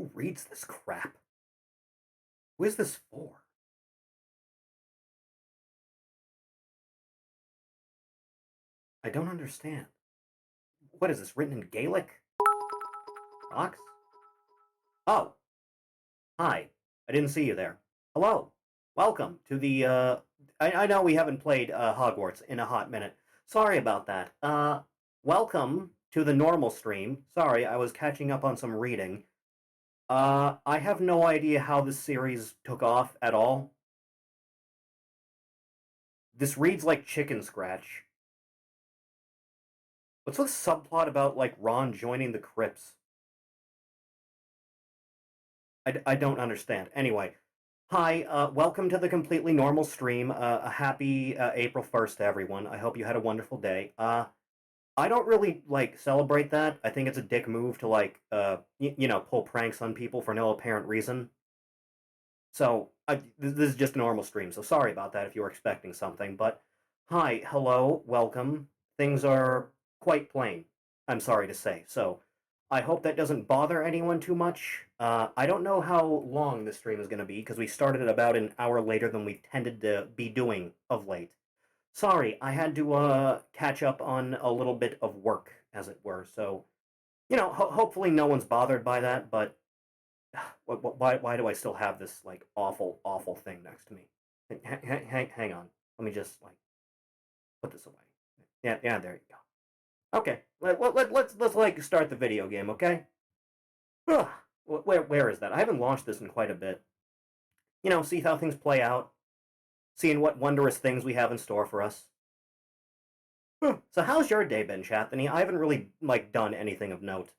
Who reads this crap? Who is this for? I don't understand. What is this, written in Gaelic? Rocks? Oh, hi. I didn't see you there. Hello. Welcome to the, I know we haven't played, Hogwarts in a hot minute. Sorry about that. Welcome to the normal stream. Sorry, I was catching up on some reading. I have no idea how this series took off at all. This reads like chicken scratch. What's the subplot about, like, Ron joining the Crips? I don't understand. Anyway, hi, welcome to the completely normal stream. A happy April 1st to everyone. I hope you had a wonderful day. I don't really, like, celebrate that. I think it's a dick move to, like, pull pranks on people for no apparent reason. So, this is just a normal stream, so sorry about that if you were expecting something, but hi, hello, welcome. Things are quite plain, I'm sorry to say, so I hope that doesn't bother anyone too much. I don't know how long this stream is going to be, because we started it about an hour later than we tended to be doing of late. Sorry, I had to catch up on a little bit of work, as it were, so, hopefully no one's bothered by that, but why do I still have this, like, awful, awful thing next to me? Hang on. Let me just, like, put this away. Yeah, there you go. Okay, let's like, start the video game, okay? Ugh, where is that? I haven't launched this in quite a bit. See how things play out. Seeing what wondrous things we have in store for us. So how's your day been, Chathany? I haven't really, like, done anything of note.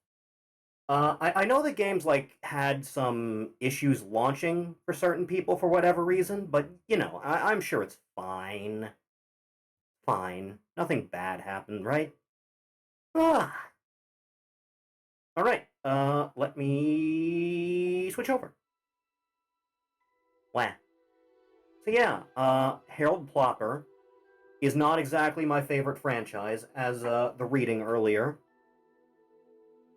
I know the game's, like, had some issues launching for certain people for whatever reason, but, I'm sure it's fine. Fine. Nothing bad happened, right? Ah. Alright, let me switch over. Wah. So yeah, Harold Plopper is not exactly my favorite franchise, as, the reading earlier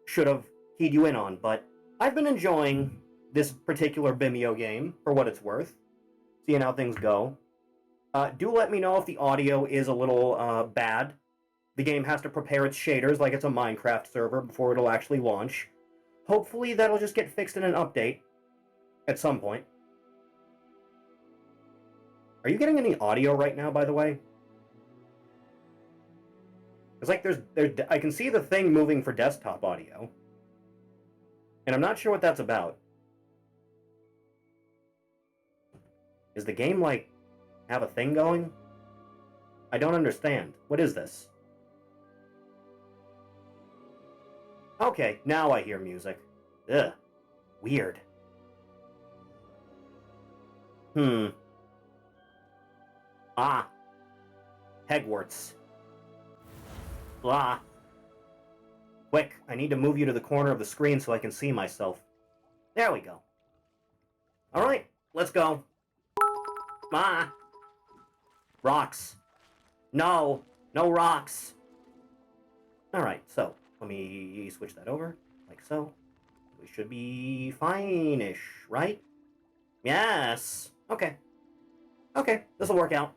should have keyed you in on, but I've been enjoying this particular Vimeo game for what it's worth, seeing how things go. Do let me know if the audio is a little bad. The game has to prepare its shaders like it's a Minecraft server before it'll actually launch. Hopefully that'll just get fixed in an update at some point. Are you getting any audio right now, by the way? It's like I can see the thing moving for desktop audio, and I'm not sure what that's about. Is the game, like, have a thing going? I don't understand. What is this? Okay, now I hear music. Ugh. Weird. Ah. Hogwarts. Blah. Quick, I need to move you to the corner of the screen so I can see myself. There we go. Alright, let's go. Ah. Rocks. No. No rocks. Alright, so, let me switch that over, like so. We should be fine-ish, right? Yes. Okay. Okay, this'll work out.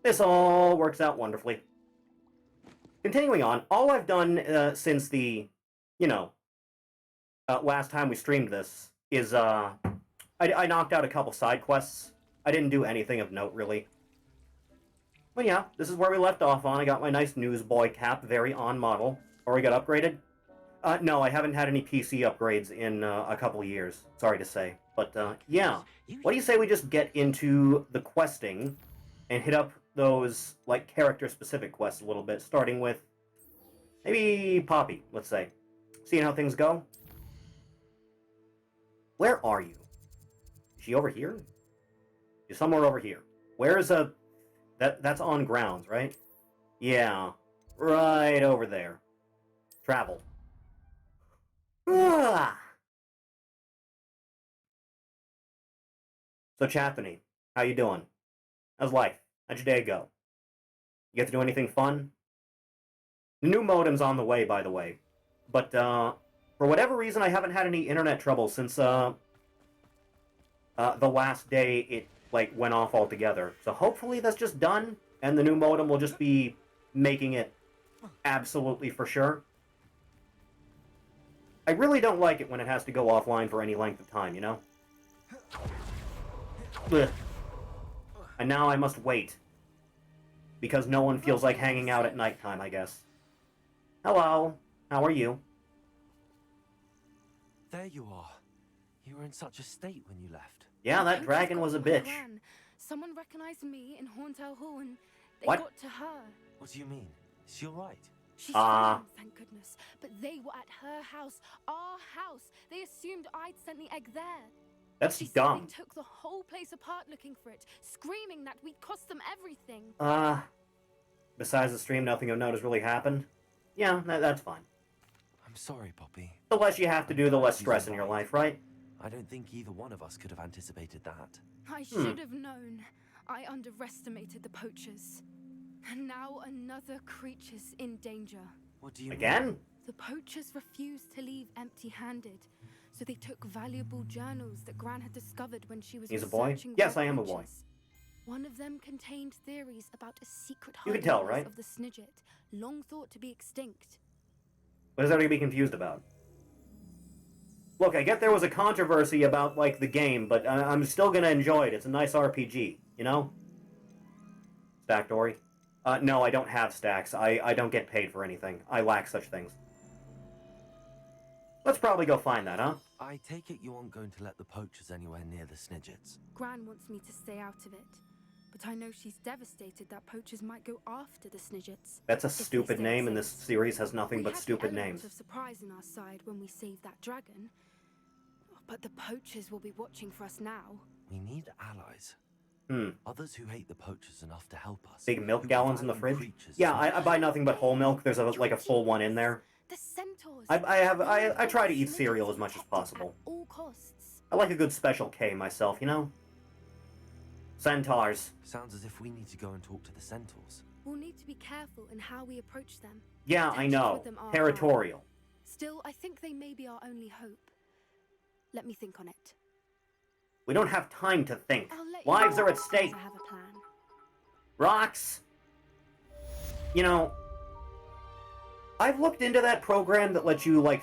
This all works out wonderfully. Continuing on, all I've done since the, last time we streamed this is, I knocked out a couple side quests. I didn't do anything of note, really. But yeah, this is where we left off on. I got my nice newsboy cap, very on model. Already got upgraded? No, I haven't had any PC upgrades in a couple years, sorry to say. But, yeah. What do you say we just get into the questing and hit up those, like, character-specific quests a little bit, starting with maybe Poppy, let's say. Seeing how things go? Where are you? Is she over here? She's somewhere over here. Where is a... That's on grounds, right? Yeah. Right over there. Travel. Ah! So, Chathany, how you doing? How's life? How'd your day go? You get to do anything fun? The new modem's on the way, by the way. But, For whatever reason, I haven't had any internet trouble since, the last day it, like, went off altogether. So hopefully that's just done, and the new modem will just be making it absolutely for sure. I really don't like it when it has to go offline for any length of time, you know? Ugh. And now I must wait. Because no one feels like hanging out at nighttime, I guess. Hello. How are you? There you are. You were in such a state when you left. Yeah, that dragon was a bitch. Someone recognized me in Hauntel Hall and they What? got to her. What do you mean? Is she alright? She's fine, thank goodness. But they were at her house, our house. They assumed I'd sent the egg there. That's She said dumb. they took the whole place apart looking for it, screaming that we'd cost them everything. Besides the stream, nothing of note has really happened. Yeah, that's fine. I'm sorry, Poppy. The less you have to do, the less stress in your life, right? I don't think either one of us could have anticipated that. I should have known. I underestimated the poachers. And now another creature's in danger. What do you Again? mean? The poachers refused to leave empty-handed, so they took valuable journals that Gran had discovered when she was He's a boy? researching Yes, for I am a boy. creatures. One of them contained theories about a secret You can hiding tell, place right? of the Snidget, long thought to be extinct. What is there to be confused about? Look, I get there was a controversy about, like, the game, but I'm still gonna enjoy it. It's a nice RPG, you know? Stack Dory? No, I don't have stacks. I don't get paid for anything. I lack such things. Let's probably go find that, huh? I take it you aren't going to let the poachers anywhere near the Snidgets. Gran wants me to stay out of it, but I know she's devastated that poachers might go after the Snidgets. That's a If they stupid stay name, and safe. this series has nothing but stupid We had names. the element of surprise on our side when we saved that dragon, but the poachers will be watching for us now. We need allies. Others who hate the poachers enough to help us. Big milk who gallons in the value fridge? creatures Yeah, as I buy nothing but whole milk. There's like a full one in there. The centaurs. I try to eat cereal as much as possible. At all costs. I like a good Special K myself, you know? Centaurs. Sounds as if we need to go and talk to the centaurs. We'll need to be careful in how we approach them. Yeah, I Tensions know. with them are Territorial. high. Still, I think they may be our only hope. Let me think on it. We don't have time to think. I'll let you Lives know are at as stake. I have a plan. Rocks. You know, I've looked into that program that lets you, like,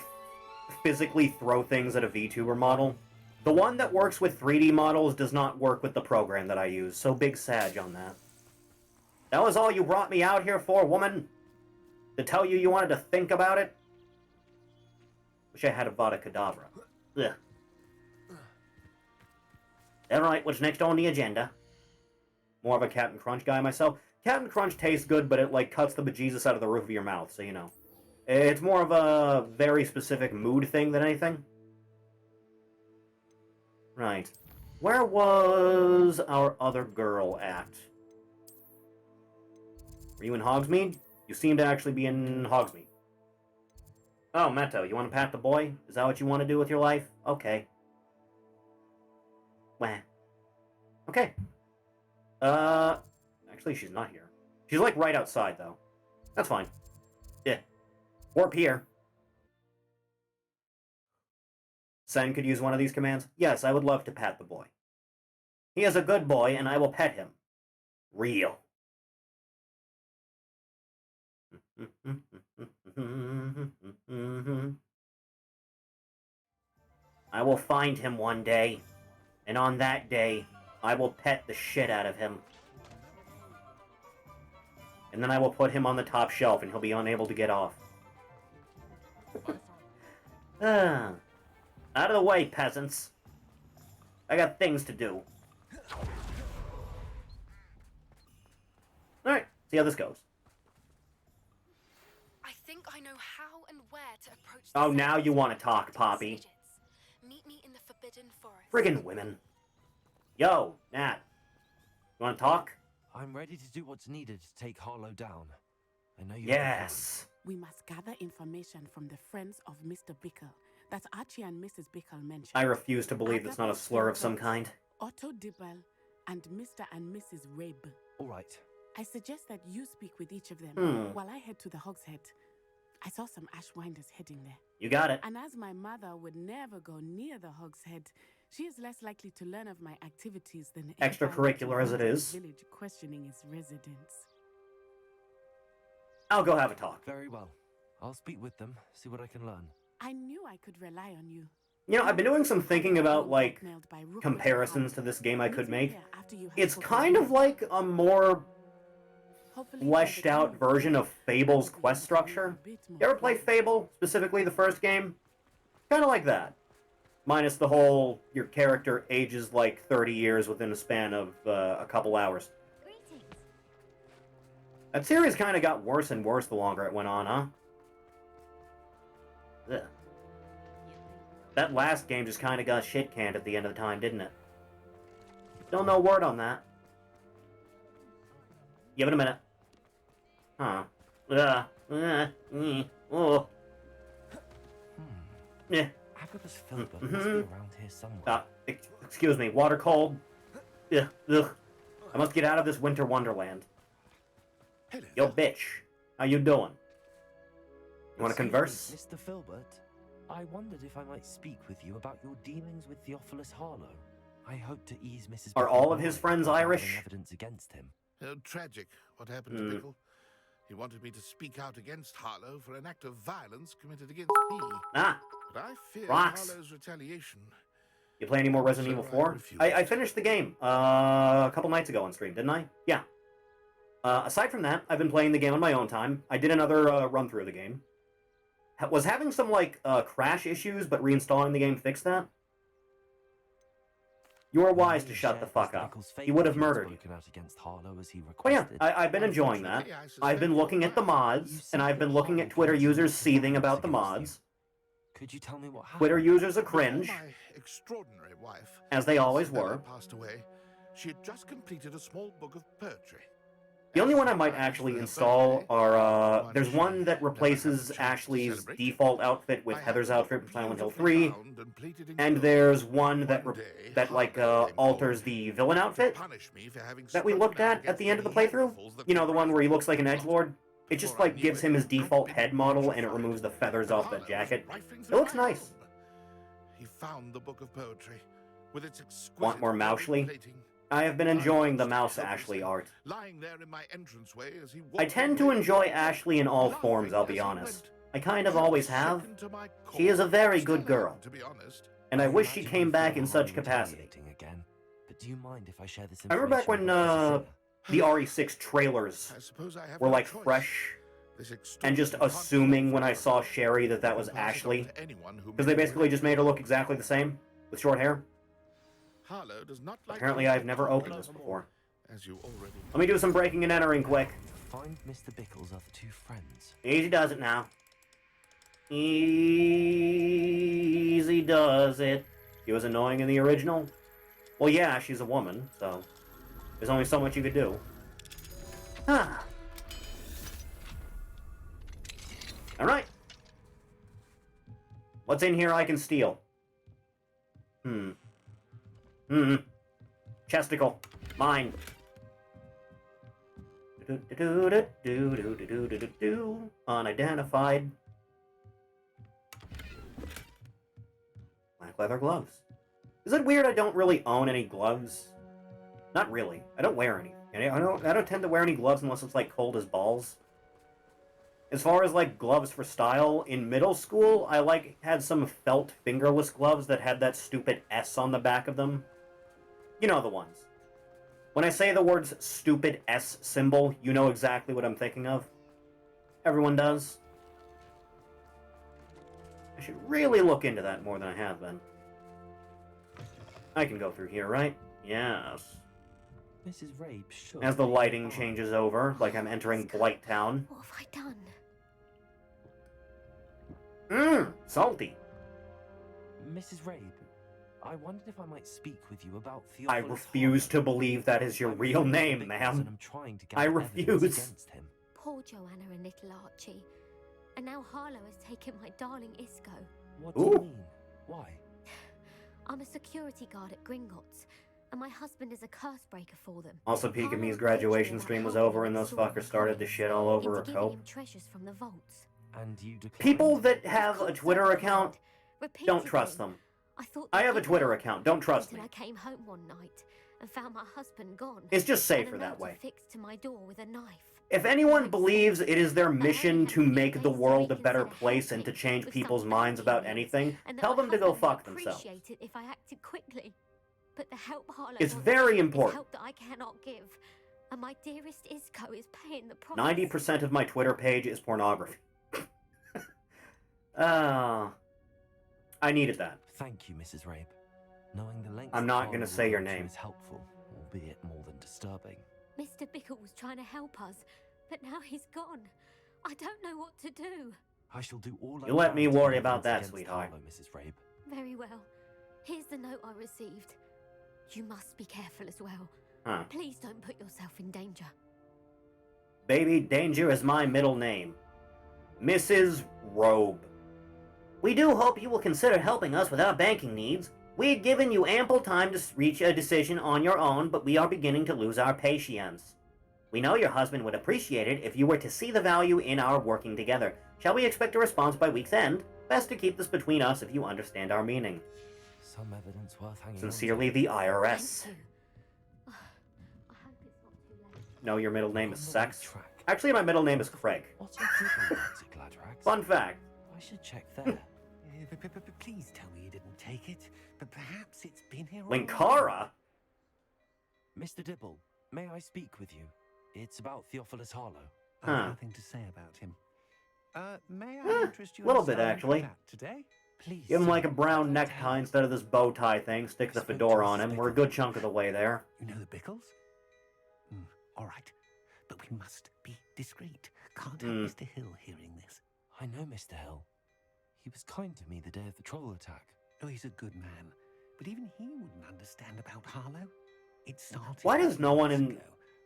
physically throw things at a VTuber model. The one that works with 3D models does not work with the program that I use, so big sag on that. That was all you brought me out here for, woman? To tell you wanted to think about it? Wish I had a Vada Kedavra. Ugh. Alright, what's next on the agenda? More of a Captain Crunch guy myself. Captain Crunch tastes good, but it, like, cuts the bejesus out of the roof of your mouth, so you know. It's more of a very specific mood thing than anything. Right. Where was our other girl at? Were you in Hogsmeade? You seem to actually be in Hogsmeade. Oh, Meto, you want to pat the boy? Is that what you want to do with your life? Okay. Wah. Okay. Actually, she's not here. She's, like, right outside, though. That's fine. Yeah. Warp here. Sen could use one of these commands. Yes, I would love to pet the boy. He is a good boy, and I will pet him. Real. I will find him one day, and on that day, I will pet the shit out of him. And then I will put him on the top shelf, and he'll be unable to get off. Out of the way, peasants. I got things to do. Alright, see how this goes. I think I know how and where to approach the Oh, now centaurs you want to and talk, the Poppy. Snidgets. Meet me in the Forbidden Forest. Friggin' women. Yo, Nat. You want to talk? I'm ready to do what's needed to take Harlow down. I know you. Yes. We must gather information from the friends of Mr. Bickle that Archie and Mrs. Bickle mentioned. I refuse to believe that's not a slur of some kind. Otto Dibble and Mr. and Mrs. Rabe. All right. I suggest that you speak with each of them while I head to the Hogshead. I saw some Ashwinders heading there. You got it. And as my mother would never go near the Hog's Head, she is less likely to learn of my activities than if I were to Extracurricular as run it to the is. village questioning its residents. I'll go have a talk. Very well. I'll speak with them, see what I can learn. I knew I could rely on you. You know, I've been doing some thinking about, like, Blackmailed by Rookwood comparisons and to this game I could Meet me make. here after you have It's spoken kind to of me. like a more Hopefully by the fleshed time out you version finish, of Fable's I will be quest able to structure. move a bit more You ever play freely. Fable, specifically the first game? Kind of like that. Minus the whole, your character ages like 30 years within a span of a couple hours. Greetings. That series kind of got worse and worse the longer it went on, huh? Ugh. That last game just kind of got shit-canned at the end of the time, didn't it? Still no word on that. Give it a minute. Huh. Oh. Yeah. Agabus Filbert must be around here somewhere. Excuse me. Water cold. Ugh. Ugh. I must get out of this winter wonderland. Hello. Yo, bitch. How you doing? You want to converse? Mr. Filbert, I wondered if I might speak with you about your dealings with Theophilus Harlow. I hope to ease Mrs. Are Bickle's all of his mind friends by gathering Irish? evidence against him. Tragic what happened to Bickle. He wanted me to speak out against Harlow for an act of violence committed against me. Ah. But I feared Rocks. Harlow's retaliation. You play any more Resident Evil So I 4? refused. I finished the game a couple nights ago on stream, didn't I? Yeah. Aside from that, I've been playing the game on my own time. I did another run through of the game. Was having some, like, crash issues, but reinstalling the game fixed that. You were wise to shut the fuck up. He would have murdered you. Out against Harlow as he But yeah, requested. I've been enjoying that. Unfortunately, I I've been suspect looking at the you mods, and I've been looking at Twitter users seething about the mods. Could you tell me what happened? Twitter users are Before cringe, My extraordinary wife, as they always Isabella, were. passed away. She had just completed a small book of poetry. The only one I might actually install are, there's one that replaces Ashley's default outfit with Heather's outfit from Silent Hill 3, and there's one that alters the villain outfit that we looked at the end of the playthrough. You know, the one where he looks like an edgelord? It just, like, gives him his default head model, and it removes the feathers off the jacket. It looks nice. He found the book of poetry with its exquisite Want more Moushly? plating. I have been enjoying the Mouse Ashley art. Lying there in my entranceway as he I tend to enjoy Ashley in all forms, I'll be honest. I kind of always have. She is a very good girl, To be honest. and I wish she imagine came you back feel in such I'm capacity. retaliating Again. But do you mind if I share this I remember back when, information with the RE6 trailers I suppose I have were, no like, choice. fresh, This and just extortion assuming when I can't saw be Sherry that that was pass it on Ashley, to anyone who because they may basically just made her look exactly the same, with short hair. Harlow does not like Apparently those I've never who opened love this more, before. As you already know. Let me do some breaking and entering quick. Find Mr. Bickle's other two friends. Easy does it now. Easy does it. She was annoying in the original? Well, yeah, she's a woman, so there's only so much you could do. Ah. Alright. What's in here I can steal? Chesticle. Mine. Unidentified. Black leather gloves. Is it weird I don't really own any gloves? Not really. I don't wear any. I don't tend to wear any gloves unless it's like cold as balls. As far as like gloves for style, in middle school, I had some felt fingerless gloves that had that stupid S on the back of them. You know the ones. When I say the words stupid S symbol, you know exactly what I'm thinking of. Everyone does. I should really look into that more than I have been. I can go through here, right? Yes. Mrs. Rabe should. As the lighting changes over, like I'm entering Blight Town. What have I done? Salty. Mrs. Rabe, I wondered if I might speak with you about I Theophilus refuse Harlow. to believe that is your I'm real friends with name, Bickles ma'am. and I'm trying to I gather evidence refuse. against him. Poor Joanna and little Archie. And now Harlow has taken my darling Isco. What do you Ooh. mean? Why? I'm a security guard at Gringotts, and my husband is a curse breaker for them. Also, Harlow Pikame's approached graduation me stream about was helping over and him those sort fuckers the started to coins shit all over into her giving coat. him treasures from the vaults. And you declined? People that Of have a course I Twitter account, declined. don't trust Repeatedly. them. I thought I they'd have a give Twitter up account. Don't trust me. until I came home one night and found my husband gone. It's just and safer a that note way. affixed to my door with a knife. If anyone Like believes sex. it is their I only mission had to a few make the days to world a better reconsider place and to helping change with people's some minds about banking needs, anything, and that tell my them to go husband would fuck themselves. appreciate it if I acted quickly. But the help Harlow It's wants very is important. help that I cannot give. And my dearest Isco is paying the price. 90% of my Twitter page is pornography. I needed that. Thank you, Mrs. Rabe. Knowing the lengths I'm that not Harlow gonna will say your go to name. is helpful, albeit more than disturbing. Mr. Bickle was trying to help us, but now he's gone. I don't know what to do. I shall do all I You let can me to worry make about evidence that, against sweetheart. Harlow, Mrs. Rabe. Very well. Here's the note I received. You must be careful as well. Huh. Please don't put yourself in danger. Baby, Danger is my middle name. Mrs. Robe. We do hope you will consider helping us with our banking needs. We had given you ample time to reach a decision on your own, but we are beginning to lose our patience. We know your husband would appreciate it if you were to see the value in our working together. Shall we expect a response by week's end? Best to keep this between us if you understand our meaning. Some evidence worth hanging Sincerely, on to. the IRS. Thank you. I hope it's not too late. No, your middle name On is the Sex. right track. Actually, my middle name is Craig. What a dibble, Gladrax. Fun fact. I should check there. Please tell me you didn't take it. But perhaps it's been here all along. Linkara? Mr. Dibble, may I speak with you? It's about Theophilus Harlow. I have nothing to say about him. May I interest you in little bit, selling actually. that today? Please. Give him like a sir, brown don't necktie tell. instead of this bow tie thing. Stick the fedora on him. We're a good chunk of the way there. You know the Bickles? All right. But we must be discreet. Can't have Mr. Hill hearing this. I know Mr. Hill. He was kind to me the day of the troll attack. Oh, he's a good man. But even he wouldn't understand about Harlow. It started. Why does no one in- ago.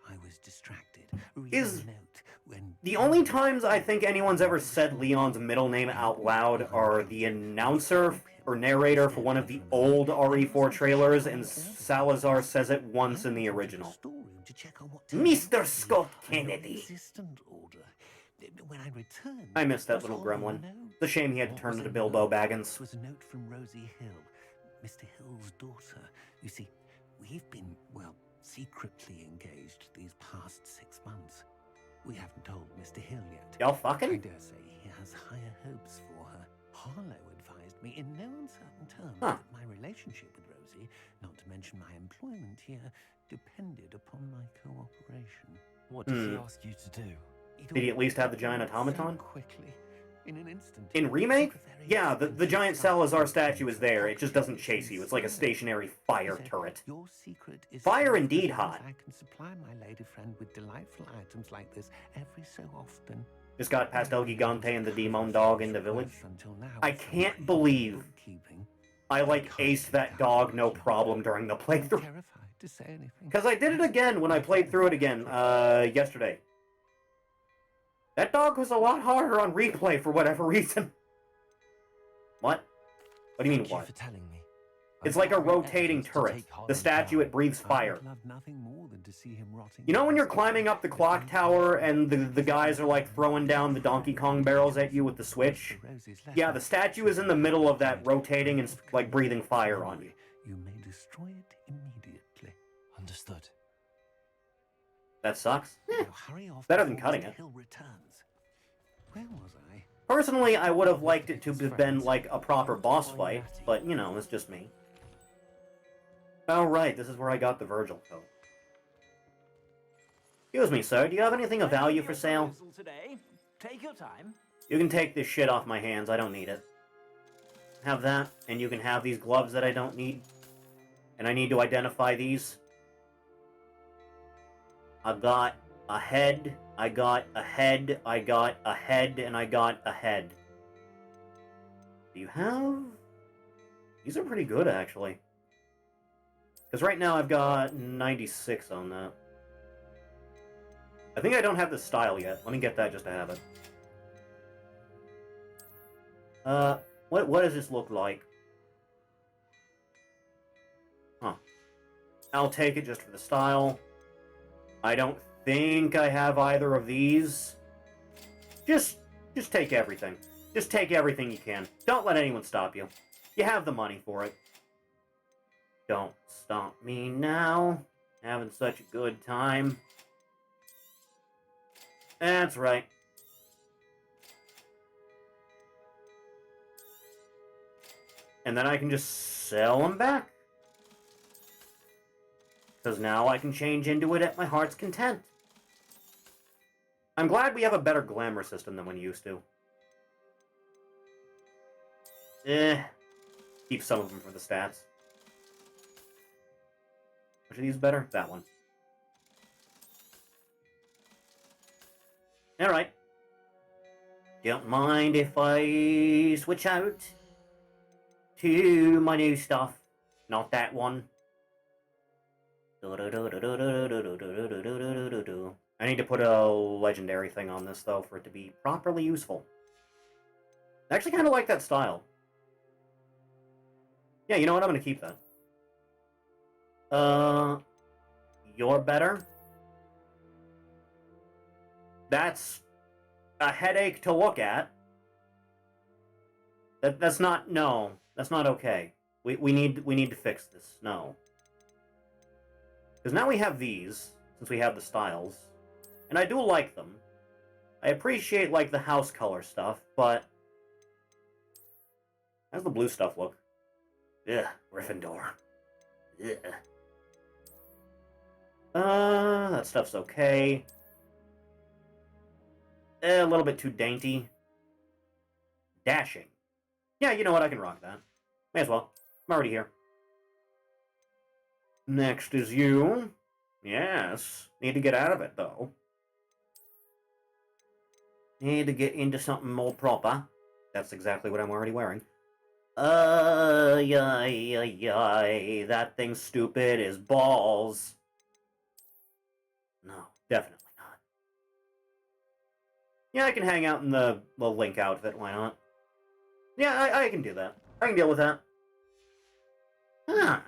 I was distracted. Reading Is- a note when The only times I think anyone's ever said Leon's middle name out loud are the announcer or narrator for one of the old RE4 trailers, and Salazar says it once in the original. Mr. Scott Kennedy. When I returned, I missed that was little all gremlin. alone. It's a shame he had to What turn was into in Bilbo the note? Baggins. It was a note from Rosie Hill, Mr. Hill's daughter. You see, we've been, well, secretly engaged these past 6 months. We haven't told Mr. Hill yet. Y'all I fucking? dare say he has higher hopes for her. Harlow advised me in no uncertain terms Huh. that my relationship with Rosie, not to mention my employment here, depended upon my cooperation. What did he ask you to do? Did he at least have the giant happened automaton? So quickly, in an instant. In Remake? Took a very Yeah, the expensive giant site Salazar to statue is there. It concoct just doesn't a chase you. It's like a concealment. stationary He fire said, turret. Your secret is Fire safe indeed as long as hot. I can supply my lady friend with delightful items like this every so often. Just got past El Gigante and the Demon Dog in the village. Until now, I from can't my believe bookkeeping. I like aced that dog no problem during the I'm playthrough. terrified to say anything. Because I did it again when I played through it again, yesterday. That dog was a lot harder on replay for whatever reason. What? What do you mean, Thank you what? for telling me. It's I've like a got great rotating evidence to turret. take The Harlow's statue, down. it breathes I fire. would love nothing more than to see him rotting. You know when you're fast. climbing up the clock tower and the guys are like throwing down the Donkey Kong barrels at you with the switch? Rosie's Yeah, letter. the statue is in the middle of that rotating and like breathing fire on you. You may destroy it immediately. Understood. That sucks. Now hurry off. Better than before cutting Mr. it. Hill returns. Where was I? Personally, I would have liked it to have been like a proper boss fight, but you know, it's just me. Oh right, this is where I got the Virgil coat. Excuse me, sir, do you have anything of value for sale? Today. Take your time. You can take this shit off my hands, I don't need it. Have that, and you can have these gloves that I don't need. And I need to identify these. I got a head, I got a head, I got a head, and I got a head. Do you have... These are pretty good, actually. Because right now I've got 96 on that. I think I don't have the style yet. Let me get that just to have it. What does this look like? Huh. I'll take it just for the style. I don't think I have either of these. Just Just take everything. Just take everything you can. Don't let anyone stop you. You have the money for it. Don't stop me now. Having such a good time. That's right. And then I can just sell them back. Because now I can change into it at my heart's content. I'm glad we have a better glamour system than we used to. Keep some of them for the stats. Which of these better? That one. Alright. Don't mind if I switch out to my new stuff. Not that one. I need to put a legendary thing on this, though, for it to be properly useful. I actually kind of like that style. Yeah, you know what? I'm going to keep that. You're better. That's a headache to look at. That's not... No. That's not okay. We need to fix this. No. Because now we have these, since we have the styles. And I do like them. I appreciate, like, the house color stuff, but... How's the blue stuff look? Ugh, Gryffindor. Ugh. That stuff's okay. A little bit too dainty. Dashing. Yeah, you know what, I can rock that. May as well. I'm already here. Next is you. Yes. Need to get out of it, though. Need to get into something more proper. That's exactly what I'm already wearing. That thing's stupid as balls. No, definitely not. Yeah, I can hang out in the Link outfit, why not? Yeah, I can do that. I can deal with that. Huh.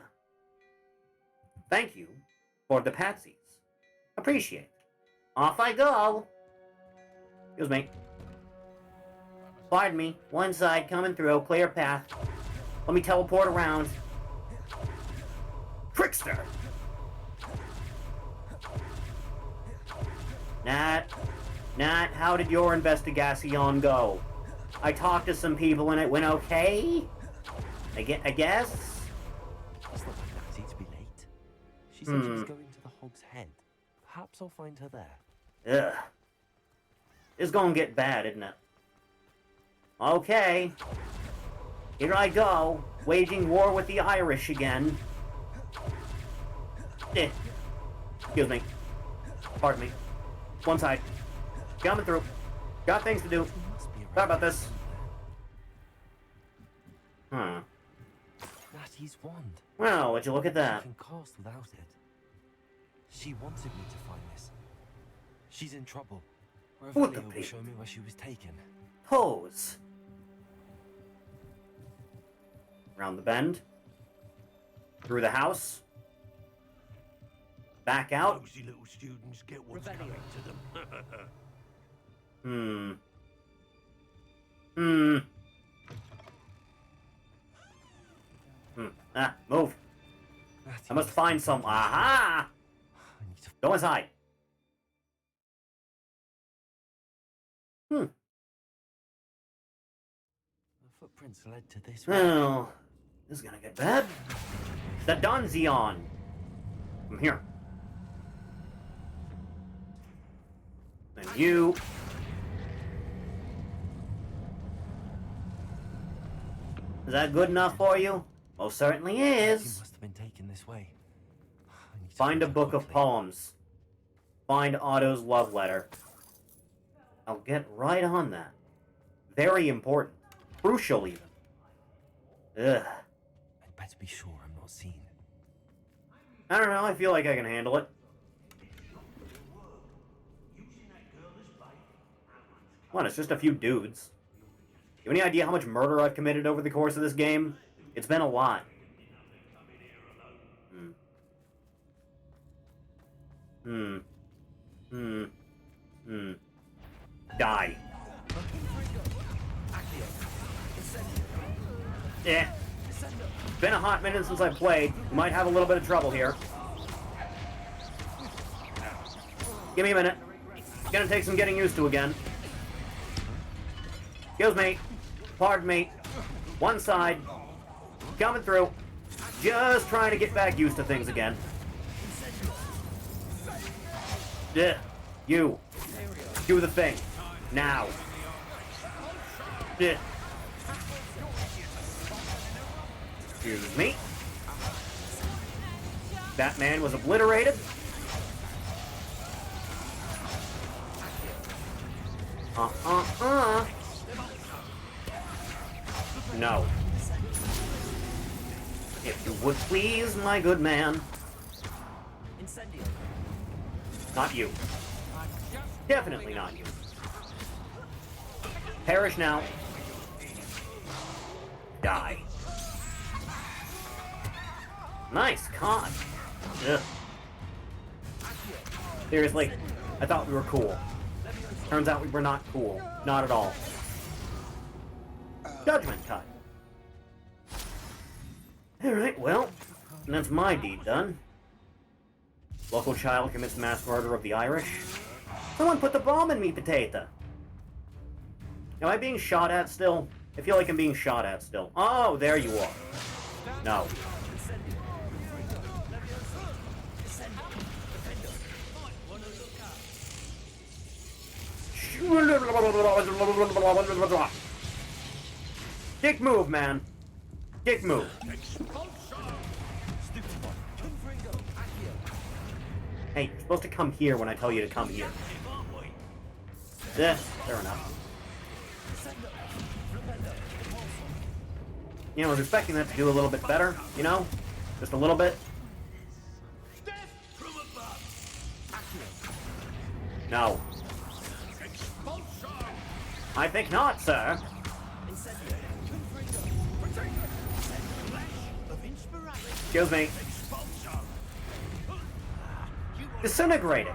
Thank you for the patsies. Appreciate it. Off I go. Excuse me. Pardon me. One side coming through. Clear path. Let me teleport around. Trickster! Nat, how did your investigation go? I talked to some people and it went okay? I guess? It's not like Natty to be late. She said she was going to the Hog's Head. Perhaps I'll find her there. Ugh. It's gonna get bad, isn't it? Okay. Here I go, waging war with the Irish again. Excuse me. Pardon me. One side. Coming through. Got things to do. Sorry about this. Huh. Natty's wand. Well, would you look at I that? can cast without it. She wanted me to find this. She's in trouble. What the Revelio will show me where she was taken. Pose. Around the bend. Through the house. Back out. Nosy little students get what's Revelio. coming to them. Ah, move. Natty I must find some. Aha! I need to... Go inside. The footprints led to this. Well, this is gonna get bad. The Donzion. I'm here. And you. Is that good enough for you? Most certainly Natty is. must have been taken this way. I need to Find a her book of quickly. poems. Find Otto's love letter. I'll get right on that. Very important. Crucial, even. Ugh. I'd better be sure I'm not seen. I don't know, I feel like I can handle it. What, it's just a few dudes. You have any idea how much murder I've committed over the course of this game? It's been a lot. Die. hot minute since I played. We might have a little bit of trouble here. Give me a minute. It's gonna take some getting used to again. Excuse me. Pardon me. One side. Coming through. Just trying to get back used to things again. Yeah. You. Do the thing. Now. Yeah. Excuse me. That man was obliterated. No. If you would please, my good man. Not you. Definitely not you. Perish now. Die. Nice con. Ugh. Seriously, I thought we were cool. Turns out we were not cool. Not at all. Judgment time. Alright, well, that's my deed done. Local child commits mass murder of the Irish. Someone put the bomb in me potato. Am I being shot at still? I feel like I'm being shot at still. Oh, there you are. No. Dick move, man. Dick move. Hey, you're supposed to come here when I tell you to come here. Yeah, fair enough. You know, I was expecting that to do a little bit better, you know? Just a little bit. No. I think not, sir. Excuse me. Disintegrated.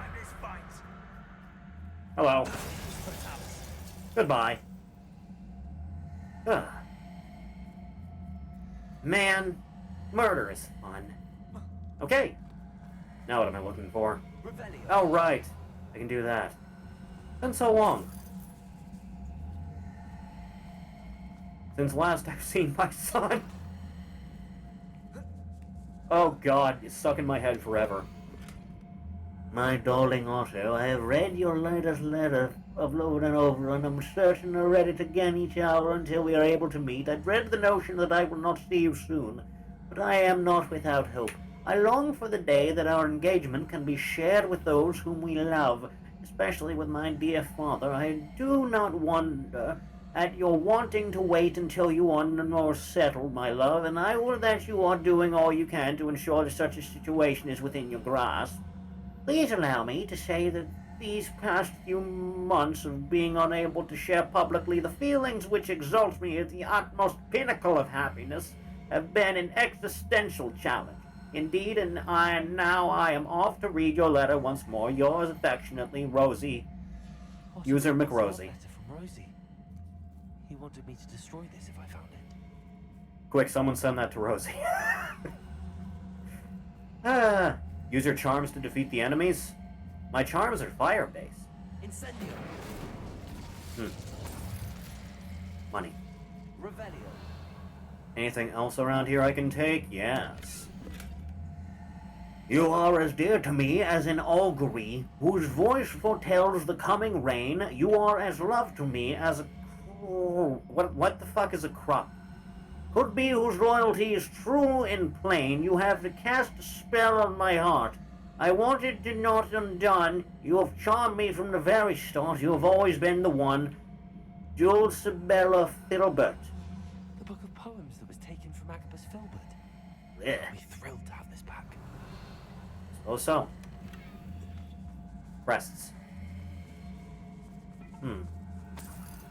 Hello. Goodbye. Ugh. Man, murder is fun. Okay. Now what am I looking for? Oh, right. I can do that. Been so long. Since last I've seen my son. Oh God, it's stuck in my head forever. My darling Otto, I have read your latest letter over and over, and I'm certain I read it again each hour until we are able to meet. I dread the notion that I will not see you soon, but I am not without hope. I long for the day that our engagement can be shared with those whom we love, especially with my dear father. I do not wonder at your wanting to wait until you are more settled, my love, and I will that you are doing all you can to ensure that such a situation is within your grasp. Please allow me to say that these past few months of being unable to share publicly the feelings which exalt me at the utmost pinnacle of happiness have been an existential challenge. Indeed, and I am off to read your letter once more. Yours affectionately, Rosie. User McRosie. Letter from Rosie. He wanted me to destroy this if I found it. Quick, someone send that to Rosie. Use your charms to defeat the enemies? My charms are fire-based. Incendio. Money. Revelio. Anything else around here I can take? Yes. You are as dear to me as an augury, whose voice foretells the coming rain. You are as loved to me as a... What the fuck is a crop? Could be whose loyalty is true and plain. You have to cast a spell on my heart. I wanted it not undone. You have charmed me from the very start. You have always been the one. Dulcibella Filbert. The book of poems that was taken from Agabus Filbert. Yeah. I'll be thrilled to have this back. So. Breasts.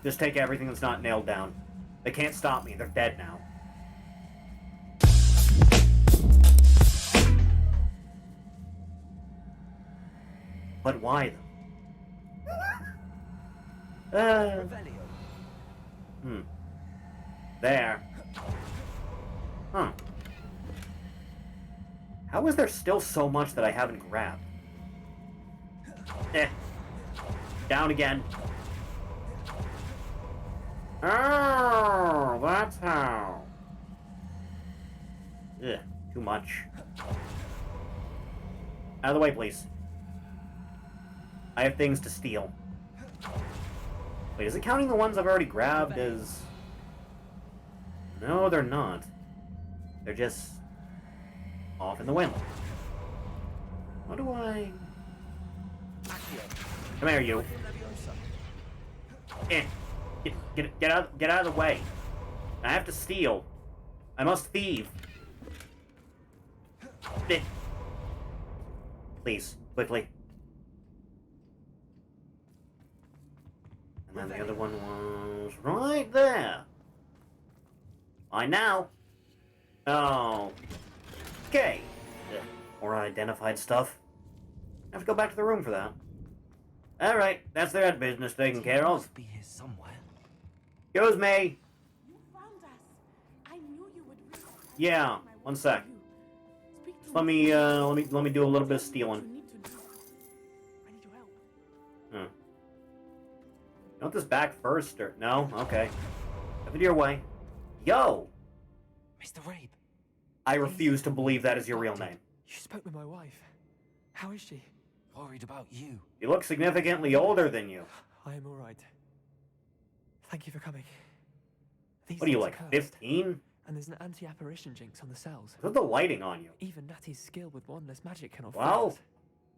Just take everything that's not nailed down. They can't stop me. They're dead now. But why, though? There. Huh. How is there still so much that I haven't grabbed? Eh. Down again. Oh, that's how. Ugh, too much. Out of the way, please. I have things to steal. Wait, is it counting the ones I've already grabbed as... No, they're not. They're just... off in the wind. What do I... Come here, you. Eh. Get out of the way. I have to steal. I must thieve. Eh. Please, quickly. And then the other one was right there. Fine now. Oh. Okay. More identified stuff. I have to go back to the room for that. Alright, that's their business taken care of. Must be here somewhere. Excuse me. You found us. I knew you would reach out. Yeah, one sec. Speak to Just let me do a little bit of stealing. What you need to do. I need your help. You want this back first, or... No? Okay. Have it your way. Yo! Mr. Rabe, I refuse to believe that is your real name. You spoke with my wife. How is she? worried about you. You look significantly older than you. I am all right. Thank you for coming. These What are you, things like, cursed, 15? And there's an anti-apparition jinx on the cells. What's the lighting on you? Even Natty's skill with wandless magic cannot Well, fail it.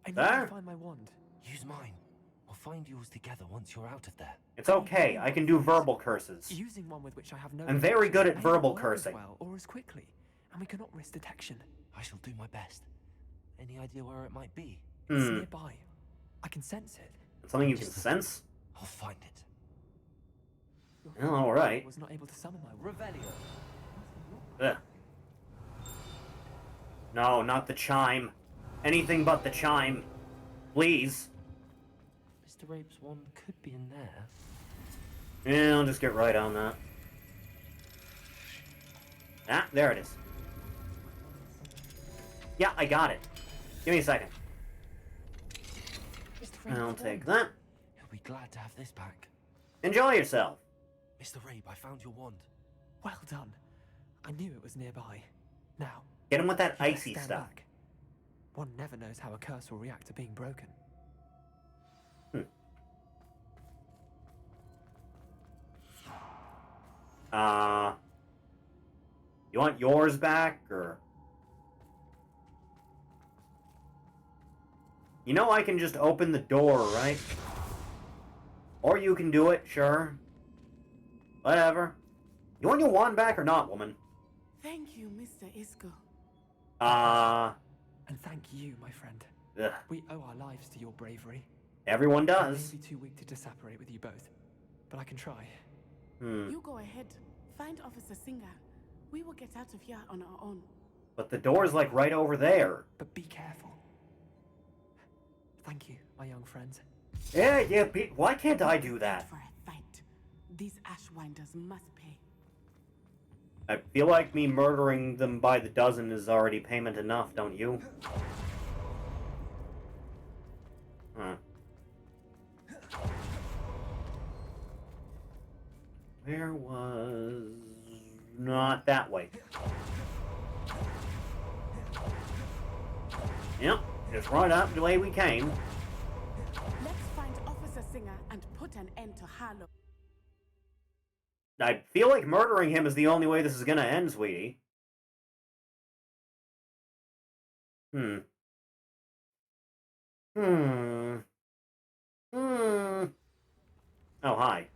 I need there. to find my wand. Use mine. We'll find yours together once you're out of there. It's okay, I can do verbal curses. Using one with which I have no I'm very good at may verbal not work cursing. as well or as quickly, and we cannot risk detection. I shall do my best. Any idea where it might be? It's nearby. I can sense it. Something you can sense? I'll find it. Oh, alright. I was not able to summon my wand. Revelio. Ugh. No, not the chime. Anything but the chime. Please. Mr. Rabe's wand could be in there. Yeah, I'll just get right on that. Ah, there it is. Yeah, I got it. Give me a second. Mr. Rabe's I'll take wand. that. He'll be glad to have this back. Enjoy yourself. Mr. Rabe, I found your wand. Well done. I knew it was nearby. Now, Get him with that you best icy stand stuff. back. One never knows how a curse will react to being broken. You want yours back, or... You know I can just open the door, right? Or you can do it, sure. Whatever. You want your wand back or not, woman? Thank you, Mr. Isco. And thank you, my friend. Ugh. We owe our lives to your bravery. Everyone I does. may be too weak to disapparate with you both, but I can try. You go ahead. Find Officer Singer. We will get out of here on our own. But the door's like right over there. But be careful. Thank you, my young friends. Yeah, why can't I do that? For a fight. These Ashwinders must pay. I feel like me murdering them by the dozen is already payment enough, don't you? Huh. Where was... Not that way. Yep, just right up the way we came. Let's find Officer Singer and put an end to Harlow. I feel like murdering him is the only way this is gonna end, sweetie. Oh, hi.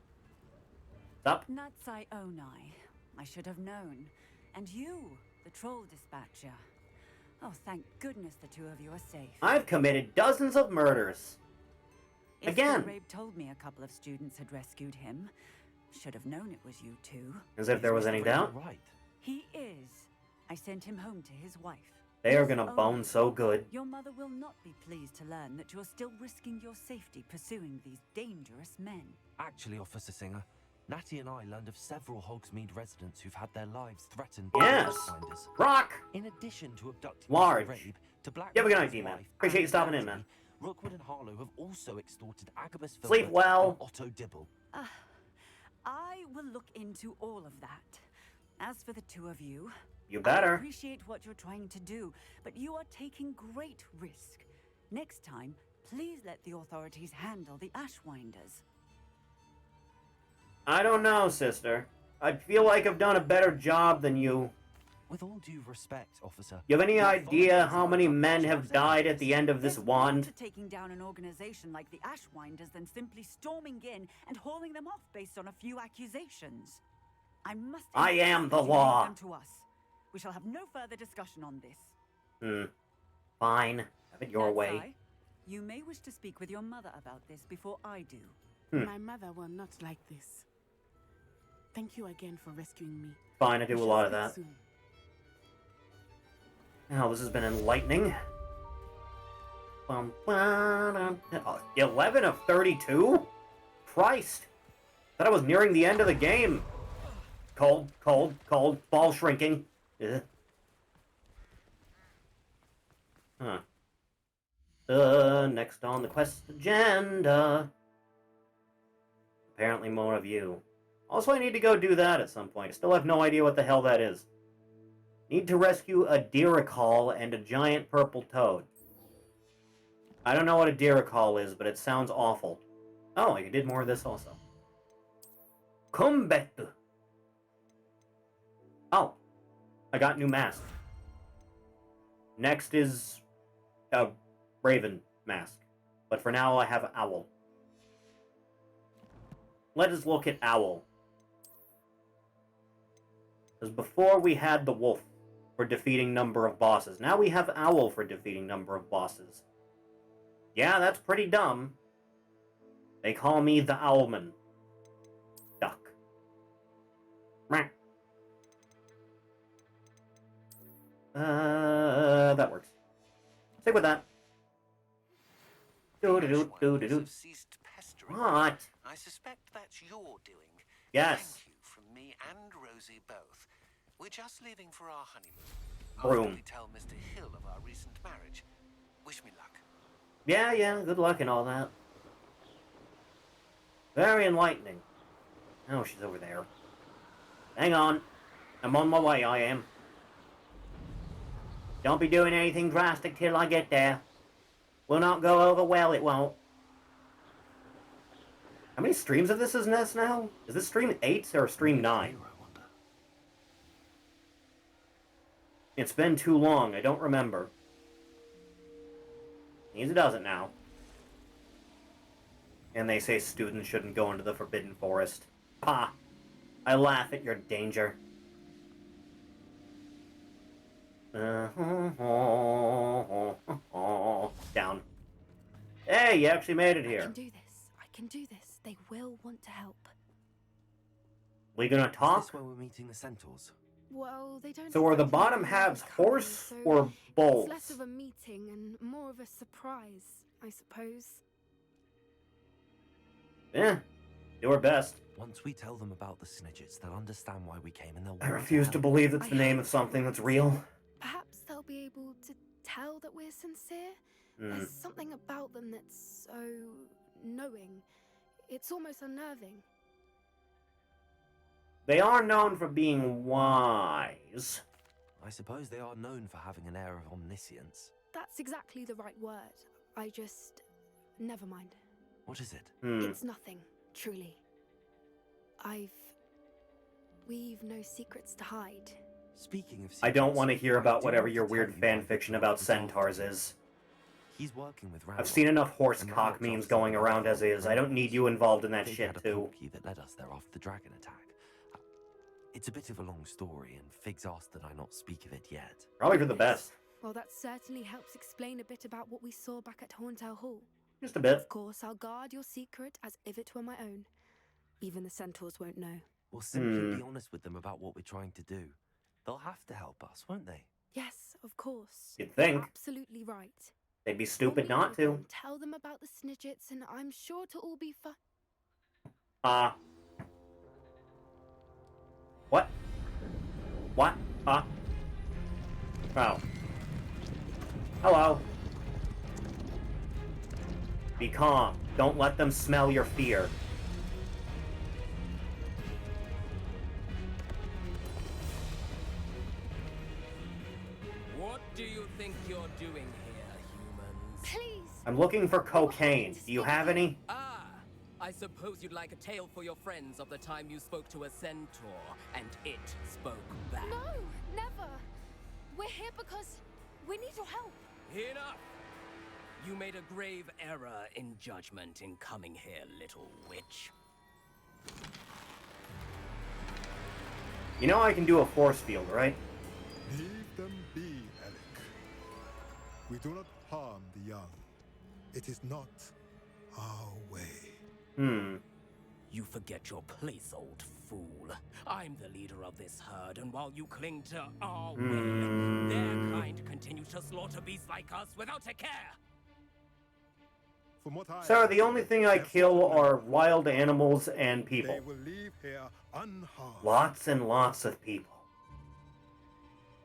What's up? Natsai Onai. I should have known. And you, the troll dispatcher. Oh, thank goodness the two of you are safe. I've committed dozens of murders. Again. Rabe told me a couple of students had rescued him. Should have known it was you two. As if there was any doubt. Right. He is. I sent him home to his wife. They are gonna bone so good. Your mother will not be pleased to learn that you're still risking your safety pursuing these dangerous men. Actually, Officer Singer, Natty and I learned of several Hogsmeade residents who've had their lives threatened by Yes. Pathfinders. Rock! In addition to abducting Large. Mr. Rabe, to blackmail You have a good night, his D-Man. wife Appreciate you and stopping in, Nancy, man. Rookwood and Harlow have also extorted Agabus Sleep Filbert well. and Otto Dibble. I will look into all of that. As for the two of you, You I better. appreciate what you're trying to do, but you are taking great risk. Next time, please let the authorities handle the Ashwinders. I don't know, sister. I feel like I've done a better job than you. With all due respect, officer. You have any the idea authorities how are many about men to have charge died at evidence. the end of this There's more wand? to taking down an organization like the Ashwinders than simply storming in and hauling them off based on a few accusations. I must. I am insist the that you leave law. them to us. We shall have no further discussion on this. Fine. Have it your That's way. I. You may wish to speak with your mother about this before I do. My mother will not like this. Thank you again for rescuing me. Fine, I do We a shall lot of speak that. soon. Now, this has been enlightening. 11 of 32? Christ! Thought I was nearing the end of the game. Cold, cold, cold. Ball shrinking. Ugh. Huh. Next on the quest agenda. Apparently more of you. Also, I need to go do that at some point. I still have no idea what the hell that is. Need to rescue a Diricol and a giant purple toad. I don't know what a Diricol is, but it sounds awful. Oh, I did more of this also. Combat. Oh, I got new mask. Next is a Raven mask. But for now, I have Owl. Let us look at Owl. Because before we had the Wolf for defeating number of bosses. Now we have Owl for defeating number of bosses. Yeah, that's pretty dumb. They call me the Owlman. Duck. Meh. That works. Stick with that. Have ceased pestering. What? I suspect that's your doing. Yes. Thank you from me and Rosie both. We're just leaving for our honeymoon. Broom. After we tell Mr. Hill of our recent marriage. Wish me luck. Yeah, good luck and all that. Very enlightening. Oh, she's over there. Hang on. I'm on my way, I am. Don't be doing anything drastic till I get there. Will not go over well, it won't. How many streams of this is this now? Is this stream 8 or stream 9? It's been too long, I don't remember. Easy does it now. And they say students shouldn't go into the Forbidden Forest. Ha! I laugh at your danger. Down. Hey, you actually made it I here. can do this. I can do this. They will want to help. We gonna Is talk? this where we're meeting the centaurs? Well, they don't. So are the exactly bottom know halves who's coming, horse so or bulls? It's less of a meeting and more of a surprise, I suppose. Eh, do our best. Once we tell them about the Snidgets, they'll understand why we came and they'll I want refuse to help. believe that's I the name hope of something that's real. Perhaps they'll be able to tell that we're sincere. There's something about them that's so knowing. It's almost unnerving. They are known for being wise. I suppose they are known for having an air of omniscience. That's exactly the right word. I just... Never mind. What is it? It's nothing, truly. We've no secrets to hide. Speaking of secrets, I don't want to hear I about do whatever want your to weird tell you fan why fiction Victor about was involved. centaurs is. He's working with I've seen enough horse and cock Ranrock's memes officer going that around as is. I don't need you involved in that They shit had a too. portkey that led us there after the dragon attack. It's a bit of a long story, and Figs asked that I not speak of it yet. Probably for the best. Well, that certainly helps explain a bit about what we saw back at Horntail Hall. Just a bit. Of course, I'll guard your secret as if it were my own. Even the centaurs won't know. We'll simply be honest with them about what we're trying to do. They'll have to help us, won't they? Yes, of course. You'd You're think. absolutely right. They'd be When stupid we not go to. home, tell them about the Snidgets, and I'm sure to all be fine. What? What? Oh. Hello. Be calm. Don't let them smell your fear. What do you think you're doing here, humans? Please. I'm looking for cocaine. Do you have any? Ah, I suppose you'd like a tale for your friends of the time you spoke to a centaur, and it spoke back. No, never. We're here because we need your help. Enough! You made a grave error in judgment in coming here, little witch. You know I can do a force field, right? Leave them be, Alec. We do not harm the young. It is not our way. You forget your place, old fool. I'm the leader of this herd, and while you cling to our will, their kind continue to slaughter beasts like us without a care. From what I Sir, the only thing I kill are wild animals and people. They will leave here unharmed. Lots and lots of people.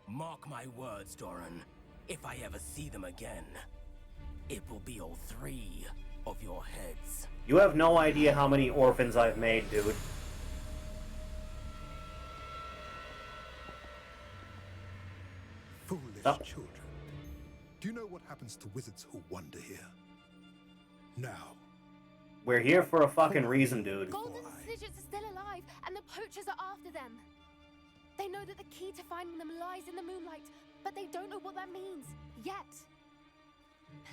Mark my words, Doran. If I ever see them again, it will be all 3 of your heads. You have no idea how many orphans I've made, dude. Foolish children. Do you know what happens to wizards who wander here? Now. We're here for a fucking reason, dude. Golden Snidgets are still alive, and the poachers are after them. They know that the key to finding them lies in the moonlight, but they don't know what that means, yet.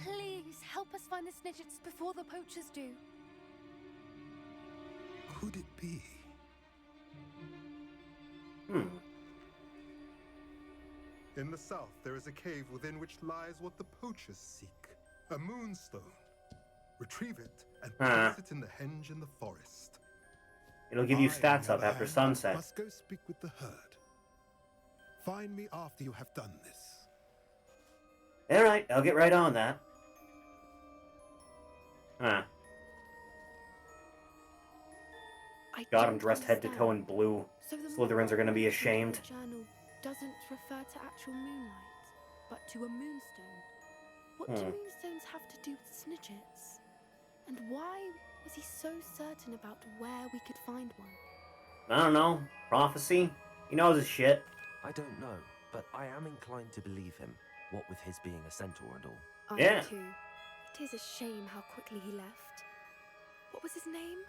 Please, help us find the Snidgets before the poachers do. Could it be? In the south, there is a cave within which lies what the poachers seek. A moonstone. Retrieve it and place it in the henge in the forest. It'll give you stats up after sunset. Must go speak with the herd. Find me after you have done this. Alright, I'll get right on that. God, I'm dressed head to toe in blue. So the Slytherins are gonna be ashamed. The journal doesn't refer to actual moonlight, but to a moonstone. What do moonstones have to do with Snidgets? And why was he so certain about where we could find one? I don't know. Prophecy? He knows his shit. I don't know, but I am inclined to believe him, what with his being a centaur and all. I am too. It is a shame how quickly he left. What was his name?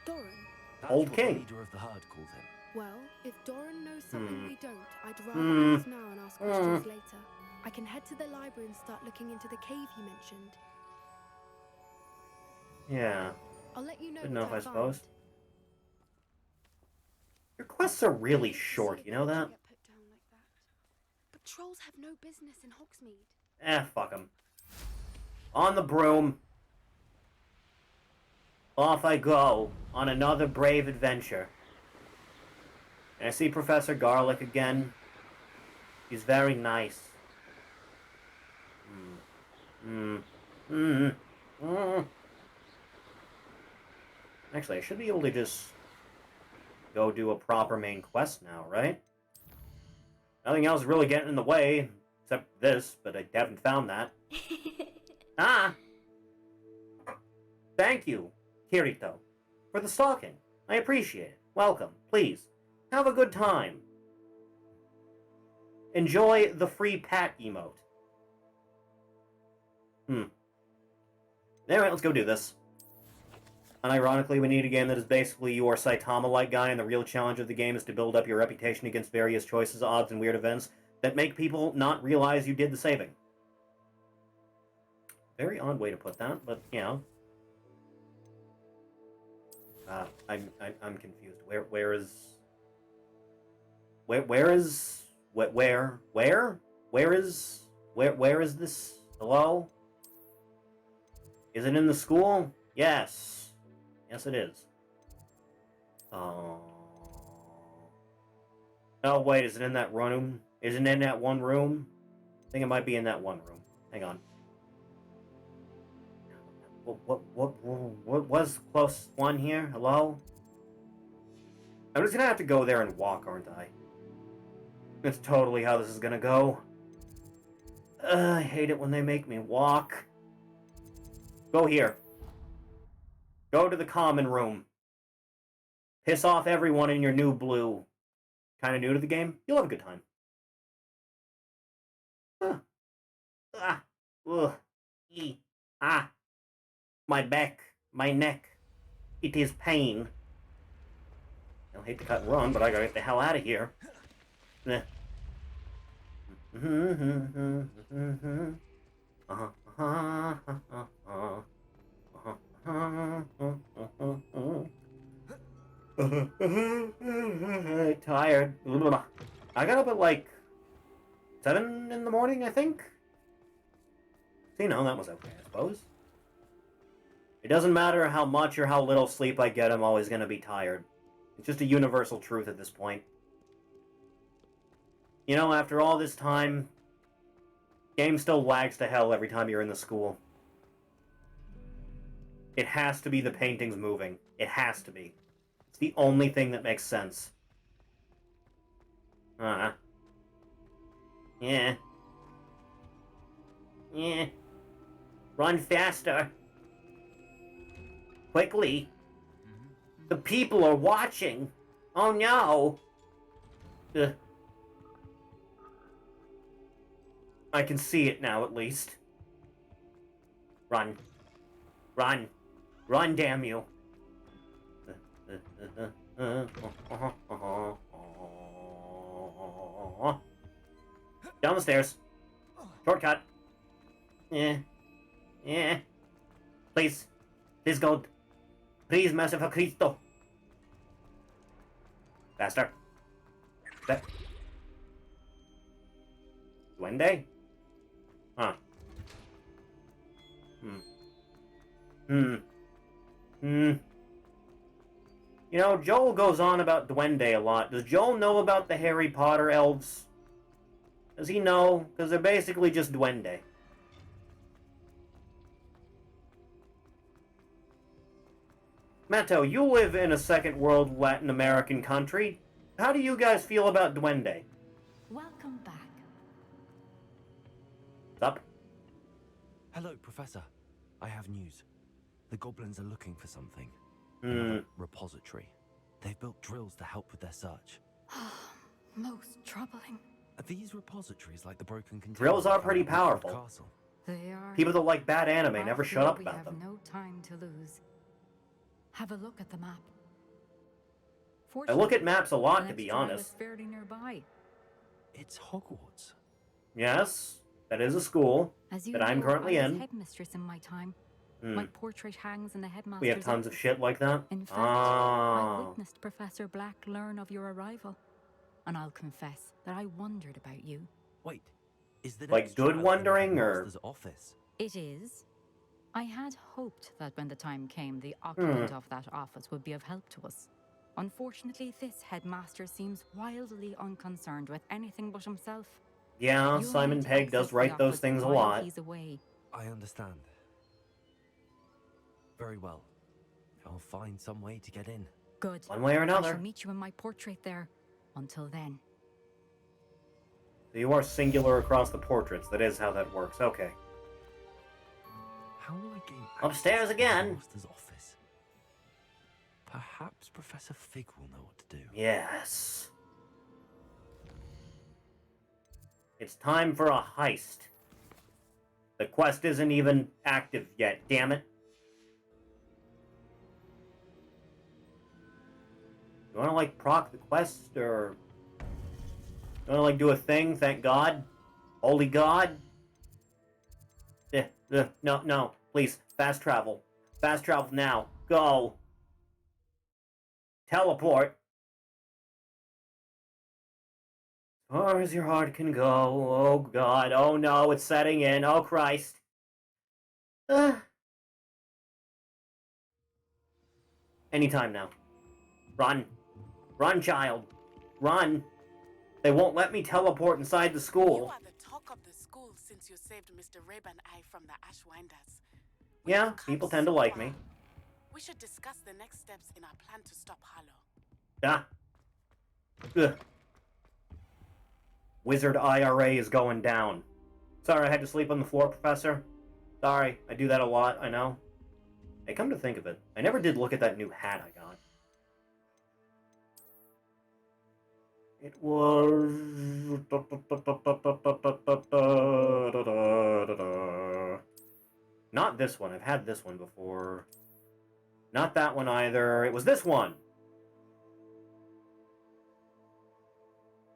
Doran. That's Old what King. The leader of the herd called him. Well, if Doran knows something we don't, I'd rather ask now and ask questions later. I can head to the library and start looking into the cave you mentioned. Yeah. I'll let you know Good what enough, I find. suppose. Your quests are really short, you know that? Get put down like that. But trolls have no business in Hogsmeade. Fuck them. On the broom. Off I go on another brave adventure. And I see Professor Garlick again. He's very nice. Actually, I should be able to just go do a proper main quest now, right? Nothing else really getting in the way, except this, but I haven't found that. Thank you, Kirito, for the stalking. I appreciate it. Welcome. Please, have a good time. Enjoy the free pat emote. Alright, let's go do this. Unironically, we need a game that is basically your Saitama-like guy, and the real challenge of the game is to build up your reputation against various choices, odds, and weird events that make people not realize you did the saving. Very odd way to put that, but, you know. I'm confused. Where is this? Hello? Is it in the school? Yes. Yes, it is. Oh. Oh, wait, is it in that room? Is it in that one room? I think it might be in that one room. Hang on. What was the closest one here? Hello? I'm just gonna have to go there and walk, aren't I? That's totally how this is gonna go. I hate it when they make me walk. Go here. Go to the common room. Piss off everyone in your new blue. Kinda new to the game? You'll have a good time. Ugh. My back, my neck. It is pain. I hate to cut and run, but I gotta get the hell out of here. Tired. I got up at like 7 in the morning, I think. See, no, that was okay, I suppose. It doesn't matter how much or how little sleep I get, I'm always gonna be tired. It's just a universal truth at this point. You know, after all this time, game still lags to hell every time you're in the school. It has to be the paintings moving. It has to be. It's the only thing that makes sense. Yeah. Yeah. Run faster. Quickly. The people are watching. Oh no. I can see it now, at least. Run. Run. Run, damn you. Down the stairs. Shortcut. Yeah. Please. Please go. Please, merciful Cristo. Faster. Duende? Huh. You know, Joel goes on about Duende a lot. Does Joel know about the Harry Potter elves? Does he know? Because they're basically just Duende. Matto, you live in a second world Latin American country. How do you guys feel about Duende? Welcome back. What's up? Hello, Professor. I have news. The goblins are looking for something. Hmm. Another repository. They've built drills to help with their search. Most troubling. Are these repositories like the broken container? Drills are pretty found at Woodford powerful. Castle? They are. People that like bad anime I never fear shut up we about have them. no time to lose. Have a look at the map. I look at maps a lot, the to be next trial honest. is fairly nearby. It's Hogwarts. Yes, that is a school As you that I'm know, currently I was in. headmistress in my time. My portrait hangs in the headmaster's We have tons of office. shit like that. In fact, I Oh. witnessed Professor Black learn of your arrival. And I'll confess that I wondered about you. Wait, is the Like next good trial in the wondering, or- headmaster's office? It is. I had hoped that when the time came, the occupant of that office would be of help to us. Unfortunately, this headmaster seems wildly unconcerned with anything but himself. Yeah, You'll Simon need to Pegg does access the write those office things a while lot. He's away. I understand. Very well. I'll find some way to get in. Good. One way or I another. shall meet you in my portrait there. Until then. So you are singular across the portraits. That is how that works. Okay. How will I gain Upstairs access to the again. master's office? Perhaps Professor Fig will know what to do. Yes. It's time for a heist. The quest isn't even active yet, damn it. You wanna, like, proc the quest, or... You wanna, like, do a thing, thank God? Holy God? No, please, fast travel. Fast travel now. Go! Teleport. As far as your heart can go. Oh God. Oh no, it's setting in. Oh Christ. Anytime now. Run. Run, child. Run. They won't let me teleport inside the You school. are the talk of the school since you saved Mr. Rib and I from the Ashwinders. Yeah, people tend to like me. We should discuss the next steps in our plan to stop Harlow. Ah, Ugh. Wizard IRA is going down. Sorry I had to sleep on the floor, Professor. Sorry, I do that a lot, I know. Hey, come to think of it, I never did look at that new hat I got. It was... Not this one. I've had this one before. Not that one either. It was this one!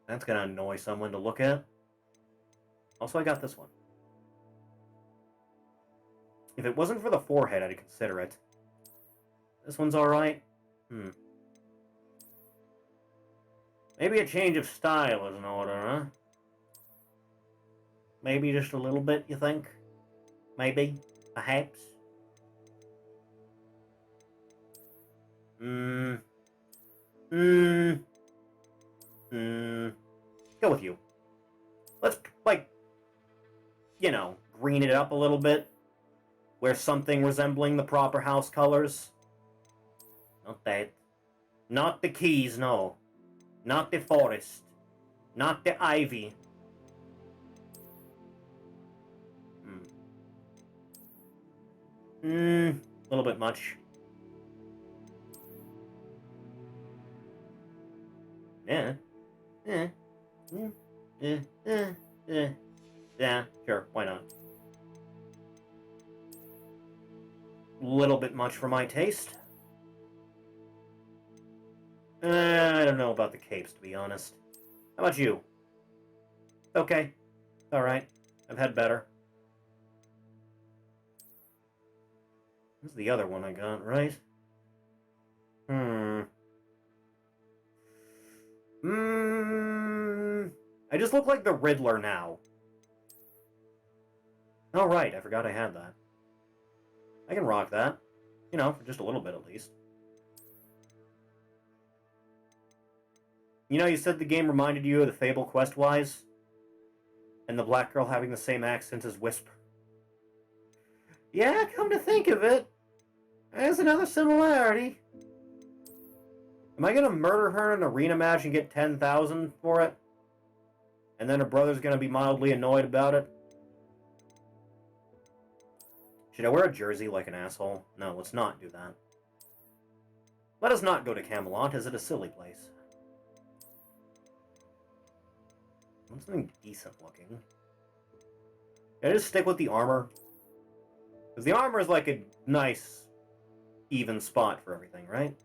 That's gonna annoy someone to look at. Also, I got this one. If it wasn't for the forehead, I'd consider it. This one's alright. Maybe a change of style is in order, huh? Maybe just a little bit, you think? Maybe? Perhaps? Go with you. Let's, like, you know, green it up a little bit. Wear something resembling the proper house colors. Not that. Not the keys, no. Not the forest. Not the ivy. A little bit much. Yeah. Yeah, sure, why not? Little bit much for my taste. I don't know about the capes, to be honest. How about you? Okay. Alright. I've had better. This is the other one I got, right? I just look like the Riddler now. Oh, right, I forgot I had that. I can rock that. You know, for just a little bit at least. You know, you said the game reminded you of the Fable quest-wise? And the black girl having the same accent as Whisper. Yeah, come to think of it, there's another similarity. Am I gonna murder her in an arena match and get 10,000 for it? And then her brother's gonna be mildly annoyed about it? Should I wear a jersey like an asshole? No, let's not do that. Let us not go to Camelot. Is it a silly place? I want something decent looking. Can I just stick with the armor? Because the armor is like a nice, even spot for everything, right?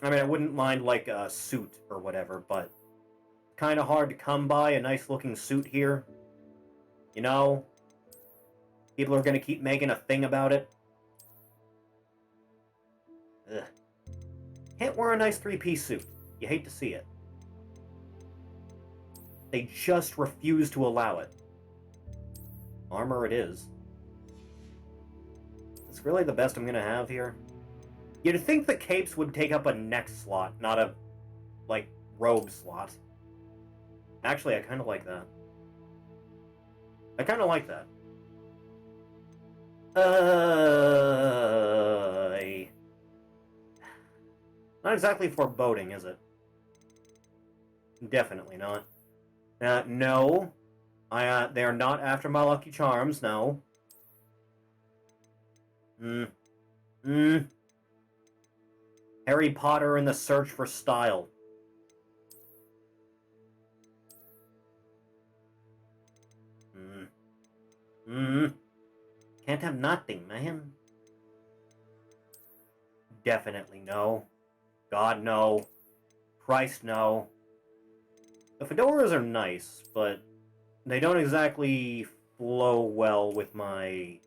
I mean, I wouldn't mind like a suit or whatever, but kind of hard to come by a nice looking suit here. You know? People are going to keep making a thing about it. Ugh. Can't wear a nice three-piece suit. You hate to see it. They just refuse to allow it. Armor it is. It's really the best I'm going to have here. You'd think the capes would take up a neck slot, not a, like, robe slot. Actually, I kind of like that. I kind of like that. Not exactly foreboding, is it? Definitely not. No. They are not after my Lucky Charms, no. Harry Potter and the Search for Style. Can't have nothing, man. Definitely no. God, no. Christ, no. The fedoras are nice, but they don't exactly flow well with my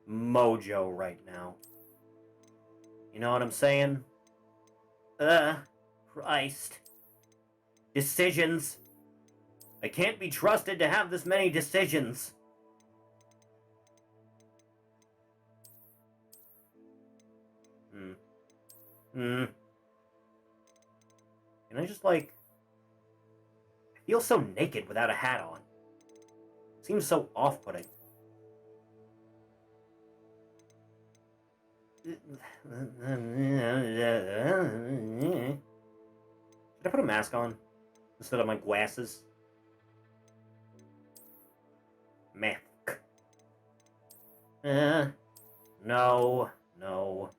mojo right now. You know what I'm saying? Christ. Decisions. I can't be trusted to have this many decisions. Can I just, like... I feel so naked without a hat on. Seems so off-putting. I put a mask on instead of my glasses? Mask. No, no.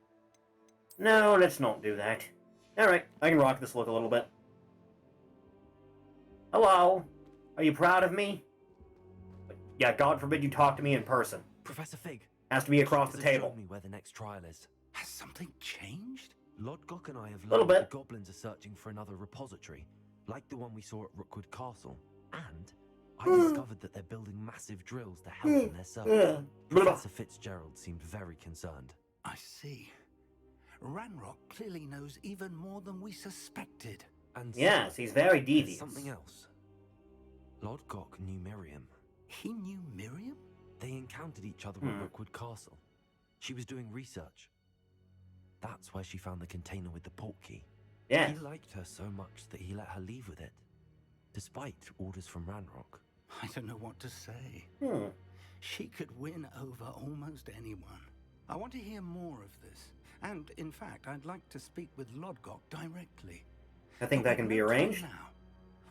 No, let's not do that. Alright, I can rock this look a little bit. Hello? Are you proud of me? Yeah, God forbid you talk to me in person. Professor Fig. Has to be across the Doctors have table. shown me where the next trial is. Has something changed? Lodgok and I have Little learned bit. the goblins are searching for another repository, like the one we saw at Rookwood Castle. And I discovered that they're building massive drills to help in their search. Professor Fitzgerald seemed very concerned. I see. Ranrock clearly knows even more than we suspected. And yes, he's very there's devious. something else. Lodgok knew Miriam. He knew Miriam? They encountered each other at Rookwood Castle. She was doing research. That's where she found the container with the port key. Yes. He liked her so much that he let her leave with it, despite orders from Ranrock. I don't know what to say. She could win over almost anyone. I want to hear more of this. And, in fact, I'd like to speak with Lodgok directly. I think that can be arranged. Now,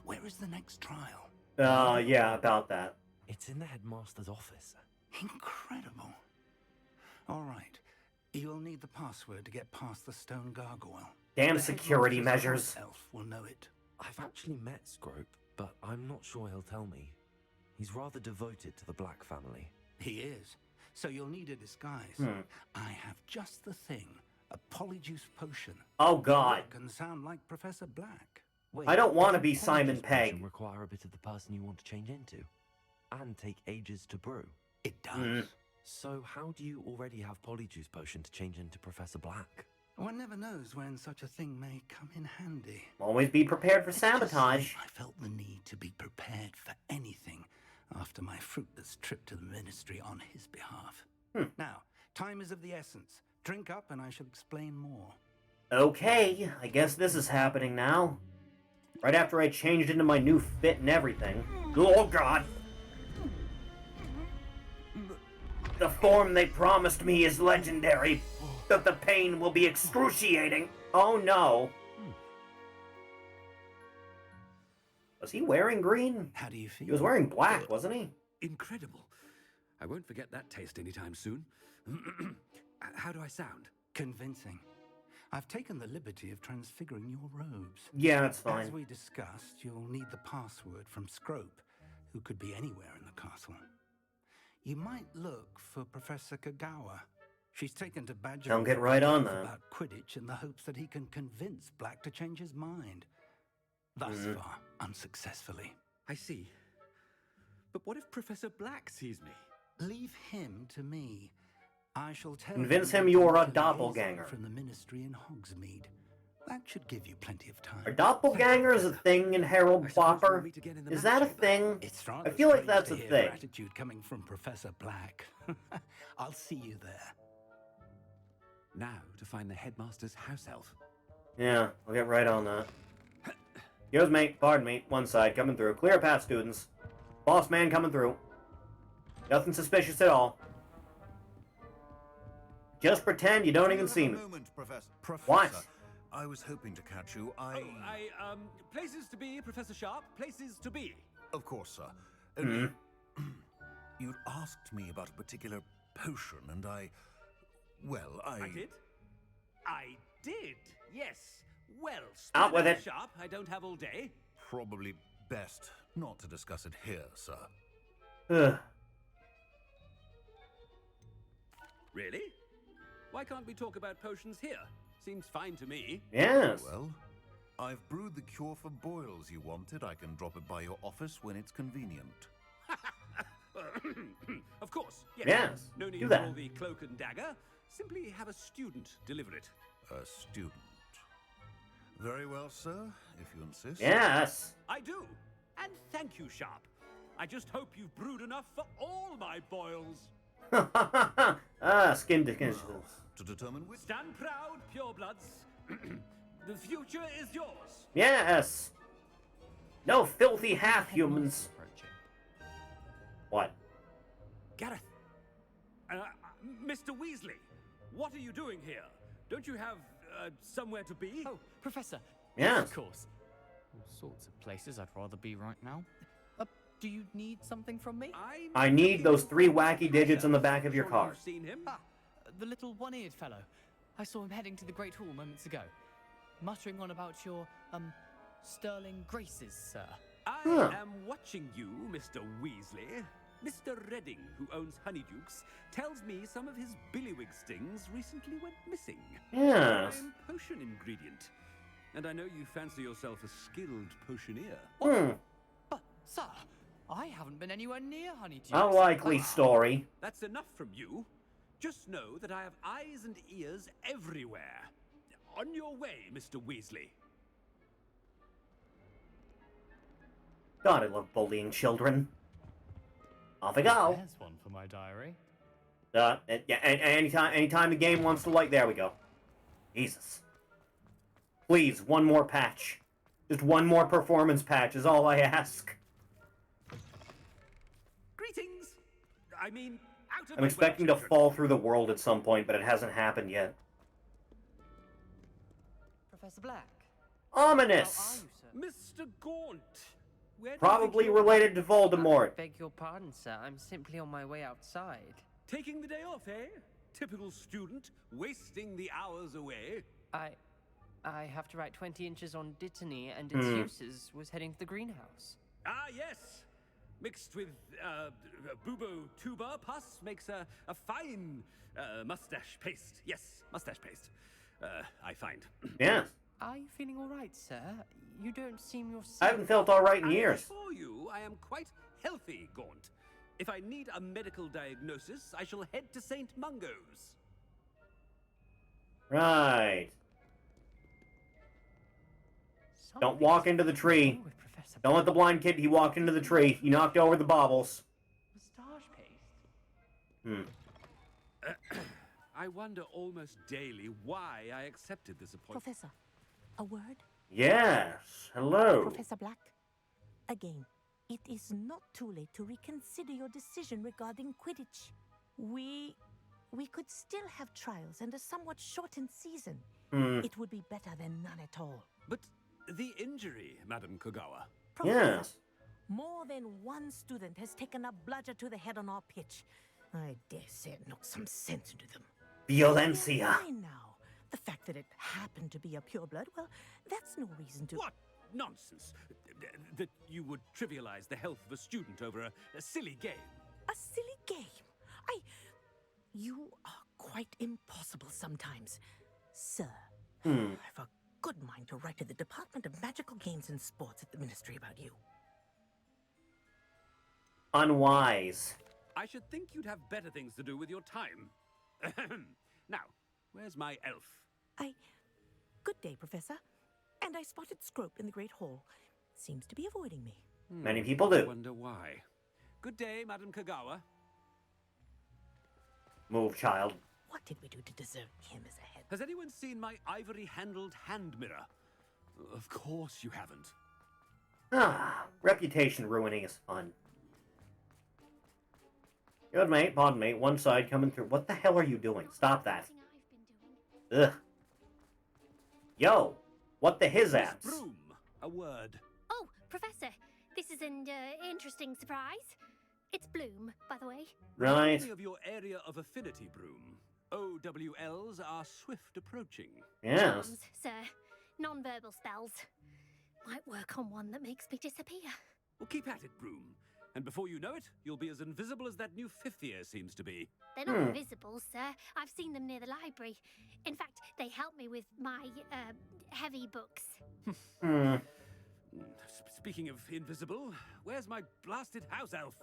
where is the next trial? Yeah, about that. It's in the headmaster's office. Incredible. All right. You'll need the password to get past the stone gargoyle. Damn The security headmaster's measures. elf will know it. I've actually met Scrope, but I'm not sure he'll tell me. He's rather devoted to the Black family. He is. So you'll need a disguise. I have just the thing. A polyjuice potion. Oh, God. That can sound like Professor Black. Wait, I don't want to be does a Simon polyjuice Pegg. potion require a bit of the person you want to change into, and take ages to brew. It does. So how do you already have Polyjuice Potion to change into Professor Black? One never knows when such a thing may come in handy. Always be prepared for Let's just sabotage. say I felt the need to be prepared for anything after my fruitless trip to the Ministry on his behalf. Now, time is of the essence. Drink up and I shall explain more. Okay, I guess this is happening now. Right after I changed into my new fit and everything. Oh, God. The form they promised me is legendary, but the pain will be excruciating. Oh, no. Was he wearing green? How do you feel? He was wearing black, wasn't he? Incredible. I won't forget that taste anytime soon. How do I sound? Convincing. I've taken the liberty of transfiguring your robes. Yeah, that's fine. As we discussed, you'll need the password from Scrope, who could be anywhere in the castle. You might look for Professor Kagawa. She's taken to badger Don't get right on that. about Quidditch in the hopes that he can convince Black to change his mind. Thus far, unsuccessfully. I see. But what if Professor Black sees me? Leave him to me. I shall tell Convince him that you're a liaison doppelganger. from the Ministry in Hogsmeade. That should give you plenty of time. Are doppelgangers a thing in Harold Plopper? meet again in the Is map that a chamber. thing? It's I rather feel like strange that's to a hear thing. gratitude coming from Professor Black. I'll see you there. Now to find the headmaster's house elf. Yeah, I'll get right on that. Excuse me, pardon me, one side coming through. Clear path, students. Boss man coming through. Nothing suspicious at all. Just pretend you don't even see me. Professor. What? I was hoping to catch you. Places to be, Professor Sharp. Places to be. Of course, sir. Only you'd asked me about a particular potion, and well, I did? I did, yes. Well, Out with it. Sharp, I don't have all day. probably best not to discuss it here, sir. Ugh. Really? Why can't we talk about potions here? Seems fine to me. Yes. Well, I've brewed the cure for boils you wanted. I can drop it by your office when it's convenient. Of course, yes. Yes, No need do for that. all the cloak and dagger. Simply have a student deliver it. A student. Very well, sir, if you insist. Yes. I do. And thank you, Sharp. I just hope you've brewed enough for all my boils. Skin diseases. To determine which... Stand proud, purebloods. The future is yours. Yes. No filthy half-humans. What? Gareth. Mr. Weasley. What are you doing here? Don't you have somewhere to be? Oh, Professor. Yes. Of course. All sorts of places I'd rather be right now. Do you need something from me? I need those 3 wacky digits on the back of your card. Seen him? Ah, the little one-eared fellow. I saw him heading to the Great Hall moments ago, muttering on about your, sterling graces, sir. I am watching you, Mr. Weasley. Mr. Redding, who owns Honeydukes, tells me some of his billywig stings recently went missing. Yes. Prime potion ingredient. And I know you fancy yourself a skilled potioneer. But, sir, I haven't been anywhere near Honeydukes. A likely story. That's enough from you. Just know that I have eyes and ears everywhere. On your way, Mr. Weasley. God, I love bullying children. Off I go. There's one for my diary. Yeah, anytime the game wants to there we go. Jesus. Please, one more patch. Just one more performance patch is all I ask. Greetings. I mean, out of I'm expecting to fall through the world at some point, but it hasn't happened yet. Professor Black. Ominous! Mr. Gaunt. Probably related to Voldemort. Beg your pardon, sir. I'm simply on my way outside. Taking the day off, eh? Typical student, wasting the hours away. I have to write 20 inches on Dittany and its uses. Was heading to the greenhouse. Ah, yes. Mixed with Vtuber pus makes a fine mustache paste. Yes, mustache paste. I find. Yes. Are you feeling all right, sir? You don't seem yourself. I haven't felt all right in years. I assure you, I am quite healthy, Gaunt. If I need a medical diagnosis, I shall head to St. Mungo's. Right. Don't walk into the tree. Don't let the blind kid, he walked into the tree. He knocked over the baubles. Mustache paste? I wonder almost daily why I accepted this appointment. Professor, a word? Yes. Hello. Professor Black, again, it is not too late to reconsider your decision regarding Quidditch. We could still have trials and a somewhat shortened season. It would be better than none at all. But the injury, Madam Kogawa. Yes. More than one student has taken a bludger to the head on our pitch. I dare say it knocked some sense into them. Violencia. Fine now. The fact that it happened to be a pureblood, well, that's no reason to... What nonsense! That you would trivialize the health of a student over a silly game. A silly game? You are quite impossible sometimes. Sir, I've a good mind to write to the Department of Magical Games and Sports at the Ministry about you. Unwise. I should think you'd have better things to do with your time. Now, where's my elf? Good day, Professor. And I spotted Scrope in the Great Hall. Seems to be avoiding me. Many people do. I wonder why. Good day, Madam Kogawa. Move, child. What did we do to deserve him as a head? Has anyone seen my ivory-handled hand mirror? Of course you haven't. Reputation ruining is fun. Good mate, pardon me. One side coming through. What the hell are you doing? Stop that. Ugh. Yo, what the his-apps? Broom, a word. Oh, Professor, this is an interesting surprise. It's Bloom, by the way. Right. Remind me of your area of affinity, Broom. OWLs are swift approaching. Yes. Charms, sir. Non-verbal spells. Might work on one that makes me disappear. Well, keep at it, Broom. And before you know it, you'll be as invisible as that new fifth year seems to be. They're not invisible, sir. I've seen them near the library. In fact, they help me with my, heavy books. Speaking of invisible, where's my blasted house elf?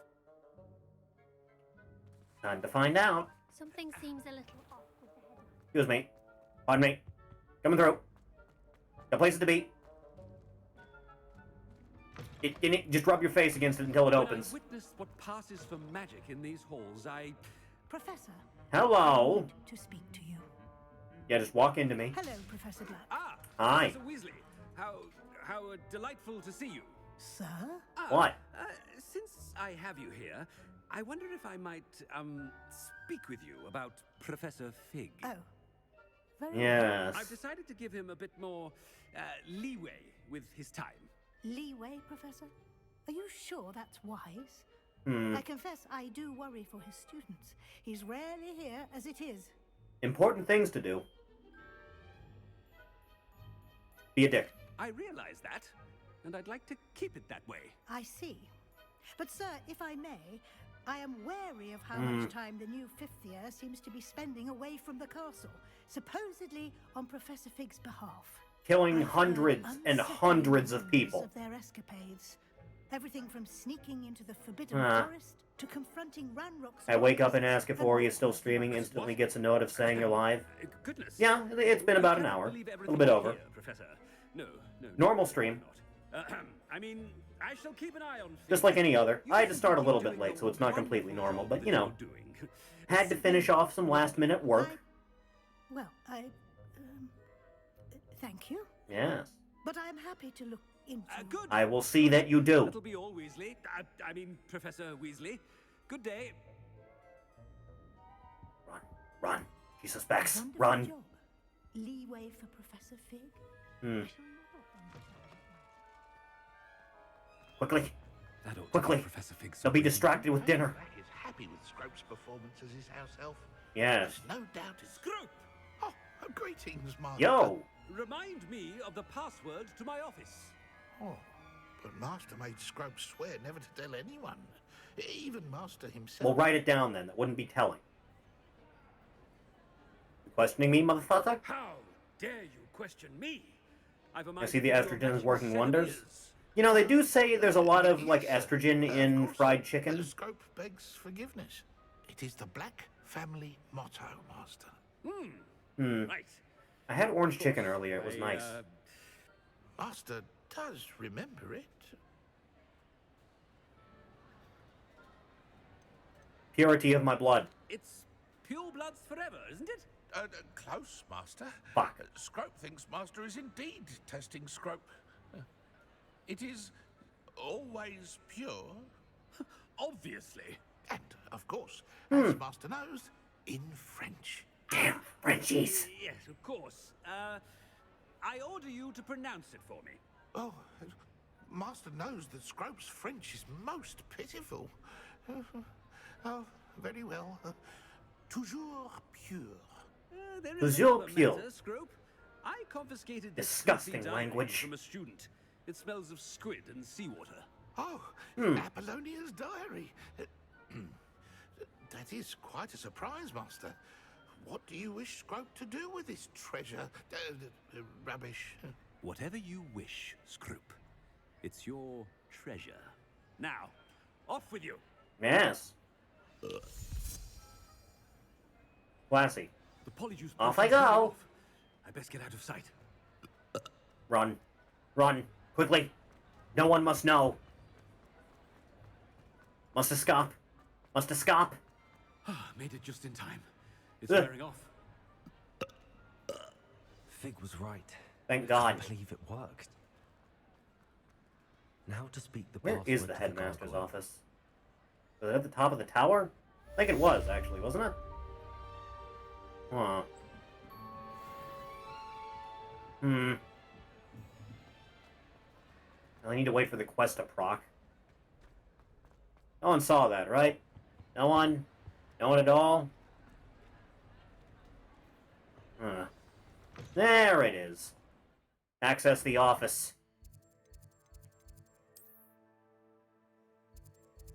Time to find out. Something seems a little off with the head. Excuse me. Pardon me. Coming through. Got places to be. Just rub your face against it until it opens. When I witnessed what passes for magic in these halls, Professor. Hello. I need to speak to you. Yeah, just walk into me. Hello, Professor Black. Hi. Professor Weasley. How delightful to see you. Sir? What? Since I have you here, I wonder if I might, speak with you about Professor Fig. Oh. Yes. I've decided to give him a bit more, leeway with his time. Leeway, Professor? Are you sure that's wise? Hmm. I confess I do worry for his students. He's rarely here as it is. Important things to do. Be a dick. I realize that, and I'd like to keep it that way. I see. But, sir, if I may, I am wary of how much time the new fifth year seems to be spending away from the castle, supposedly on Professor Fig's behalf. Killing hundreds and hundreds of people. Of their escapades. Everything from sneaking into the Forbidden Forest to confronting Ranrock's... I wake up and ask if Ori is still streaming, instantly gets a note of saying you're live. Goodness. Yeah, it's been about an hour. A little bit over. Here, Professor. No. Normal stream. I mean, I shall keep an eye on... Just like any other. I had to start a little bit late, so it's not completely normal, but, you know. Had to finish off some last-minute work. Thank you. Yes. But I'm happy to look into... Good. I will see that you do. That'll be all, Weasley. I mean, Professor Weasley. Good day. Run. She suspects. Run. Job. Leeway for Professor Fig? Quickly. Quickly. Don't be distracted with dinner. Black is happy with Scrope's performance as his house elf. Yes. There's no doubt it's... Scrope! Oh, greetings, Master. Yo! Remind me of the password to my office. Oh, but Master made Scrope swear never to tell anyone. Even Master himself. Well, write it down then. That wouldn't be telling. You questioning me, motherfucker? How dare you question me? I see the estrogen is working wonders. You know, they do say there's a lot of, like, estrogen in fried chicken. Scrope begs forgiveness. It is the Black family motto, Master. Right. I had orange chicken earlier. It was nice. Master does remember it. Purity of my blood. It's pure bloods forever, isn't it? Close, Master. Fuck. Scrope thinks Master is indeed testing Scrope. It is always pure. Obviously. And, of course, as Master knows, in French. Damn, Frenchies. Yes, of course. I order you to pronounce it for me. Oh, Master knows that Scrope's French is most pitiful. Oh, very well. Toujours pure. There is Toujours another pure. matter, Scrope. I confiscated this Disgusting filthy diary language. from a student. It smells of squid and seawater. Oh, Apollonia's diary. That is quite a surprise, Master. What do you wish Scrope to do with this treasure? Rubbish. Whatever you wish, Scrope. It's your treasure. Now, off with you. Yes. Classy. The Polyjuice Off I potion's wearing go. off. I best get out of sight. Run. Run. Quickly. No one must know. Must escape. Must escape. Made it just in time. It's wearing off. Fig was right. Thank God. I can't believe it worked. Now to speak the Where password is the to headmaster's gargoyle. office? Was it at the top of the tower? I think it was, actually, wasn't it? Huh. I need to wait for the quest to proc. No one saw that, right? No one? No one at all? There it is. Access the office.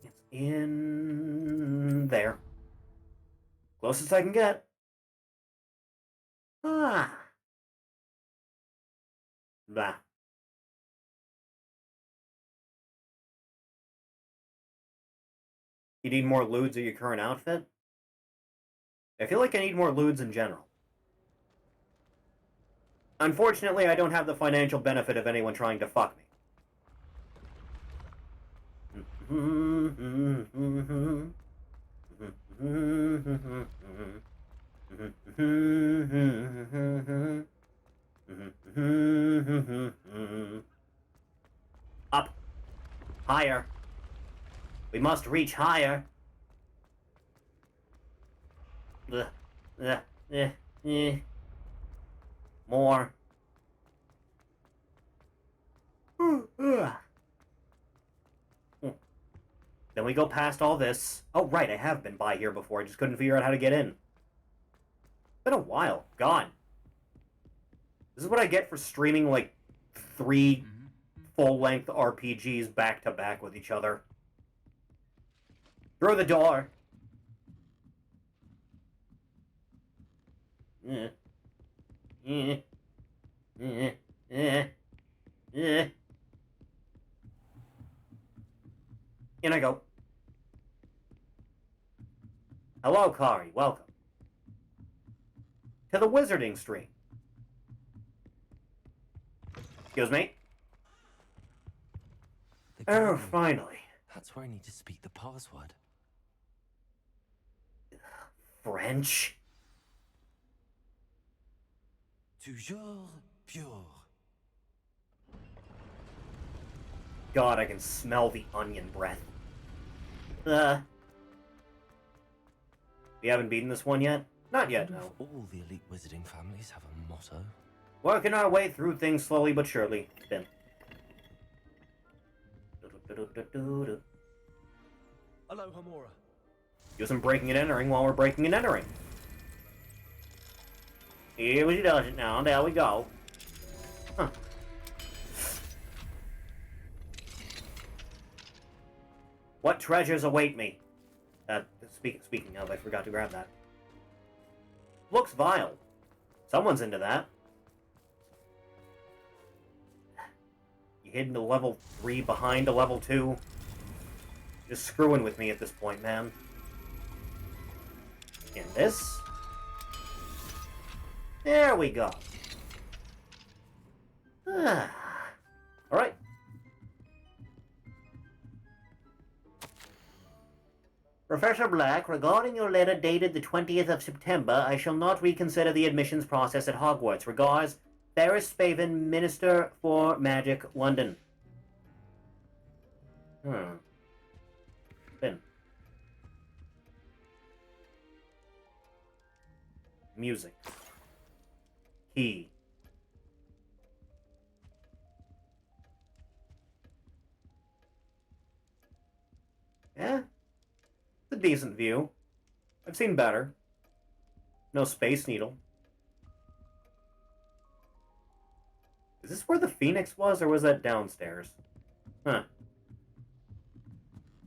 It's in there. Closest I can get. Ah. Blah. You need more lewds at your current outfit? I feel like I need more lewds in general. Unfortunately, I don't have the financial benefit of anyone trying to fuck me. Up. Higher. We must reach higher. More. Then we go past all this. Oh, right, I have been by here before. I just couldn't figure out how to get in. It's been a while. God. This is what I get for streaming, like, 3 full-length RPGs back-to-back with each other. Through the door. In I go. Hello, Kari. Welcome to the Wizarding Stream. Excuse me? Oh, finally. That's where I need to speak the password. French? Toujours pure. God, I can smell the onion breath. You haven't beaten this one yet? Not yet, no. All the elite wizarding families have a motto. Working our way through things slowly but surely. Spin. Hello, Hamura. Do some breaking and entering while we're breaking and entering. Here we does it now. There we go. Huh. What treasures await me? Speaking of, I forgot to grab that. Looks vile. Someone's into that. You hidden to level 3 behind a level 2. Just screwing with me at this point, man. In this. There we go. Alright. Professor Black, regarding your letter dated the 20th of September, I shall not reconsider the admissions process at Hogwarts. Regards, Ferris Spaven, Minister for Magic, London. Spin. Music. Key. Yeah? It's a decent view. I've seen better. No Space Needle. Is this where the Phoenix was, or was that downstairs? Huh.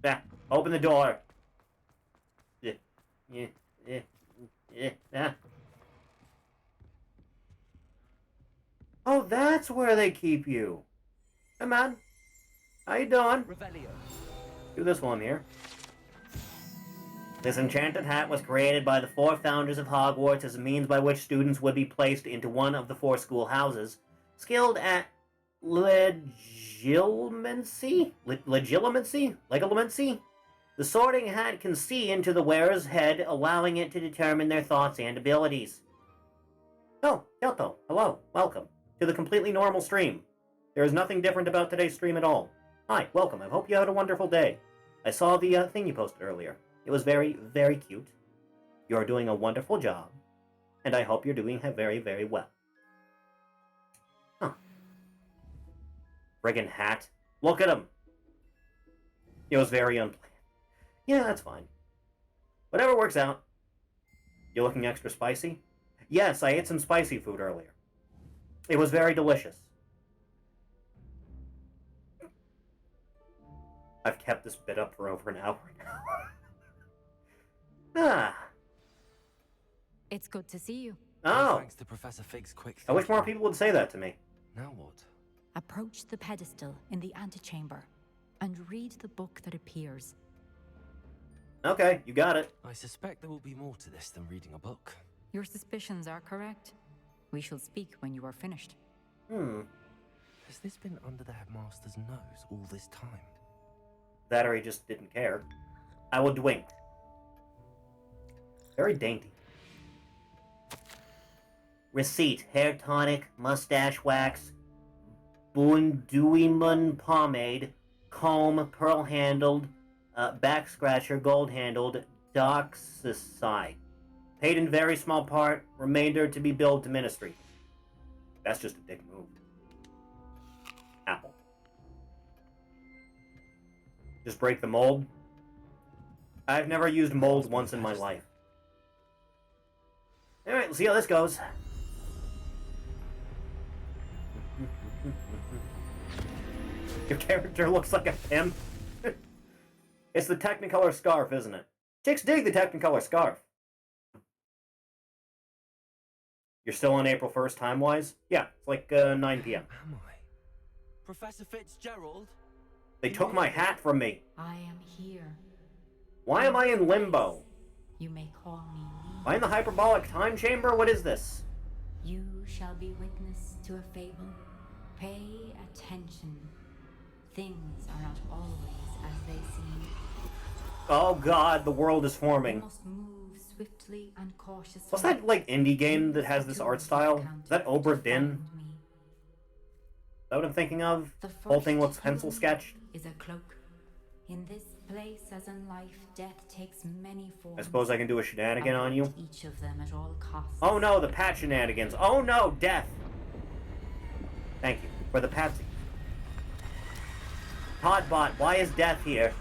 Yeah, open the door. Yeah. Oh, that's where they keep you. Hey, man. How you doing? Revelio. Do this one here. This enchanted hat was created by the 4 founders of Hogwarts as a means by which students would be placed into one of the 4 school houses. Skilled at legilimency? Legilimency? The sorting hat can see into the wearer's head, allowing it to determine their thoughts and abilities. Oh, Kyoto, hello, welcome to the completely normal stream. There is nothing different about today's stream at all. Hi, welcome, I hope you had a wonderful day. I saw the thing you posted earlier. It was very, very cute. You're doing a wonderful job, and I hope you're doing very, very well. Huh. Friggin' hat. Look at him! It was very unplanned. Yeah, that's fine. Whatever works out. You looking extra spicy? Yes, I ate some spicy food earlier. It was very delicious. I've kept this bit up for over an hour now. It's good to see you. Oh. Thanks to Professor Fig's quick I wish more people would say that to me. Now what? Approach the pedestal in the antechamber and read the book that appears. Okay, you got it. I suspect there will be more to this than reading a book. Your suspicions are correct. We shall speak when you are finished. Has this been under the headmaster's nose all this time? That or he just didn't care. I will wink. Very dainty. Receipt: hair tonic, mustache wax, Bunduimun pomade, comb, pearl-handled, Back scratcher, gold-handled, doxicide. Paid in very small part, remainder to be billed to ministry. That's just a dick move. Apple. Just break the mold. I've never used mold once in my life. Alright, let's see how this goes. Your character looks like a pimp. It's the Technicolor scarf, isn't it? Chicks dig the Technicolor scarf. You're still on April 1st, time-wise? Yeah, it's like 9 p.m. Am I? Professor Fitzgerald? They took my hat from me. I am here. Why am I in limbo? You may call me Am I in the hyperbolic time chamber? What is this? You shall be witness to a fable. Pay attention. Things are not always as they seem. Oh god, the world is forming. You must move swiftly and cautiously. What's that, like, indie game that has this art style? Is that Obra Dinn? Is that what I'm thinking of? The whole thing looks pencil sketched? Is a cloak. In this place, as in life, death takes many forms. I suppose I can do a shenanigan on you? Each of them at all costs. Oh no, the pat shenanigans. Oh no, death. Thank you for the patsy. Toddbot, why is death here?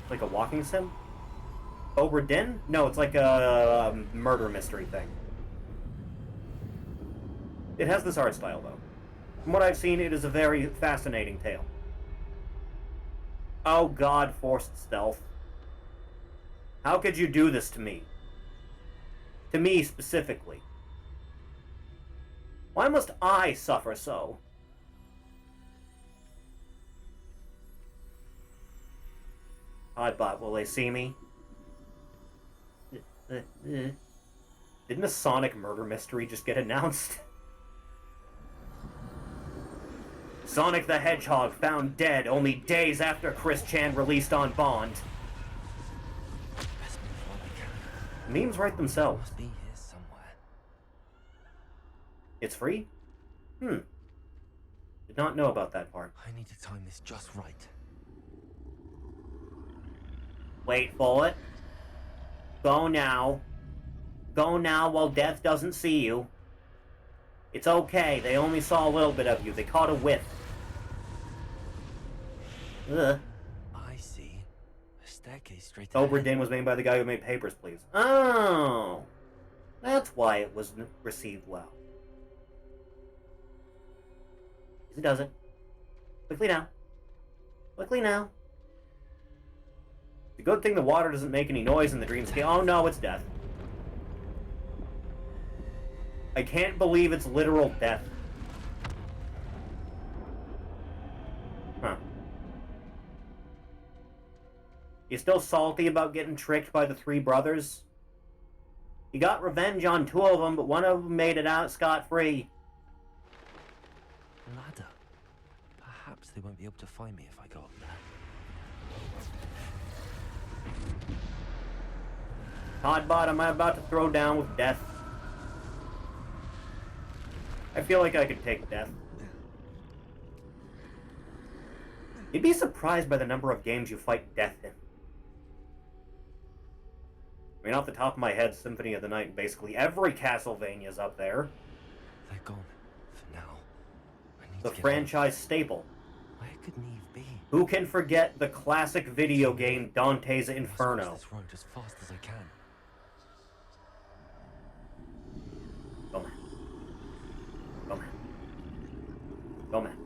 Like a walking sim? Obra Dinn? No, it's like a murder mystery thing. It has this art style, though. From what I've seen, it is a very fascinating tale. Oh god, forced stealth. How could you do this to me? To me, specifically. Why must I suffer so? Oddbot, will they see me? Didn't a Sonic murder mystery just get announced? Sonic the Hedgehog found dead only days after Chris Chan released on bond. Memes write themselves. Must be here somewhere. It's free? Did not know about that part. I need to time this just right. Wait for it. Go now. Go now while death doesn't see you. It's okay, they only saw a little bit of you. They caught a whiff. Ugh. I see. A staircase straight ahead. Obra Dinn was made by the guy who made Papers, Please. Oh. That's why it was received well. It does it. Quickly now. Quickly now. The good thing the water doesn't make any noise in the dreamscape. Oh no, it's death. I can't believe it's literal death. Huh. You still salty about getting tricked by the three brothers? You got revenge on two of them, but one of them made it out scot-free. Ladder. Perhaps they won't be able to find me if I go up there. Toddbot, am I about to throw down with death? I feel like I could take death. You'd be surprised by the number of games you fight death in. I mean, off the top of my head, Symphony of the Night, basically every Castlevania's up there. They're gone. For now. The franchise staple. Where could Neve be? Who can forget the classic video game Dante's Inferno? I must cross this road as fast as I can. Go, man. Go, man. Go, man.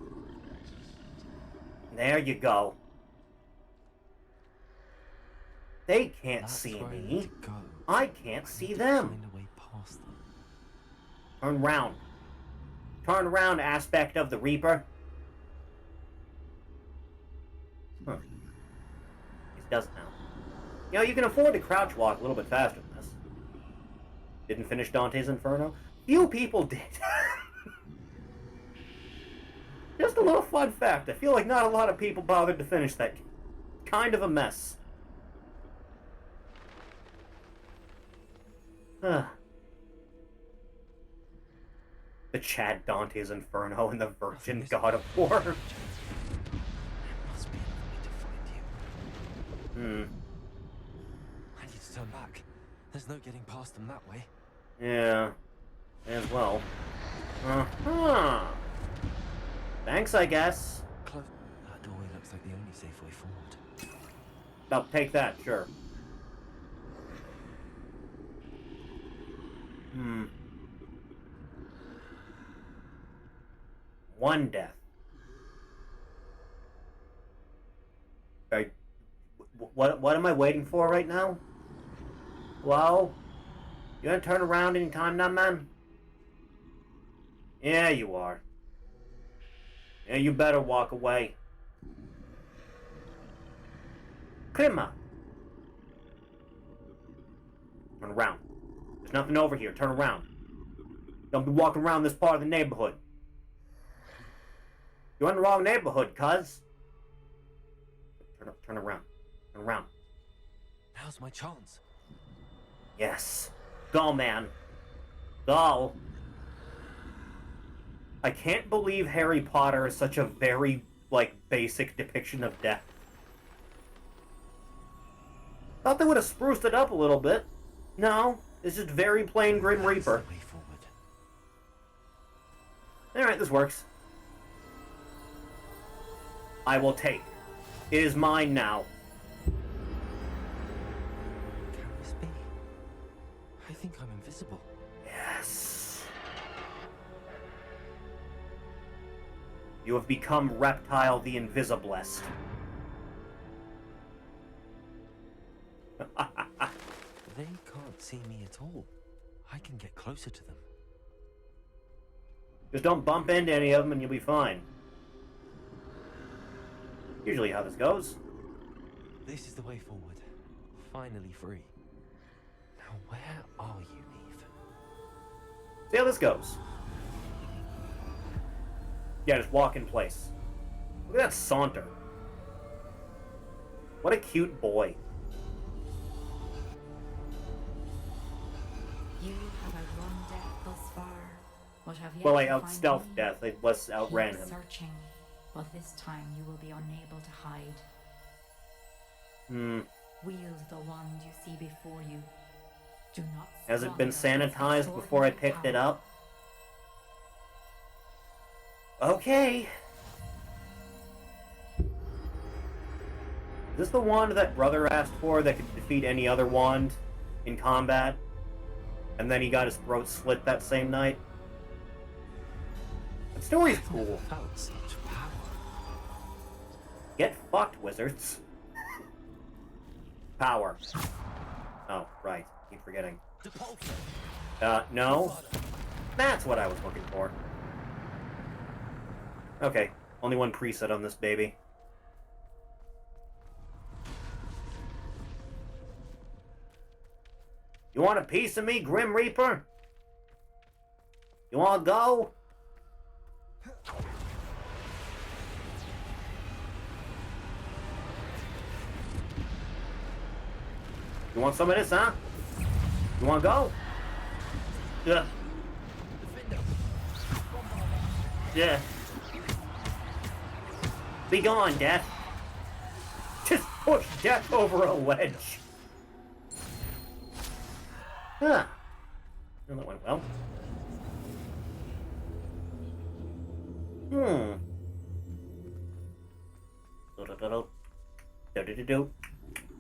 There you go. They can't see me. I can't see them. Find a way past them. Turn round. Turn around, aspect of the Reaper. Huh. It does now. You know, you can afford to crouch walk a little bit faster than this. Didn't finish Dante's Inferno? Few people did. Just a little fun fact. I feel like not a lot of people bothered to finish that. Kind of a mess. The Chad Dante's Inferno and the Virgin God of War. turn back. There's no getting past them that way. Yeah, as well. Uh-huh. Thanks, I guess. Close. That doorway looks like the only safe way forward. I'll take that, sure. One death. Okay. What am I waiting for right now? Hello? You gonna turn around anytime now, man? Yeah, you are. Yeah, you better walk away. Crema. Turn around. There's nothing over here. Turn around. Don't be walking around this part of the neighborhood. You're in the wrong neighborhood, cuz. Turn around. Turn around. Now's my chance. Yes. Go, man. Go. I can't believe Harry Potter is such a very, like, basic depiction of death. Thought they would have spruced it up a little bit. No, it's just very plain Grim Reaper. Alright, this works. I will take. It is mine now. Can this be? I think I'm invisible. Yes. You have become Reptile the Invisiblest. They can't see me at all. I can get closer to them. Just don't bump into any of them and you'll be fine. Usually how this goes. This is the way forward. Finally free. Now where are you, Eve? See how this goes. Yeah, just walk in place. Look at that saunter. What a cute boy. You have outrun death thus far, but have yet Well, I to find out-stealth me. death. I was outran Keep him. searching, but this time you will be unable to hide. Wield the wand you see before you. Do not. Has it been squander its sanitized before I picked it power. up? Okay. Is this the wand that Brother asked for that could defeat any other wand in combat? And then he got his throat slit that same night? That story's cool. Felt such power. Get fucked, wizards. Power. Oh, right. Keep forgetting. No. That's what I was looking for. Okay. Only one preset on this baby. You want a piece of me, Grim Reaper? You wanna go? You want some of this, huh? You wanna go? Yeah. Yeah. Be gone, Death. Just push Death over a ledge. Huh. Well, that went well. Do-do-do-do. Do-do-do-do.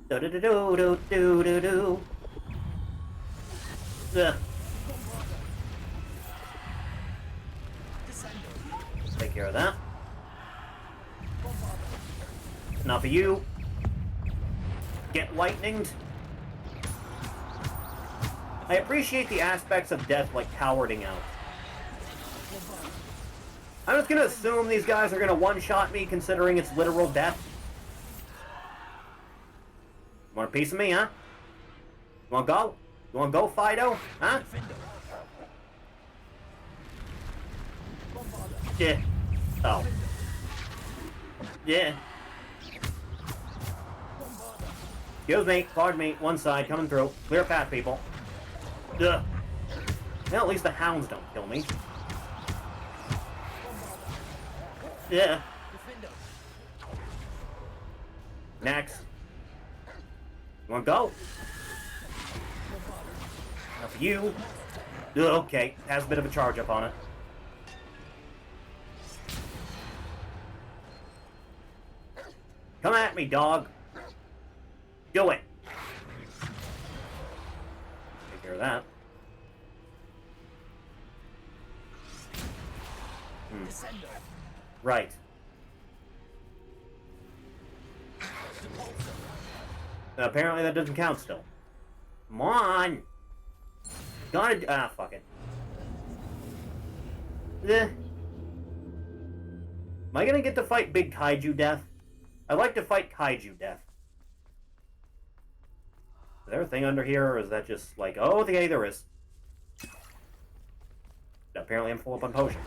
Do-do-do-do-do-do-do-do. Ugh. Take care of that. Enough of you. Get lightninged. I appreciate the aspects of death like cowarding out. I'm just gonna assume these guys are gonna one-shot me considering it's literal death. You want a piece of me, huh? You wanna go? You wanna go, Fido? Huh? Yeah. Oh. Yeah. Excuse me, pardon me, one side, coming through. Clear path, people. Ugh. Well, at least the hounds don't kill me. Yeah. Next. You wanna go? Now for you. Okay, has a bit of a charge up on it. Come at me, dog. Do it. Take care of that. Right. Apparently that doesn't count still. Come on! Gotta... fuck it. Am I gonna get to fight Big Kaiju Death? I'd like to fight Kaiju Death. Is there a thing under here, or is that just like... Oh, okay, there is. Apparently I'm full up on potion.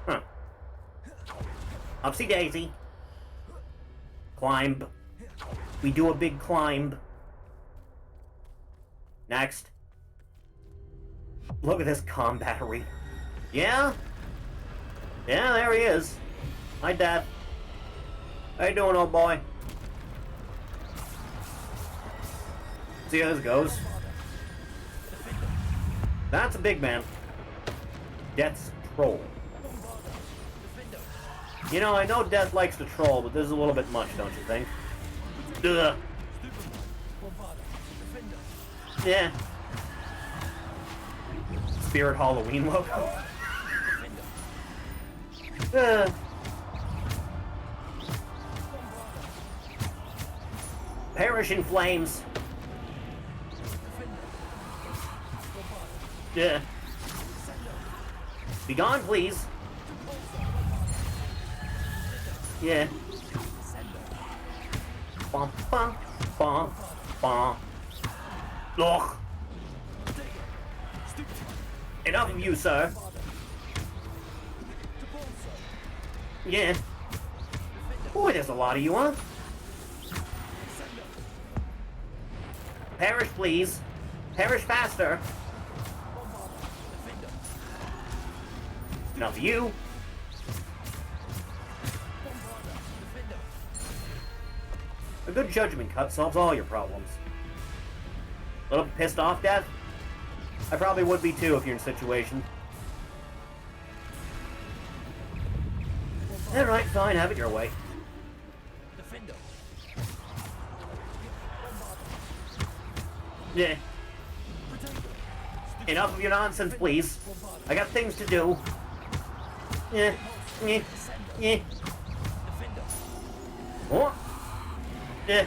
Huh. Upsy daisy. Climb. We do a big climb. Next. Look at this combattery. Yeah? Yeah, there he is. Hi, Dad. How you doing, old boy? See how this goes. That's a big man. Death's troll. You know, I know Death likes to troll, but this is a little bit much, don't you think? Ugh. Yeah. Spirit Halloween logo. Perish in flames. Yeah. Be gone, please. Yeah. Bum, bum, bum, bum. Ugh. Enough of you, sir. Yeah. Boy, there's a lot of you, huh? Perish, please. Perish faster. Enough of you. A good judgment cut solves all your problems. A little pissed off, Dad? I probably would be too if you're in a situation. Alright, fine, have it your way. Yeah. Enough of your nonsense, please. I got things to do. Yeah. Yeah. Yeah. What? Yeah.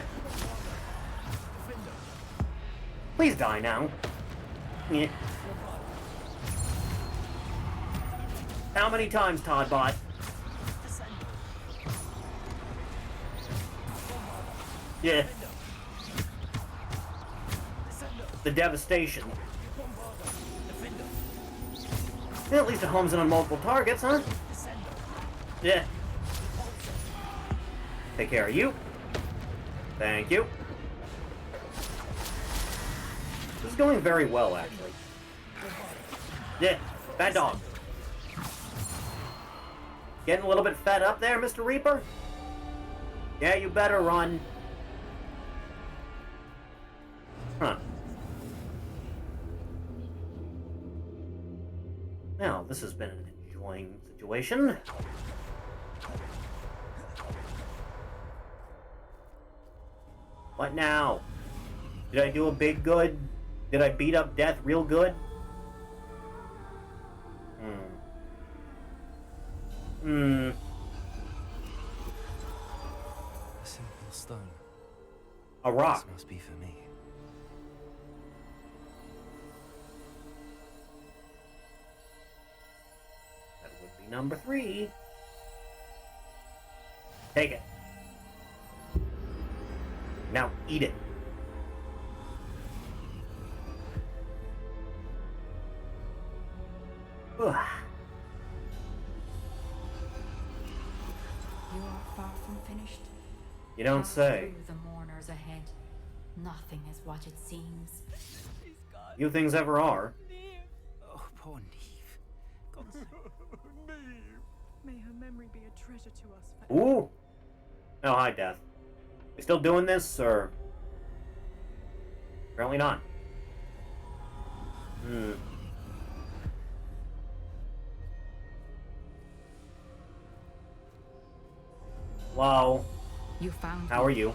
Please die now. Yeah. How many times, Toddbot? Yeah. The devastation. Yeah, at least it homes in on multiple targets, huh? Yeah. Take care of you. Thank you. This is going very well, actually. Yeah, bad dog. Getting a little bit fed up there, Mr. Reaper? Yeah, you better run. Huh. Now, this has been an enjoying situation. What now? Did I do a big good? Did I beat up Death real good? A simple stone. A rock. This must be for me. That would be number 3. Take it. Now eat it. Ugh. You are far from finished. You don't say. Through the mourners ahead. Nothing is what it seems. Few things ever are. Oh, poor Neve. God save Neve. May her memory be a treasure to us forever. Ooh. Oh, hi, Death. We still doing this, or? Apparently not. Hmm. Wow. You found How me, are you?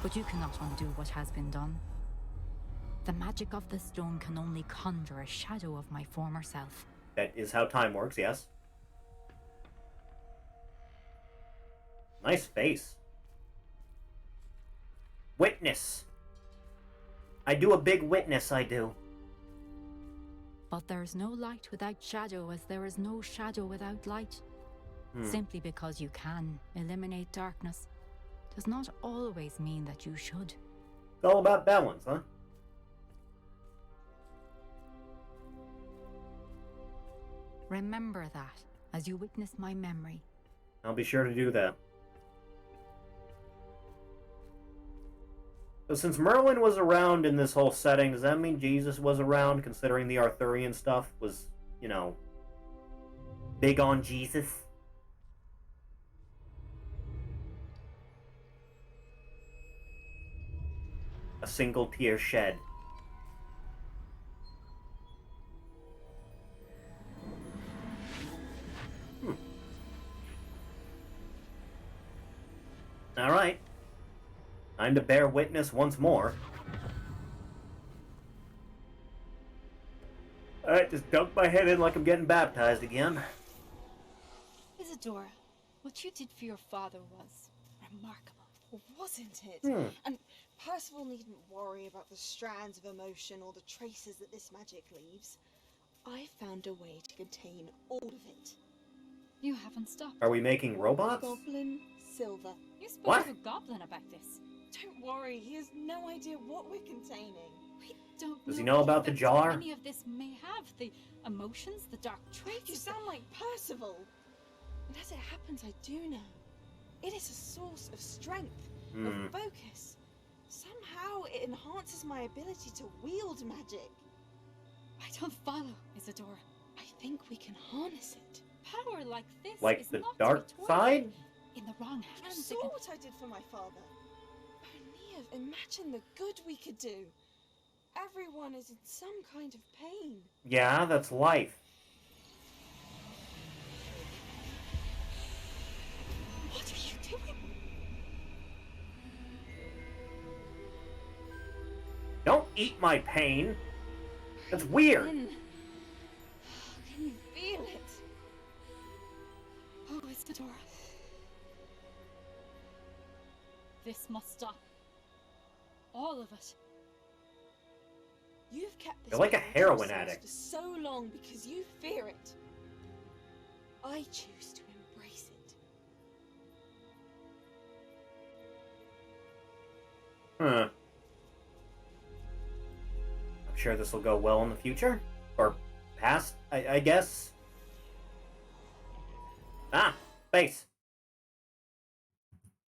but you cannot undo what has been done. The magic of the stone can only conjure a shadow of my former self. That is how time works, yes. Nice face. Witness. I do a big witness, I do. But there is no light without shadow, as there is no shadow without light. Simply because you can eliminate darkness does not always mean that you should. It's all about balance, huh? Remember that as you witness my memory. I'll be sure to do that. So since Merlin was around in this whole setting, does that mean Jesus was around, considering the Arthurian stuff was, you know, big on Jesus? A single tear shed. Alright. Time to bear witness once more. Alright, just dunk my head in like I'm getting baptized again. Isadora, what you did for your father was remarkable, wasn't it? And Percival needn't worry about the strands of emotion or the traces that this magic leaves. I found a way to contain all of it. You haven't stopped. Are we making robots? Goblin Silver. You spoke What? to a goblin about this. Don't worry, he has no idea what we're containing. We don't Does he know about the jar? Any of this may have the emotions, the dark traits. You sound like Percival. And as it happens, I do know. It is a source of strength, of focus. Somehow it enhances my ability to wield magic. I don't follow, Isadora. I think we can harness it. Power like this Like is the not dark to be side? in the wrong You hands. saw what I did for my father. Only imagine the good we could do. Everyone is in some kind of pain. Yeah, that's life. What are you doing? Don't eat my pain. That's weird. Can you feel it? Oh, Isadora. This must stop. All of it. You've kept this You're like a pain to heroin yourself addict. for so long because you fear it. I choose to embrace it. Huh. I'm sure this will go well in the future. Or past, I guess. Ah, base.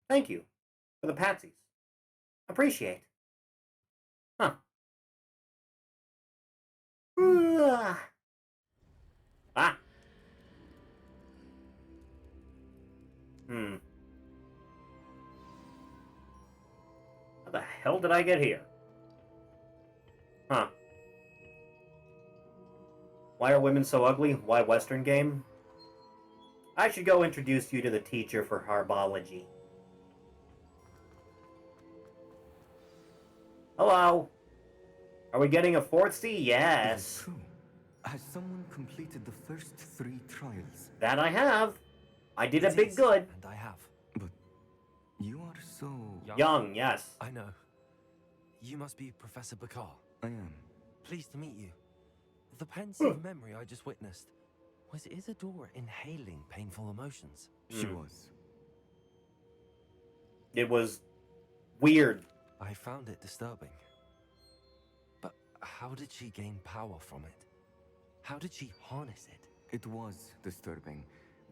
Thank you for the patsies. Appreciate. Huh. Ah. How the hell did I get here? Huh. Why are women so ugly? Why Western game? I should go introduce you to the teacher for herbology. Hello. Are we getting a fourth C? Yes. True. Has someone completed the first 3 trials? That I have. I did a It big is, good. And I have. But you are so... Young, yes. I know. You must be Professor Bakar. I am. Pleased to meet you. The pensive memory I just witnessed. Was Isadora inhaling painful emotions? She was. It was weird. I found it disturbing. But how did she gain power from it? How did she harness it? It was disturbing.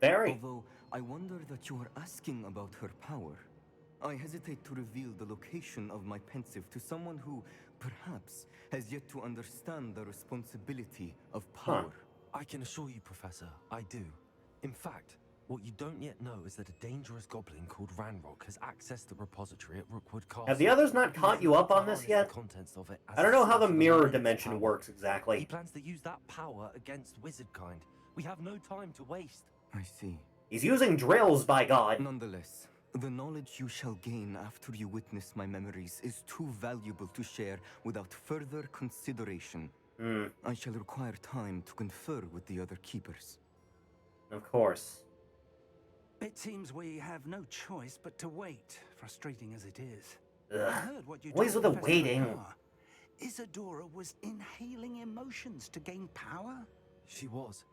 Very. Although I wonder that you are asking about her power. I hesitate to reveal the location of my pensive to someone who, perhaps, has yet to understand the responsibility of power. I can assure you, Professor, I do. In fact, What you don't yet know is that a dangerous goblin called Ranrock has accessed the repository at Rookwood Castle. Have the others not caught you up on this yet? I don't know how the mirror dimension works exactly. He plans to use that power against wizardkind. We have no time to waste. I see. He's using drills, by God. Nonetheless, the knowledge you shall gain after you witness my memories is too valuable to share without further consideration. I shall require time to confer with the other keepers. Of course. It seems we have no choice but to wait, frustrating as it is. Ugh. I heard what you Always told with the Professor waiting. Lamar. Isadora was inhaling emotions to gain power? She was.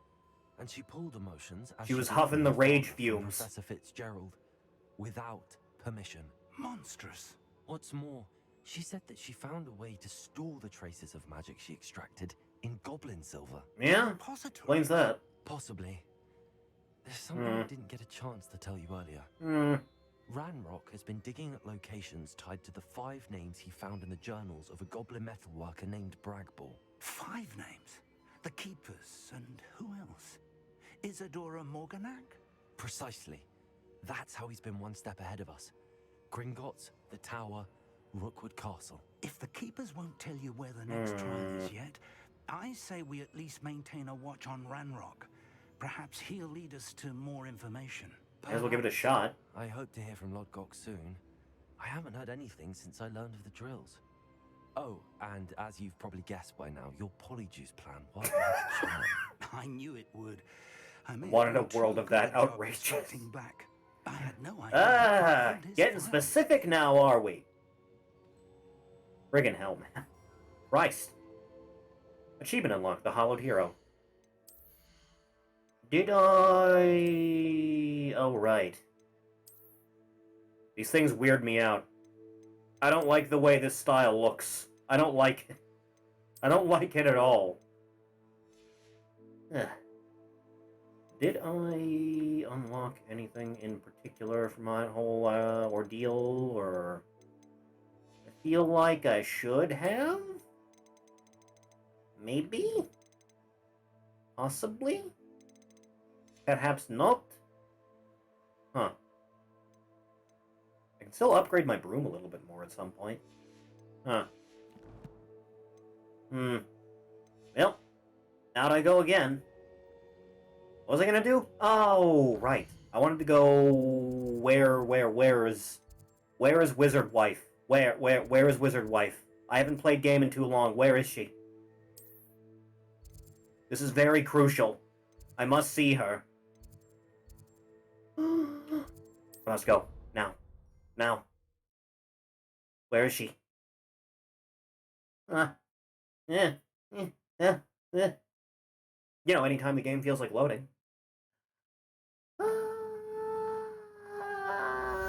And she pulled emotions as She was did huffing from the her rage father, from fumes. Professor Fitzgerald, without permission. Monstrous. What's more, she said that she found a way to store the traces of magic she extracted in goblin silver. Yeah? Explains that. Possibly. There's something I didn't get a chance to tell you earlier. Ranrock has been digging at locations tied to the 5 names he found in the journals of a goblin metalworker named Bragball. 5 names? The Keepers, and who else? Isadora Morganac? Precisely. That's how he's been one step ahead of us. Gringotts, the Tower, Rookwood Castle. If the Keepers won't tell you where the next trial is yet, I say we at least maintain a watch on Ranrock. Perhaps he'll lead us to more information. May as well give it a shot. I hope to hear from Lodgok soon. I haven't heard anything since I learned of the drills. Oh, and as you've probably guessed by now, your Polyjuice plan worked like a charm. I knew it would. I may Wanted a have done world too of that good a job outrage. distracting back. I had no idea. Getting specific now, are we? Friggin' hell, man. Christ. Achievement unlocked, the Hollowed Hero. Did I... Oh, right. These things weird me out. I don't like the way this style looks. I don't like it. I don't like it at all. Ugh. Did I unlock anything in particular from my whole ordeal, or... I feel like I should have? Maybe? Possibly? Perhaps not? Huh. I can still upgrade my broom a little bit more at some point. Huh. Well, out I go again. What was I gonna do? Oh, right. I wanted to go... Where is Wizard Wife? Where is Wizard Wife? I haven't played game in too long. Where is she? This is very crucial. I must see her. Let's go. Now. Now. Where is she? You know, anytime the game feels like loading.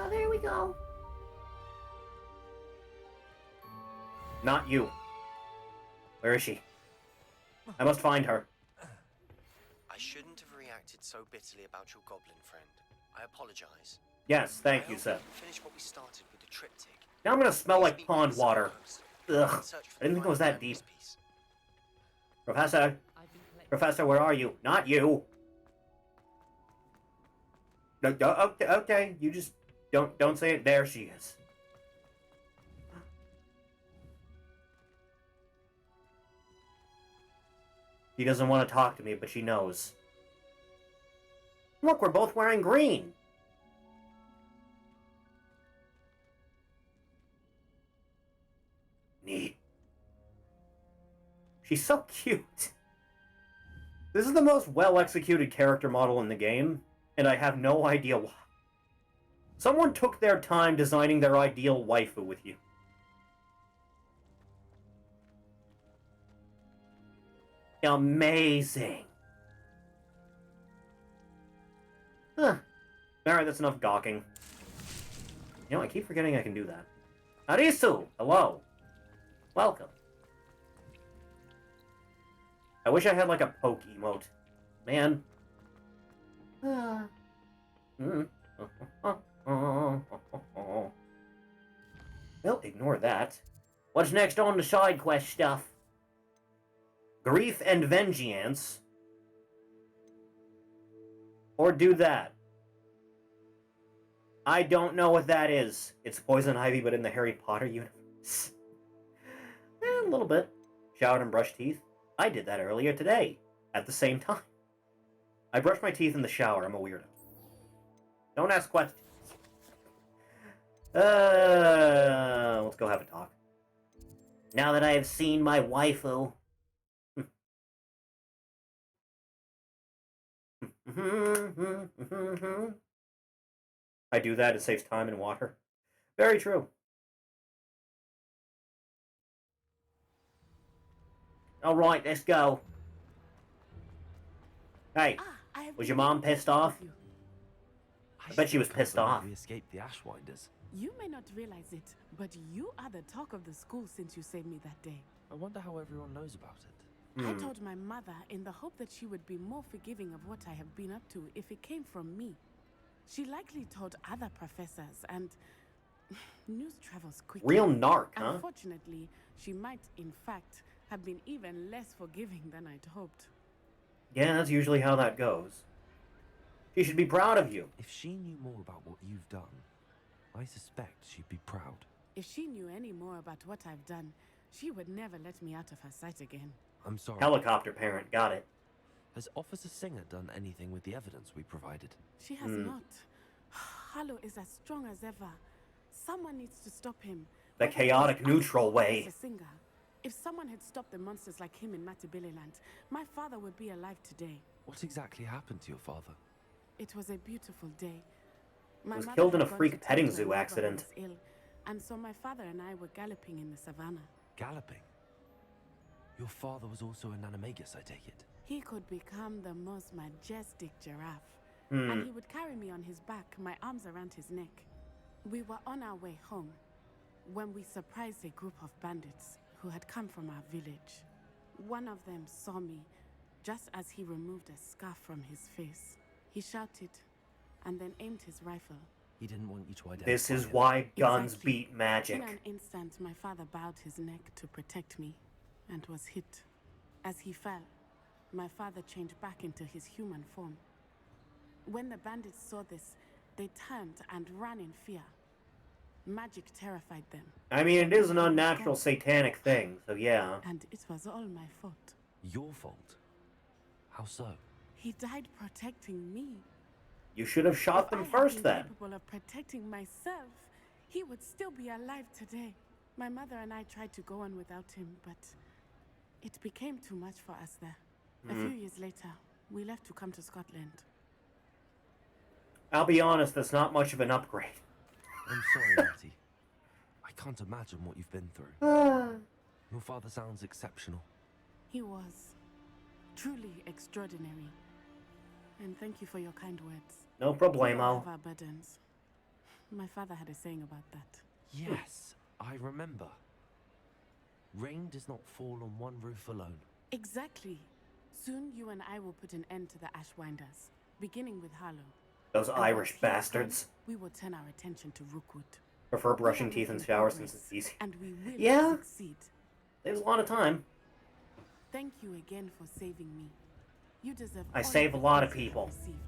There we go. Not you. Where is she? I must find her. I shouldn't have reacted so bitterly about your goblin friend. I apologize. Yes, thank you, sir. Finish what we started with the triptych. Now I'm gonna smell like pond water. Ugh. I didn't think it was that deep. Professor? Professor, where are you? Not you. Okay, you just don't say it. There she is. She doesn't want to talk to me, but she knows. Look, we're both wearing green. Neat. She's so cute. This is the most well-executed character model in the game, and I have no idea why. Someone took their time designing their ideal waifu with you. Amazing. Huh. Alright, that's enough gawking. You know, I keep forgetting I can do that. Arisu! Hello. Welcome. I wish I had, like, a poke emote. Man. Well, ignore that. What's next on the side quest stuff? Grief and Vengeance. Or do that. I don't know what that is. It's poison ivy, but in the Harry Potter universe. A little bit. Showered and brushed teeth. I did that earlier today. At the same time. I brushed my teeth in the shower. I'm a weirdo. Don't ask questions. Let's go have a talk. Now that I have seen my waifu. I do that, it saves time and water. Very true. Alright, let's go. Hey, was your mom pissed off? I bet she was pissed off. We escaped the Ashwinders. You may not realize it, but you are the talk of the school since you saved me that day. I wonder how everyone knows about it. I told my mother in the hope that she would be more forgiving of what I have been up to if it came from me. She likely told other professors, and news travels quickly. Real narc, huh? Unfortunately, she might, in fact, have been even less forgiving than I'd hoped. Yeah, that's usually how that goes. She should be proud of you. If she knew more about what you've done, I suspect she'd be proud. If she knew any more about what I've done, she would never let me out of her sight again. I'm sorry. Helicopter parent, got it. Has Officer Singer done anything with the evidence we provided? She has not. Harlow is as strong as ever. Someone needs to stop him. The chaotic neutral way. Singer. If someone had stopped the monsters like him in Matabeleland, my father would be alive today. What exactly happened to your father? It was a beautiful day. He was killed in a freak petting zoo accident. Ill, and so my father and I were galloping in the savannah. Galloping? Your father was also an animagus, I take it? He could become the most majestic giraffe. And he would carry me on his back, my arms around his neck. We were on our way home when we surprised a group of bandits who had come from our village. One of them saw me just as he removed a scarf from his face. He shouted and then aimed his rifle. He didn't want you to identify This is him. why guns beat magic. In an instant, my father bowed his neck to protect me and was hit. As he fell, my father changed back into his human form. When the bandits saw this, they turned and ran in fear. Magic terrified them. I mean, it is an unnatural satanic thing, so yeah. And it was all my fault. Your fault? How so? He died protecting me. You should have shot them first, then. If I had been capable of protecting myself, he would still be alive today. My mother and I tried to go on without him, but it became too much for us there. A few years later, we left to come to Scotland. I'll be honest, that's not much of an upgrade. I'm sorry, Matty. I can't imagine what you've been through. Your father sounds exceptional. He was. Truly extraordinary. And thank you for your kind words. No problemo. Of our burdens. My father had a saying about that. Yes, I remember. Rain does not fall on one roof alone. Exactly. Soon you and I will put an end to the Ashwinders, beginning with Harlow. Those Irish bastards. We will turn our attention to Rookwood. Prefer brushing teeth in the shower since it's easy. And we will succeed. Saves a lot of time. Thank you again for saving me. You deserve I all save a the lot of praise you have people. received.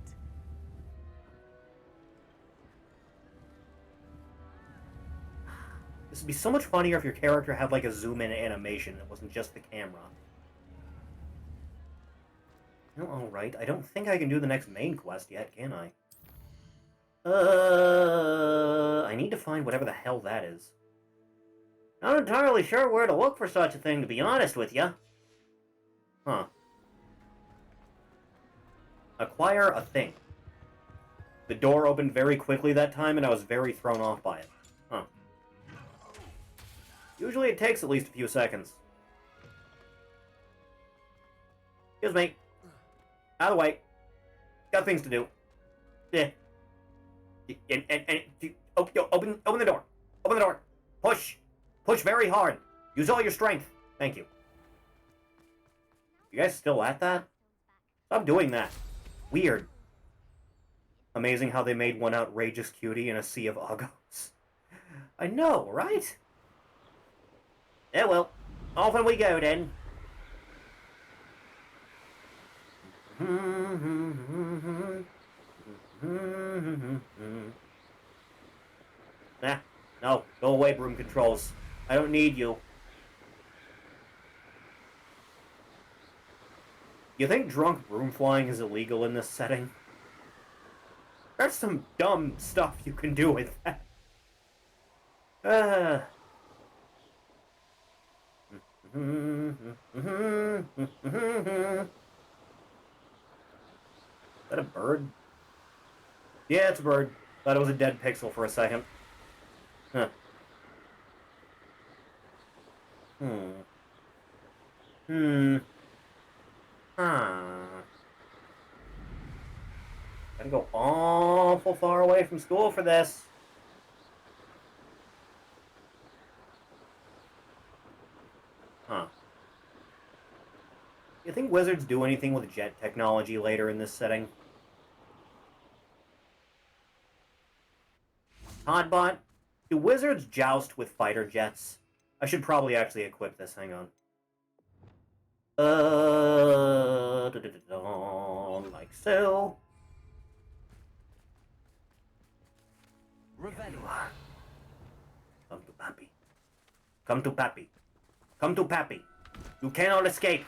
This would be so much funnier if your character had like a zoom-in animation. It wasn't just the camera. Well, alright. I don't think I can do the next main quest yet, can I? I need to find whatever the hell that is. Not entirely sure where to look for such a thing, to be honest with you. Huh. Acquire a thing. The door opened very quickly that time, and I was very thrown off by it. Huh. Usually it takes at least a few seconds. Excuse me. Out of the way. Got things to do. Yeah. Open the door. Open the door. Push. Push very hard. Use all your strength. Thank you. You guys still at that? Stop doing that. Weird. Amazing how they made one outrageous cutie in a sea of uggos. I know, right? Yeah, well. Off we go, then. Nah, no, go away, broom controls. I don't need you. You think drunk broom flying is illegal in this setting? There's some dumb stuff you can do with that. Is that a bird? Yeah, it's a bird. Thought it was a dead pixel for a second. Huh. Gotta go awful far away from school for this. Huh. You think wizards do anything with jet technology later in this setting? Toddbot, do wizards joust with fighter jets? I should probably actually equip this. Hang on. Like so. Revelio. Come to Pappy. Come to Pappy. Come to Pappy. You cannot escape.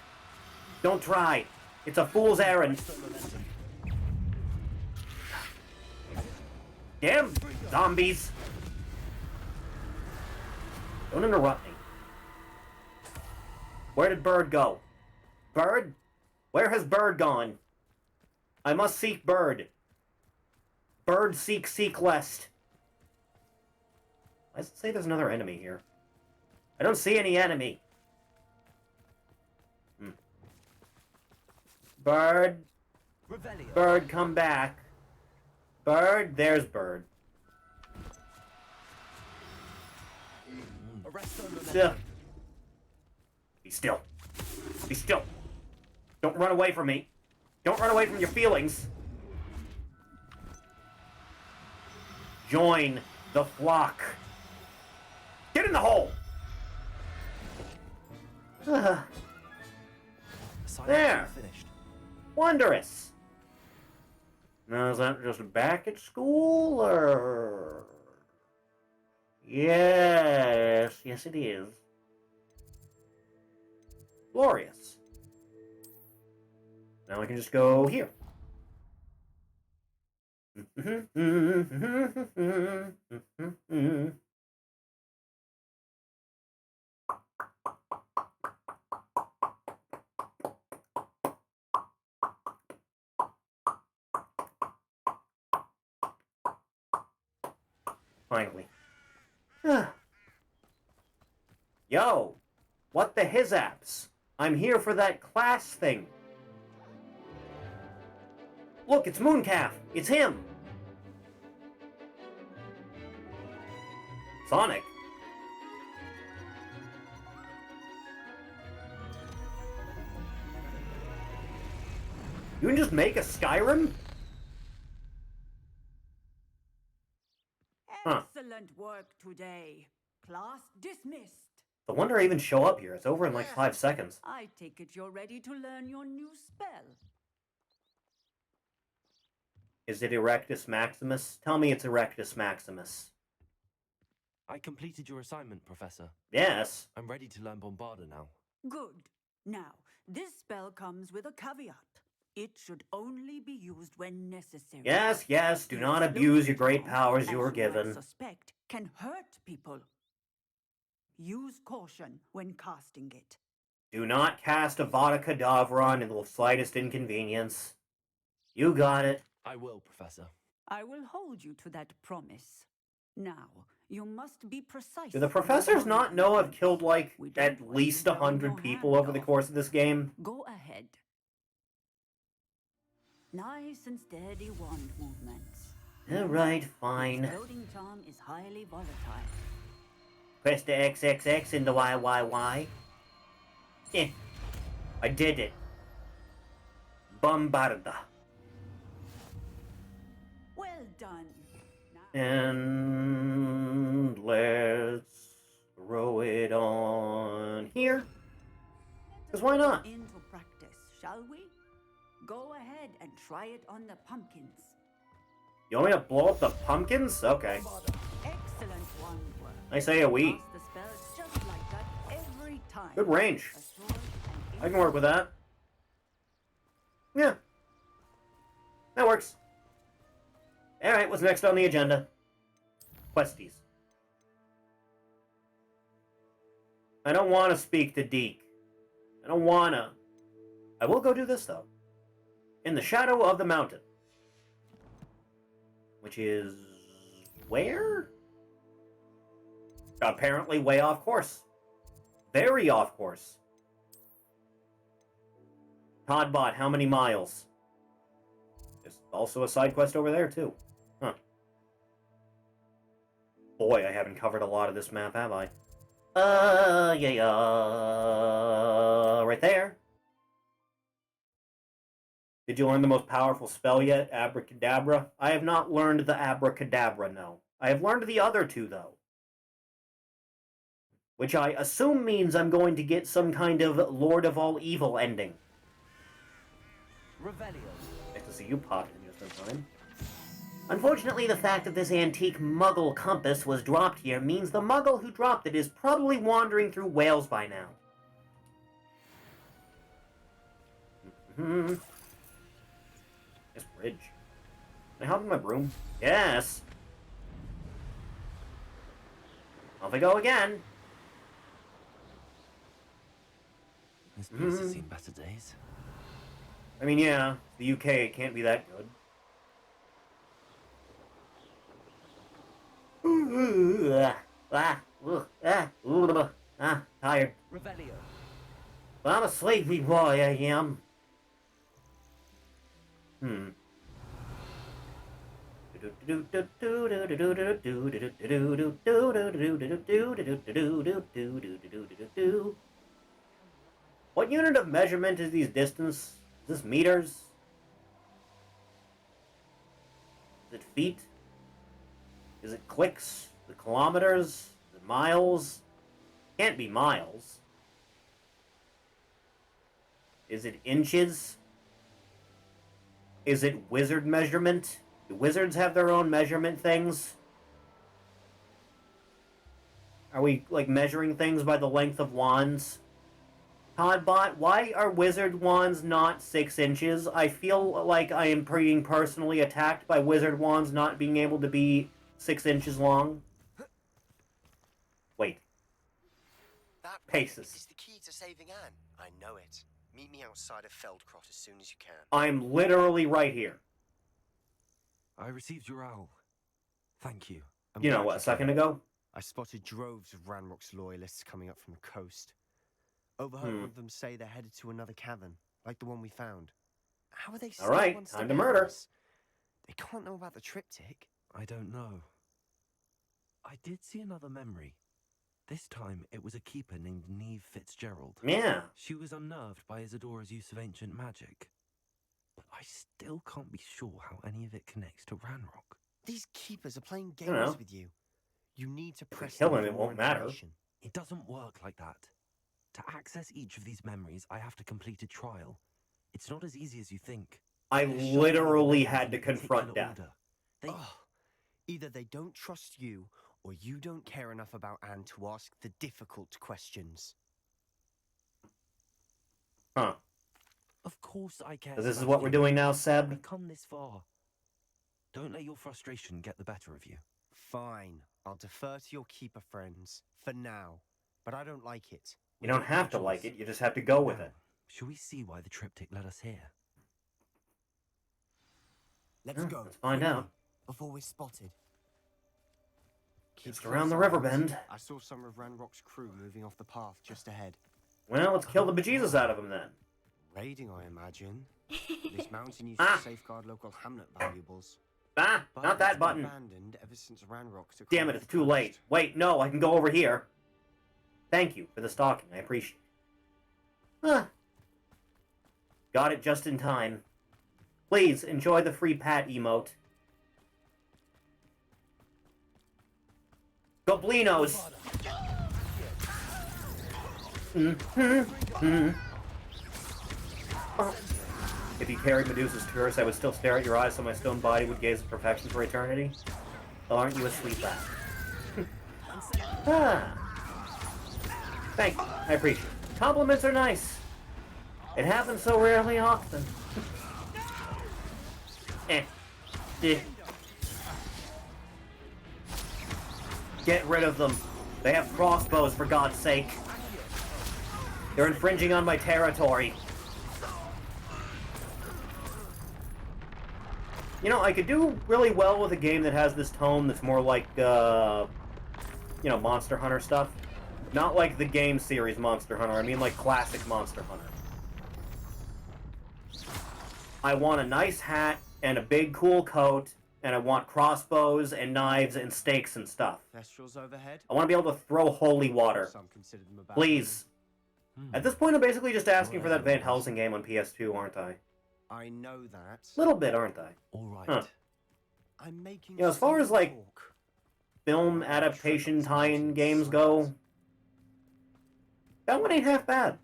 Don't try. It's a fool's errand. Damn zombies. Don't interrupt me. Where did Bird go? Bird? Where has Bird gone? I must seek Bird. Bird seek lest. Why does it say there's another enemy here? I don't see any enemy. Bird. Revelio. Bird, come back. Bird, there's Bird. Still. Be still. Be still. Don't run away from me. Don't run away from your feelings. Join the flock. Get in the hole. There. Finished. Wondrous. Now, is that just back at school, or... Yes, yes it is. Glorious. Now I can just go here. Finally. Yo! What the his-apps? I'm here for that class thing. Look, it's Mooncalf. It's him. Sonic. You can just make a Skyrim? Excellent work today. Class dismissed. No wonder I even show up here. It's over in like 5 seconds. I take it you're ready to learn your new spell. Is it Erectus Maximus? Tell me it's Erectus Maximus. I completed your assignment, Professor. Yes. I'm ready to learn Bombarda now. Good. Now, this spell comes with a caveat. It should only be used when necessary. Yes, yes, do not abuse your great powers you were I given. suspect can hurt people. Use caution when casting it. Do not cast Avada Kedavra on the slightest inconvenience. You got it. I will, Professor. I will hold you to that promise. Now, you must be precise. Do the professors not know I've killed, like, at least 100 people over the course of this game? Go ahead. Nice and steady wand movements. Alright, fine. Exploding charm is highly volatile. Press the XXX into YYY. I did it. Bombarda. Well done. And let's throw it on here. Because why not? Into practice, shall we? Go ahead and try it on the pumpkins. You want me to blow up the pumpkins? Okay. Excellent. Excellent one work. I say a we. Cast the spells just like that every time. Good range. A sword and I can work with that. Yeah. That works. Alright, what's next on the agenda? Questies. I don't want to speak to Deke. I don't want to. I will go do this, though. In the shadow of the mountain. Which is... where? Apparently way off course. Very off course. Toddbot, how many miles? There's also a side quest over there, too. Huh. Boy, I haven't covered a lot of this map, have I? Right there. Did you learn the most powerful spell yet? Abracadabra? I have not learned the abracadabra, no. I have learned the other two, though. Which I assume means I'm going to get some kind of Lord of All Evil ending. Revelio. Nice to see you popped in just in time. Unfortunately, the fact that this antique Muggle compass was dropped here means the Muggle who dropped it is probably wandering through Wales by now. This bridge. Can I hop in my broom? Yes! Off I go again! This place has seen better days. I mean, yeah, the UK, it can't be that good. Tired. Revelio. I'm a sleepy boy, I am. What unit of measurement is these distance? Is this meters? Is it feet? Is it clicks? Is it kilometers? Is it miles? Can't be miles. Is it inches? Is it wizard measurement? Do wizards have their own measurement things? Are we, like, measuring things by the length of wands? Toddbot, why are wizard wands not 6 inches? I feel like I am being personally attacked by wizard wands not being able to be 6 inches long. Wait. That Paces. is the key to saving Anne. I know it. Meet me outside of Feldcrot as soon as you can. I'm literally right here. I received your owl. Thank you. You know what, a second ago? I spotted droves of Ranrock's loyalists coming up from the coast. Overheard one of them say they're headed to another cavern, like the one we found. How are they still Alright, one time step to ahead of murder. us? They can't know about the triptych. I don't know. I did see another memory. This time, it was a keeper named Neve Fitzgerald. Yeah. She was unnerved by Isadora's use of ancient magic. But I still can't be sure how any of it connects to Ranrock. These keepers are playing I don't know. games with you. You need to press kill them him, for it more won't matter. information. It doesn't work like that. To access each of these memories, I have to complete a trial. It's not as easy as you think. I They're showing literally me had to in a confront particular death. order. They... Either they don't trust you, or you don't care enough about Anne to ask the difficult questions. Huh. Of course I care. So this is what we're doing now, Seb? We've come this far. Don't let your frustration get the better of you. Fine. I'll defer to your keeper friends, for now. But I don't like it. You don't have to like it, you just have to go with it. Shall we see why the triptych led us here? Let's go. Let's find out. Before we're spotted. Just around the river bend. I saw some of Ranrock's crew moving off the path just ahead. Well, let's kill the bejesus out of him then. Raiding, I imagine. This mountain used to safeguard local hamlet valuables. Ah, But not it's that been button. abandoned ever since Ranrock took Damn over it, it's the too coast. late. Wait, no, I can go over here. Thank you for the stalking, I appreciate it. Huh. Got it just in time. Please, enjoy the free pat emote. Goblinos! If you carried Medusa's curse, I would still stare at your eyes so my stone body would gaze at perfection for eternity? Well, aren't you a sweet lad? Ah. Thank you. I appreciate it. Compliments are nice. It happens so rarely often. Eh. Get rid of them. They have crossbows, for God's sake. They're infringing on my territory. You know, I could do really well with a game that has this tone that's more like, you know, Monster Hunter stuff. Not like the game series Monster Hunter, I mean like classic Monster Hunter. I want a nice hat and a big cool coat, and I want crossbows and knives and stakes and stuff. Kestrels overhead. I want to be able to throw holy water. Some consider them a bad Please. At this point, I'm basically just asking for that Van Helsing game on PS2, aren't I? I know that. Little bit, aren't I? Alright. Huh. I'm making You know, as far as, like, film adaptation tie-in games go, that one ain't half bad.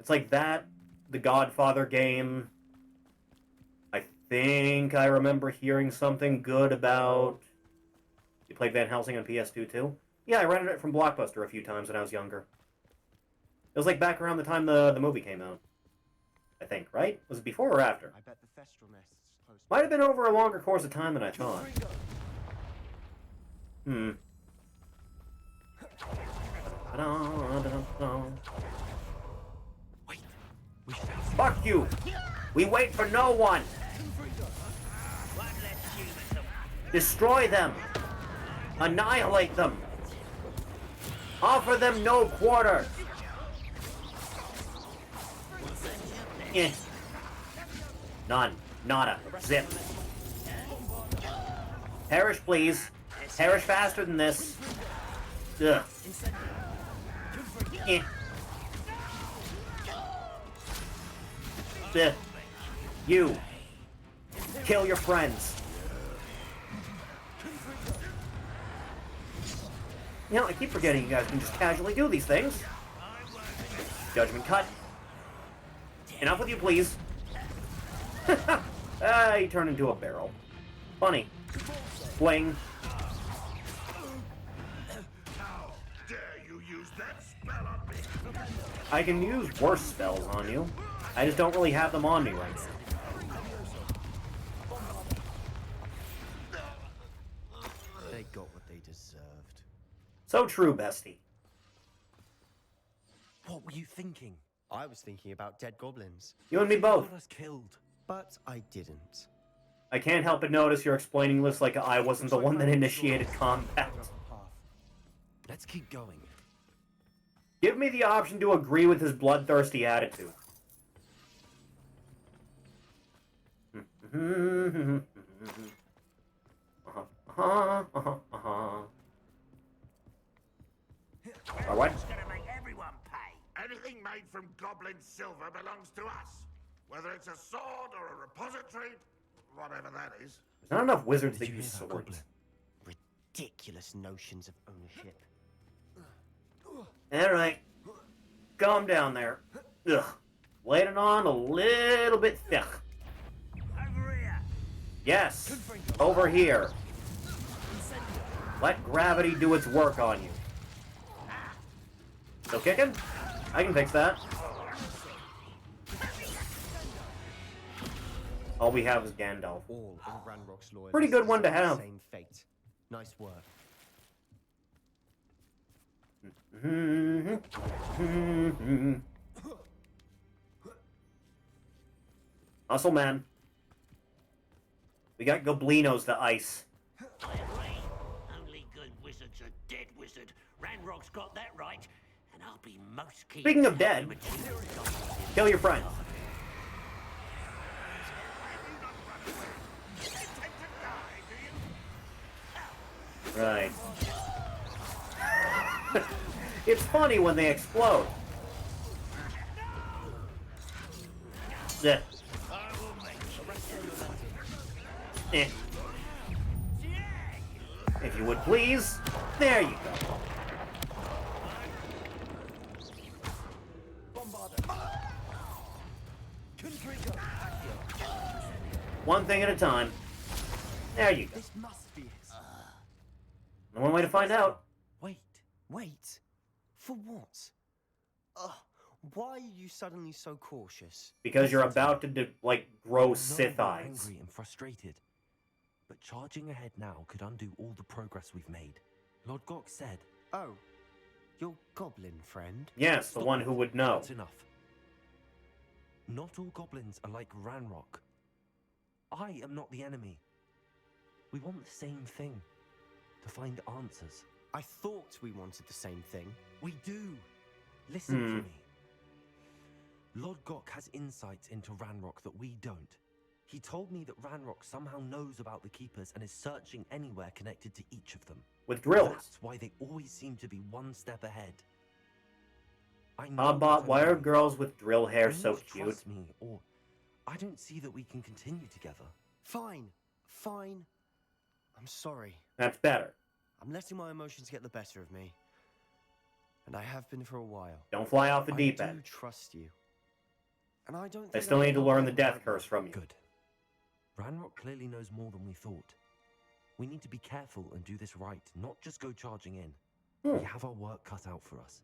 It's like that, the Godfather game. I think I remember hearing something good about... You played Van Helsing on PS2 too? Yeah, I rented it from Blockbuster a few times when I was younger. It was like back around the time the movie came out. I think, right? Was it before or after? I bet the Thestral nest's close. Might have been over a longer course of time than I thought. Hmm. Wait, we should have... Fuck you! We wait for no one! Destroy them! Annihilate them! Offer them no quarter! Eh. None. Nada. Zip. Perish, please. Perish faster than this. Ugh. Eh. Ugh. You. Kill your friends. You know, I keep forgetting you guys can just casually do these things. Judgment cut. Enough with you, please. He turned into a barrel. Funny. Swing. How dare you use that spell on me? I can use worse spells on you. I just don't really have them on me right now. They got what they deserved. So true, bestie. What were you thinking? I was thinking about dead goblins. You and me both. Got us killed. But I didn't. I can't help but notice you're explaining this like I wasn't the one that initiated combat. Let's keep going. Give me the option to agree with his bloodthirsty attitude. Alright. Gonna make everyone pay. Anything made from goblin silver belongs to us. Whether it's a sword or a repository, whatever that is. There's not enough wizards that use swords. Ridiculous notions of ownership. Alright. Calm down there. Ugh. Laid it on a little bit thick. Over here. Yes. Over here. Let gravity do its work on you. Still kicking? I can fix that. All we have is Gandalf. All of Ranrock's loyalists Pretty good one to suffer the have. Same fate. Nice work. Muscle man. We got goblinos to ice. I agree. Only good wizards are dead wizard. Ranrock's got that right, and I'll be most keen. Speaking of to dead, have him achieve kill your friends. Right. It's funny when they explode. Yeah. Eh. If you would please. There you go. One thing at a time. There you go. This must be it. One way to find out. Wait. For what? Ugh. Why are you suddenly so cautious? Because you're about to, grow I Sith know we're eyes. angry and frustrated, but charging ahead now could undo all the progress we've made. Lord Gok said... Oh, your goblin friend? Yes, the one who would know. That's enough. Not all goblins are like Ranrock. I am not the enemy. We want the same thing. To find answers. I thought we wanted the same thing. We do. Listen to me. Lord Gok has insights into Ranrock that we don't. He told me that Ranrock somehow knows about the Keepers and is searching anywhere connected to each of them. With drills. That's why they always seem to be one step ahead. I know Oddbot, why are girls with drill hair so Please cute? trust me, or I don't see that we can continue together. Fine. I'm sorry. That's better. I'm letting my emotions get the better of me. And I have been for a while. Don't fly off the deep I end. do trust you. And I don't I think still need to learn the can death curse from you. Good. Ranrock clearly knows more than we thought. We need to be careful and do this right, not just go charging in. We have our work cut out for us.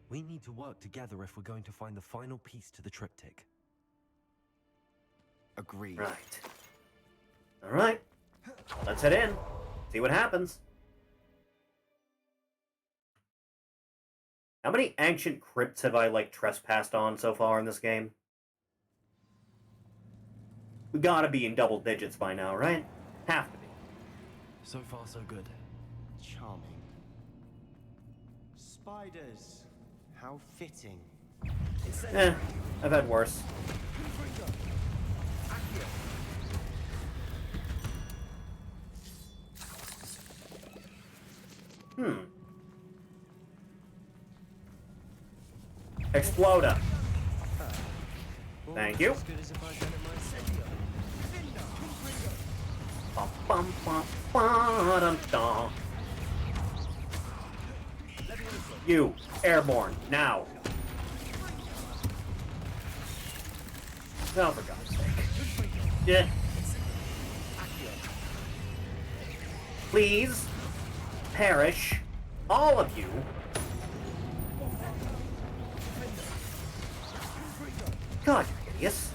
We need to work together if we're going to find the final piece to the triptych. Agreed. Right. Alright. Let's head in. See what happens. How many ancient crypts have I, trespassed on so far in this game? We gotta be in double digits by now, right? Have to be. So far, so good. Charming. Spiders. How fitting. I've had worse. Exploder. Thank you. You, airborne, now. Oh, for God's sake. Yeah. Please, perish, all of you. God, you idiots.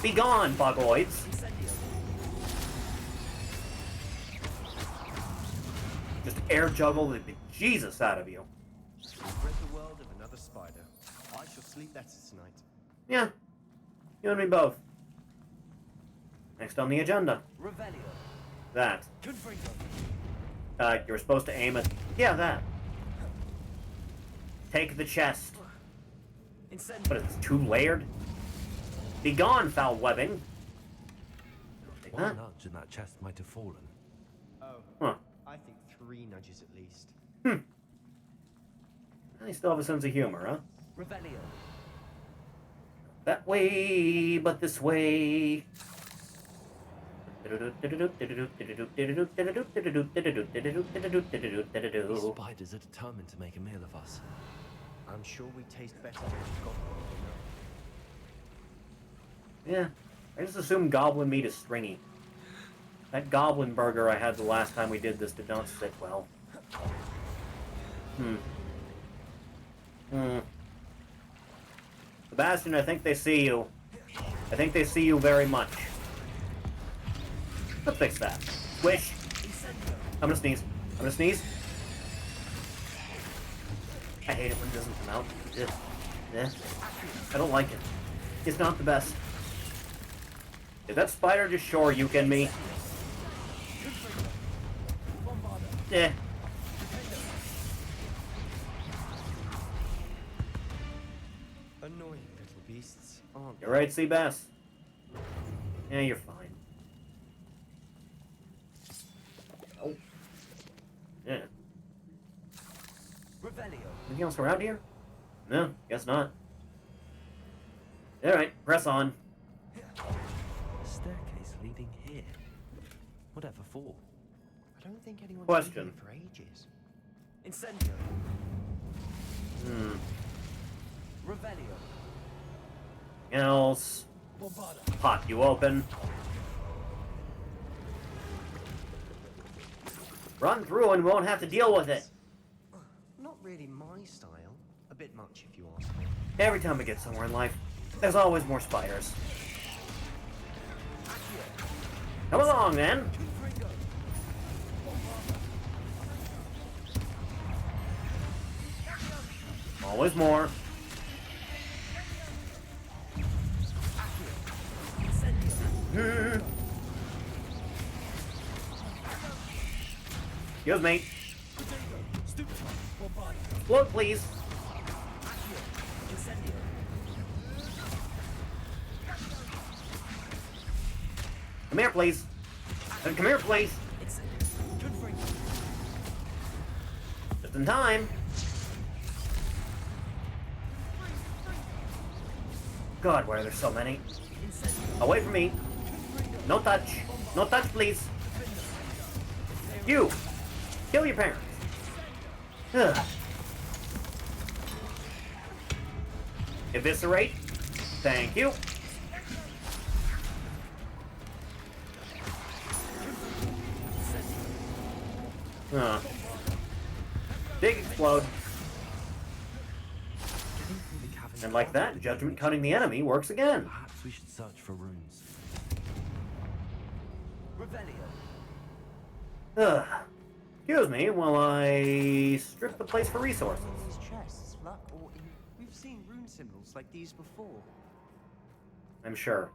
Be gone, bugoids. Just air juggle the Jesus out of you. Rid the world of another spider. I shall sleep better tonight. Yeah. You and me both. Next on the agenda. That. You're supposed to aim at... Yeah, that. Take the chest. But it's too layered. Be gone, foul webbing. Take One that. nudge and that chest might have fallen. Oh. Huh. I think 3 nudges at least. They still have a sense of humor, huh? Revelio. That way, but this way. These spiders are determined to make a meal of us. I'm sure we taste better than goblin. Yeah, I just assume goblin meat is stringy. That goblin burger I had the last time we did this did not sit well. Sebastian, I think they see you. I think they see you very much. Let's fix that. Swish. I'm gonna sneeze. I'm gonna sneeze. I hate it when it doesn't come out. Yeah. I don't like it. It's not the best. Is that spider just shore yuking me? Yeah. Annoying little beasts, aren't they? You're right, Seabass. Yeah, you're fine. Oh. Yeah. Anything else around here? No, guess not. Alright, press on. A staircase leading here. Whatever for? I don't think anyone's Question. been here for ages. Incendio. Revelio. Else. Pop you open. Run through and we won't have to deal with it. Not really my style. A bit much, if you ask me. Every time we get somewhere in life, there's always more spiders. Come along, then. Always more. Excuse me. Explode, please. Come here, please. Come here, please. Just in time. God, why are there so many? Away from me. No touch. No touch, please. You. Kill your parents. Ugh. Eviscerate. Thank you. Big explode. And like that, judgment cutting the enemy works again. Perhaps we should search for runes. Ugh. Excuse me while I strip the place for resources. These chests, luck, or we've seen rune symbols like these before. I'm sure.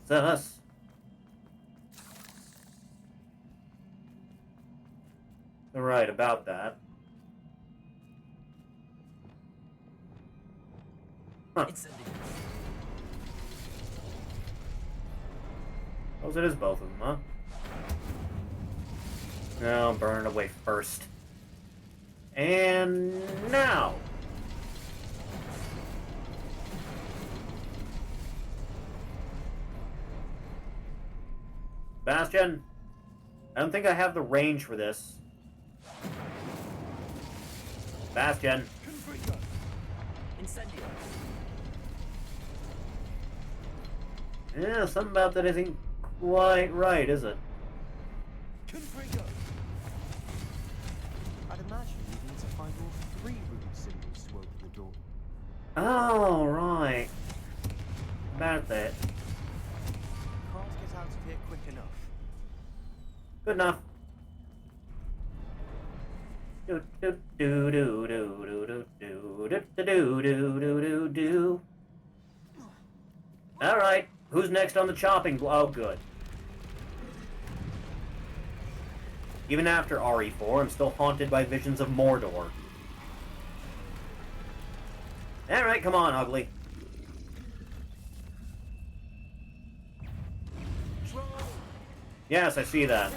Sus. Right about that. Huh. Suppose it is both of them, huh? No, burn it away first. And now! Bastion! I don't think I have the range for this. Bastion! Yeah, something about that isn't quite right, is it? I'd imagine you need to find all 3 rune symbols to open the door. Oh, right. About that. Can't get out of here quick enough. Good enough. Do do do do do do do do do do do do do. All right, who's next on the chopping block? Oh, good. Even after RE4, I'm still haunted by visions of Mordor. All right, come on, ugly. Yes, I see that.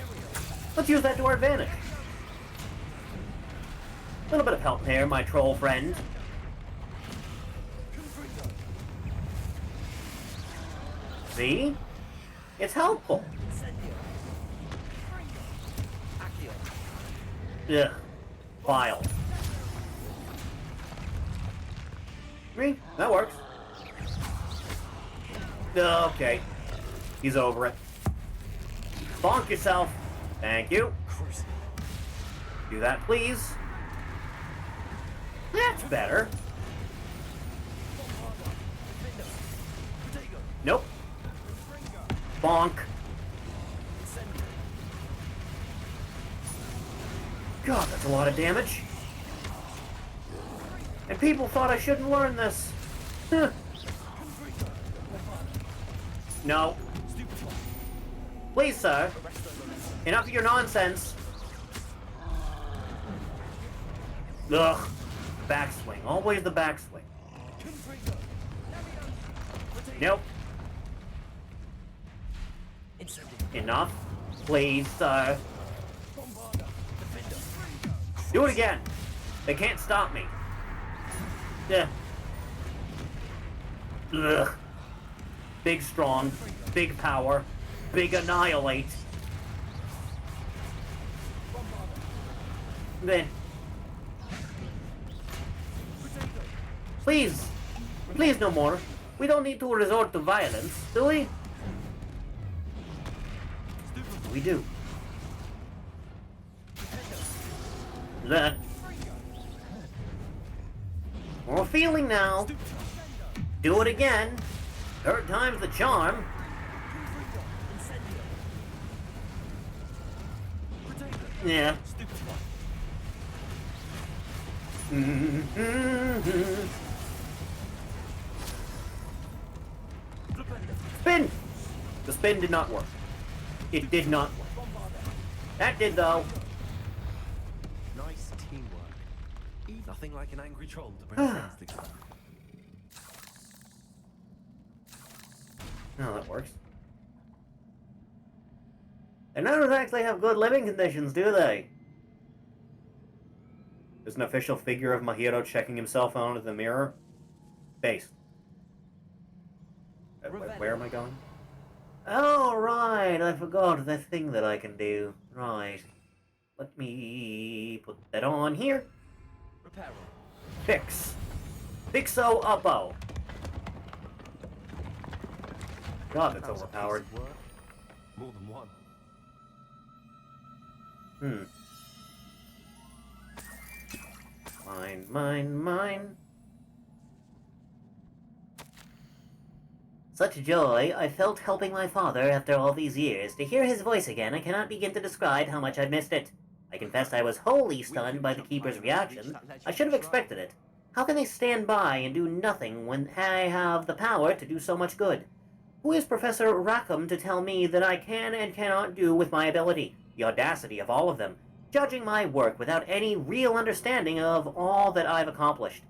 Let's use that to our advantage. A little bit of help here, my troll friend. See? It's helpful. Ugh. Vile. Me? That works. Okay. He's over it. Bonk yourself. Thank you. Do that, please. That's better. Nope. Bonk. God, that's a lot of damage. And people thought I shouldn't learn this. Huh. No. Please, sir. Enough of your nonsense. Ugh. Backswing. Always the backswing. Nope. Enough. Please, sir. Do it again. They can't stop me. Yeah. Ugh. Big strong. Big power. Big annihilate. Then. Please. Please no more. We don't need to resort to violence, do we? We do. That. More feeling now. Do it again. Third time's the charm. Yeah. Spin! The spin did not work. It did not work. That did, though. Nice teamwork. Nothing like an angry troll to bring friends together. No, that works. They don't actually have good living conditions, do they? There's an official figure of Mahiro checking himself out into the mirror. Base. Where am I going? Oh, right. I forgot the thing that I can do. Right. Let me put that on here. Repair. Fix. Fixo uppo. God, that's overpowered. More than one. Mine. Such joy I felt helping my father after all these years. To hear his voice again, I cannot begin to describe how much I'd missed it. I confess I was wholly stunned by the Keeper's reaction. I should have expected it. How can they stand by and do nothing when I have the power to do so much good? Who is Professor Rackham to tell me that I can and cannot do with my ability? The audacity of all of them, judging my work without any real understanding of all that I've accomplished.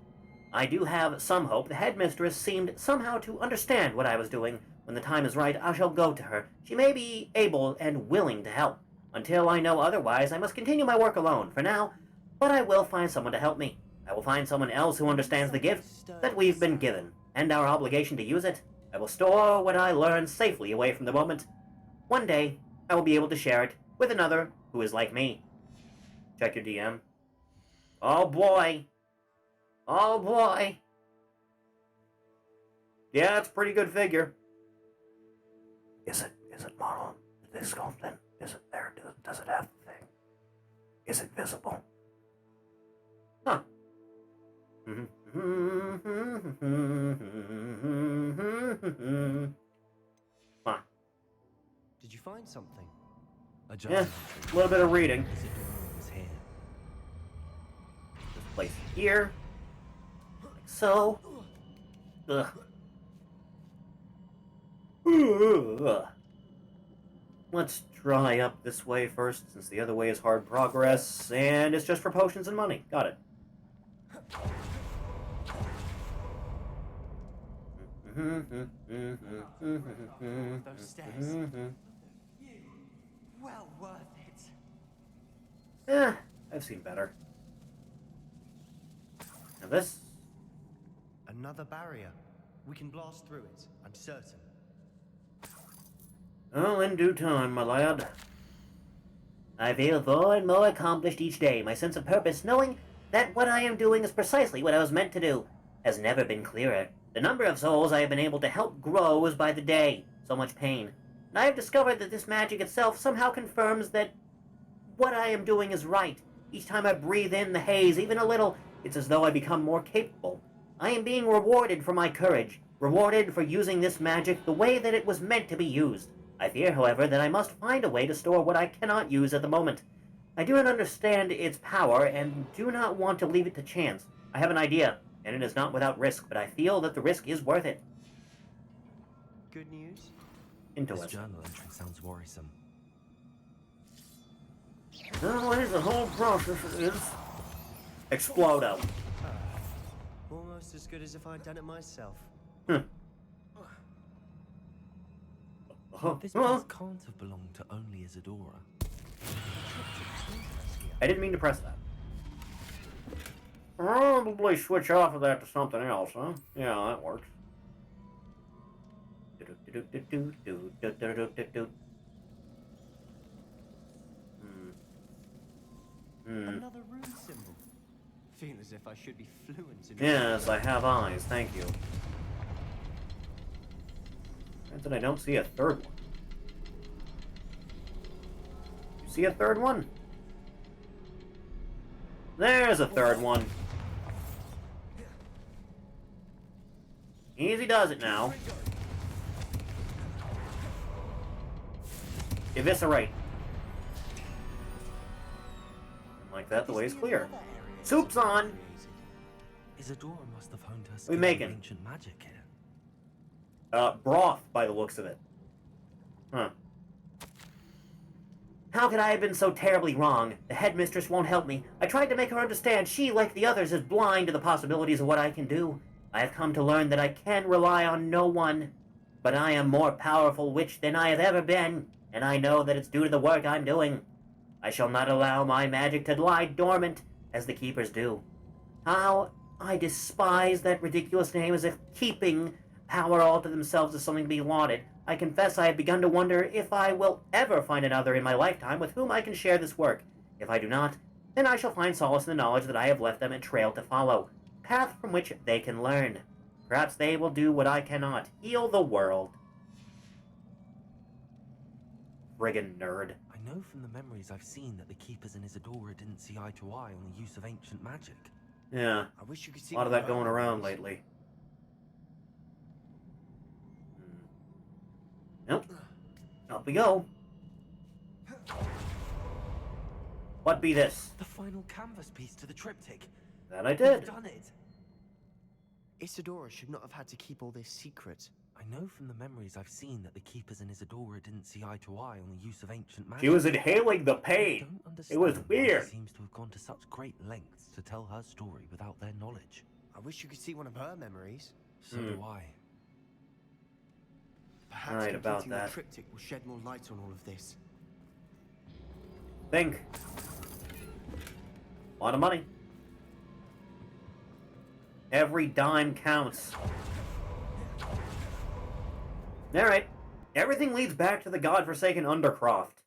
I do have some hope the headmistress seemed somehow to understand what I was doing. When the time is right, I shall go to her. She may be able and willing to help. Until I know otherwise, I must continue my work alone, for now, but I will find someone to help me. I will find someone else who understands the gift that we've been given, and our obligation to use it. I will store what I learned safely away from the moment. One day, I will be able to share it with another who is like me. Check your DM. Oh boy. Oh boy. Yeah, it's a pretty good figure. Is it model? This sculpting? Is it there? Does it have the thing? Is it visible? Huh. Huh. Did you find something? Yeah, a little bit of reading. Here. This place here. Like so. Ugh. Ugh. Let's dry up this way first, since the other way is hard progress, and it's just for potions and money. Got it. Those stairs. Well worth it. Eh, I've seen better. Now this? Another barrier. We can blast through it, I'm certain. Oh, in due time, my lad. I feel more and more accomplished each day. My sense of purpose, knowing that what I am doing is precisely what I was meant to do, has never been clearer. The number of souls I have been able to help grows by the day. So much pain. And I have discovered that this magic itself somehow confirms that what I am doing is right. Each time I breathe in the haze, even a little, it's as though I become more capable. I am being rewarded for my courage, rewarded for using this magic the way that it was meant to be used. I fear, however, that I must find a way to store what I cannot use at the moment. I do not understand its power, and do not want to leave it to chance. I have an idea, and it is not without risk, but I feel that the risk is worth it. Good news? Interesting. This journal entry sounds worrisome. Well, the whole process is... Explodo. Almost as good as if I'd done it myself. This place can't have belonged to only Isadora. I didn't mean to press that. Probably switch off of that to something else, huh? Yeah, that works. Another rune symbol. Feel as if I should be fluent in Yes, I have eyes, thank you. Granted, I don't see a third one. You see a third one? There's a third one. Easy does it now. Eviscerate. And like that, the way is clear. Soup's on! Isadora must have honed her We skill in making? ancient magic here. Broth, by the looks of it. Huh. How could I have been so terribly wrong? The headmistress won't help me. I tried to make her understand she, like the others, is blind to the possibilities of what I can do. I have come to learn that I can rely on no one. But I am more powerful witch than I have ever been, and I know that it's due to the work I'm doing. I shall not allow my magic to lie dormant, as the keepers do. How I despise that ridiculous name as if keeping power all to themselves is something to be lauded. I confess I have begun to wonder if I will ever find another in my lifetime with whom I can share this work. If I do not, then I shall find solace in the knowledge that I have left them a trail to follow, a path from which they can learn. Perhaps they will do what I cannot, heal the world. Friggin' nerd. I know from the memories I've seen that the Keepers and Isadora didn't see eye to eye on the use of ancient magic. Yeah, I wish you could see a lot of what that going Merlin around is. lately. Nope. Up we go. What be this? The final canvas piece to the triptych. That I did. We've done it. Isadora should not have had to keep all this secret. I know from the memories I've seen that the Keepers and Isadora didn't see eye to eye on the use of ancient magic. She was inhaling the pain. It was Why weird. She seems to have gone to such great lengths to tell her story without their knowledge. I wish you could see one of her memories. So do I. Perhaps Right about completing that. the triptych will shed more light on all of this. Think. A lot of money. Every dime counts. Alright. Everything leads back to the godforsaken Undercroft.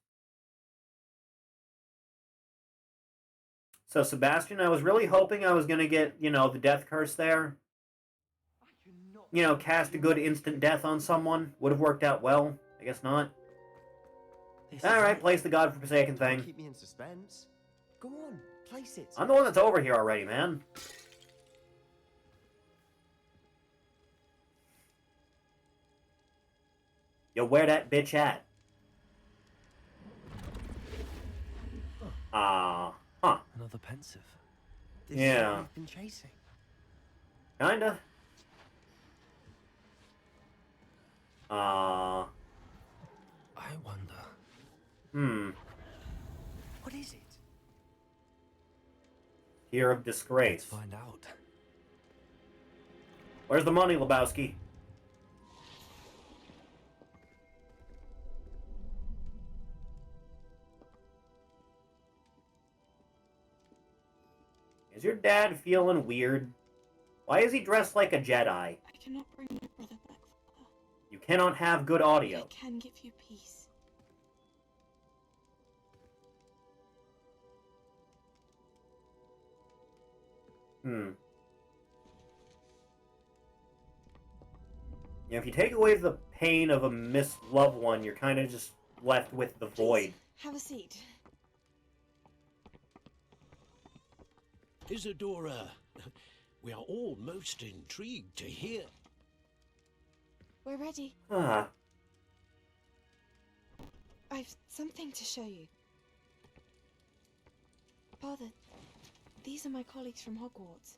So, Sebastian, I was really hoping I was going to get, you know, the death curse there. You know, cast a good instant death on someone. Would have worked out well. I guess not. Alright, place the godforsaken thing. Keep me in suspense. Go on, place it. I'm the one that's over here already, man. Yo, where that bitch at? Huh. Another pensive. This is Yeah. what we've been chasing. Kinda. I wonder. What is it? Year of disgrace. Let's find out. Where's the money, Lebowski? Is your dad feeling weird? Why is he dressed like a Jedi? I cannot bring my brother back, Father. You cannot have good I audio. can give you peace. Yeah, if you take away the pain of a missed loved one, you're kind of just left with the void. Have a seat. Isadora, we are all most intrigued to hear. We're ready. Ah, I've something to show you. Father, these are my colleagues from Hogwarts.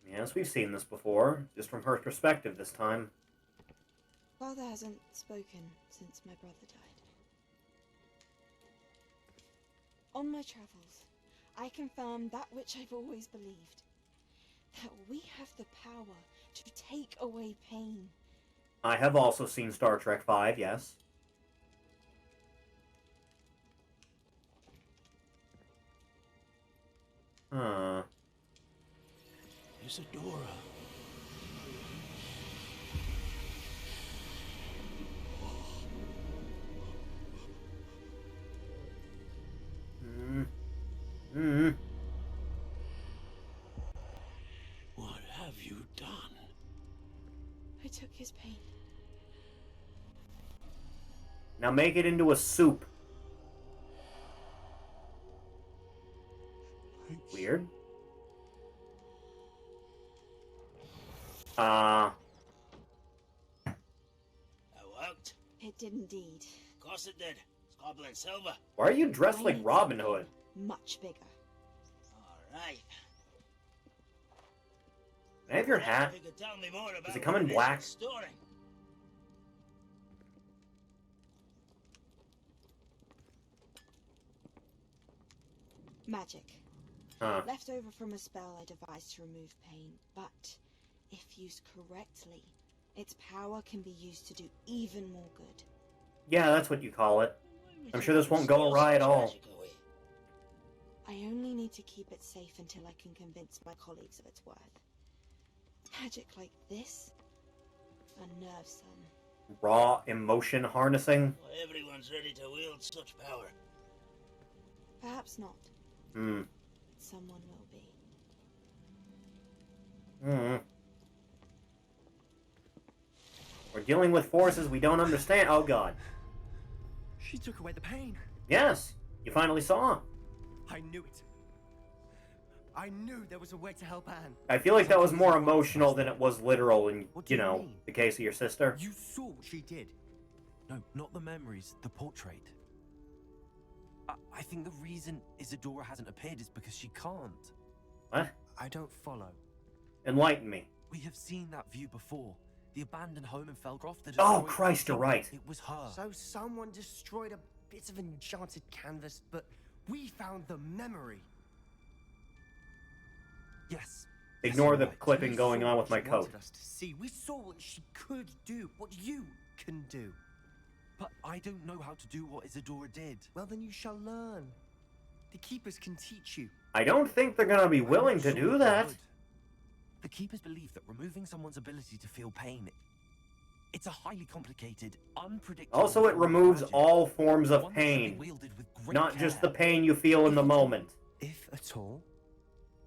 yes, we've seen this before, just from her perspective this time. Father hasn't spoken since my brother died. On my travels, I confirmed that which I've always believed. That we have the power to take away pain. I have also seen Star Trek V, yes. Huh. Isadora. What have you done? I took his pain. Now make it into a soup. Weird. That worked. It did indeed. Of course it did. It's Goblin Silver. Why are you dressed like Robin Hood? Much bigger. Right. Can I have your hat? If you could tell me more about Does it come in this black? story. Magic. Huh. Left over from a spell I devised to remove pain, but if used correctly, its power can be used to do even more good. Yeah, that's what you call it. I'm sure this won't go awry at all. I only need to keep it safe until I can convince my colleagues of its worth. Magic like this unnerves some. Raw emotion harnessing? Well, everyone's ready to wield such power. Perhaps not. Hmm. Someone will be. Hmm. We're dealing with forces we don't understand. Oh god. She took away the pain. Yes! You finally saw. I knew it. I knew there was a way to help Anne. I feel like that was more emotional than it was literal in, you know, the case of your sister. You saw what she did. No, not the memories, the portrait. I think the reason Isadora hasn't appeared is because she can't. What? I don't follow. Enlighten me. We have seen that view before. The abandoned home in Felgroth. The Oh, destroyed Christ, you're right. It was her. So someone destroyed a bit of enchanted canvas, but we found the memory. Yes. Ignore Yes, the you're right. clipping We going saw on what with my she coat. wanted us to see. We saw what she could do, what you can do. But I don't know how to do what Isadora did. Well, then you shall learn. The Keepers can teach you. I don't think they're gonna be willing to do that. The Keepers believe that removing someone's ability to feel pain, it's a highly complicated, unpredictable... Also, it form of removes magic. all forms of One that should be pain. wielded with great Not just the care. pain you feel in the moment. If at all,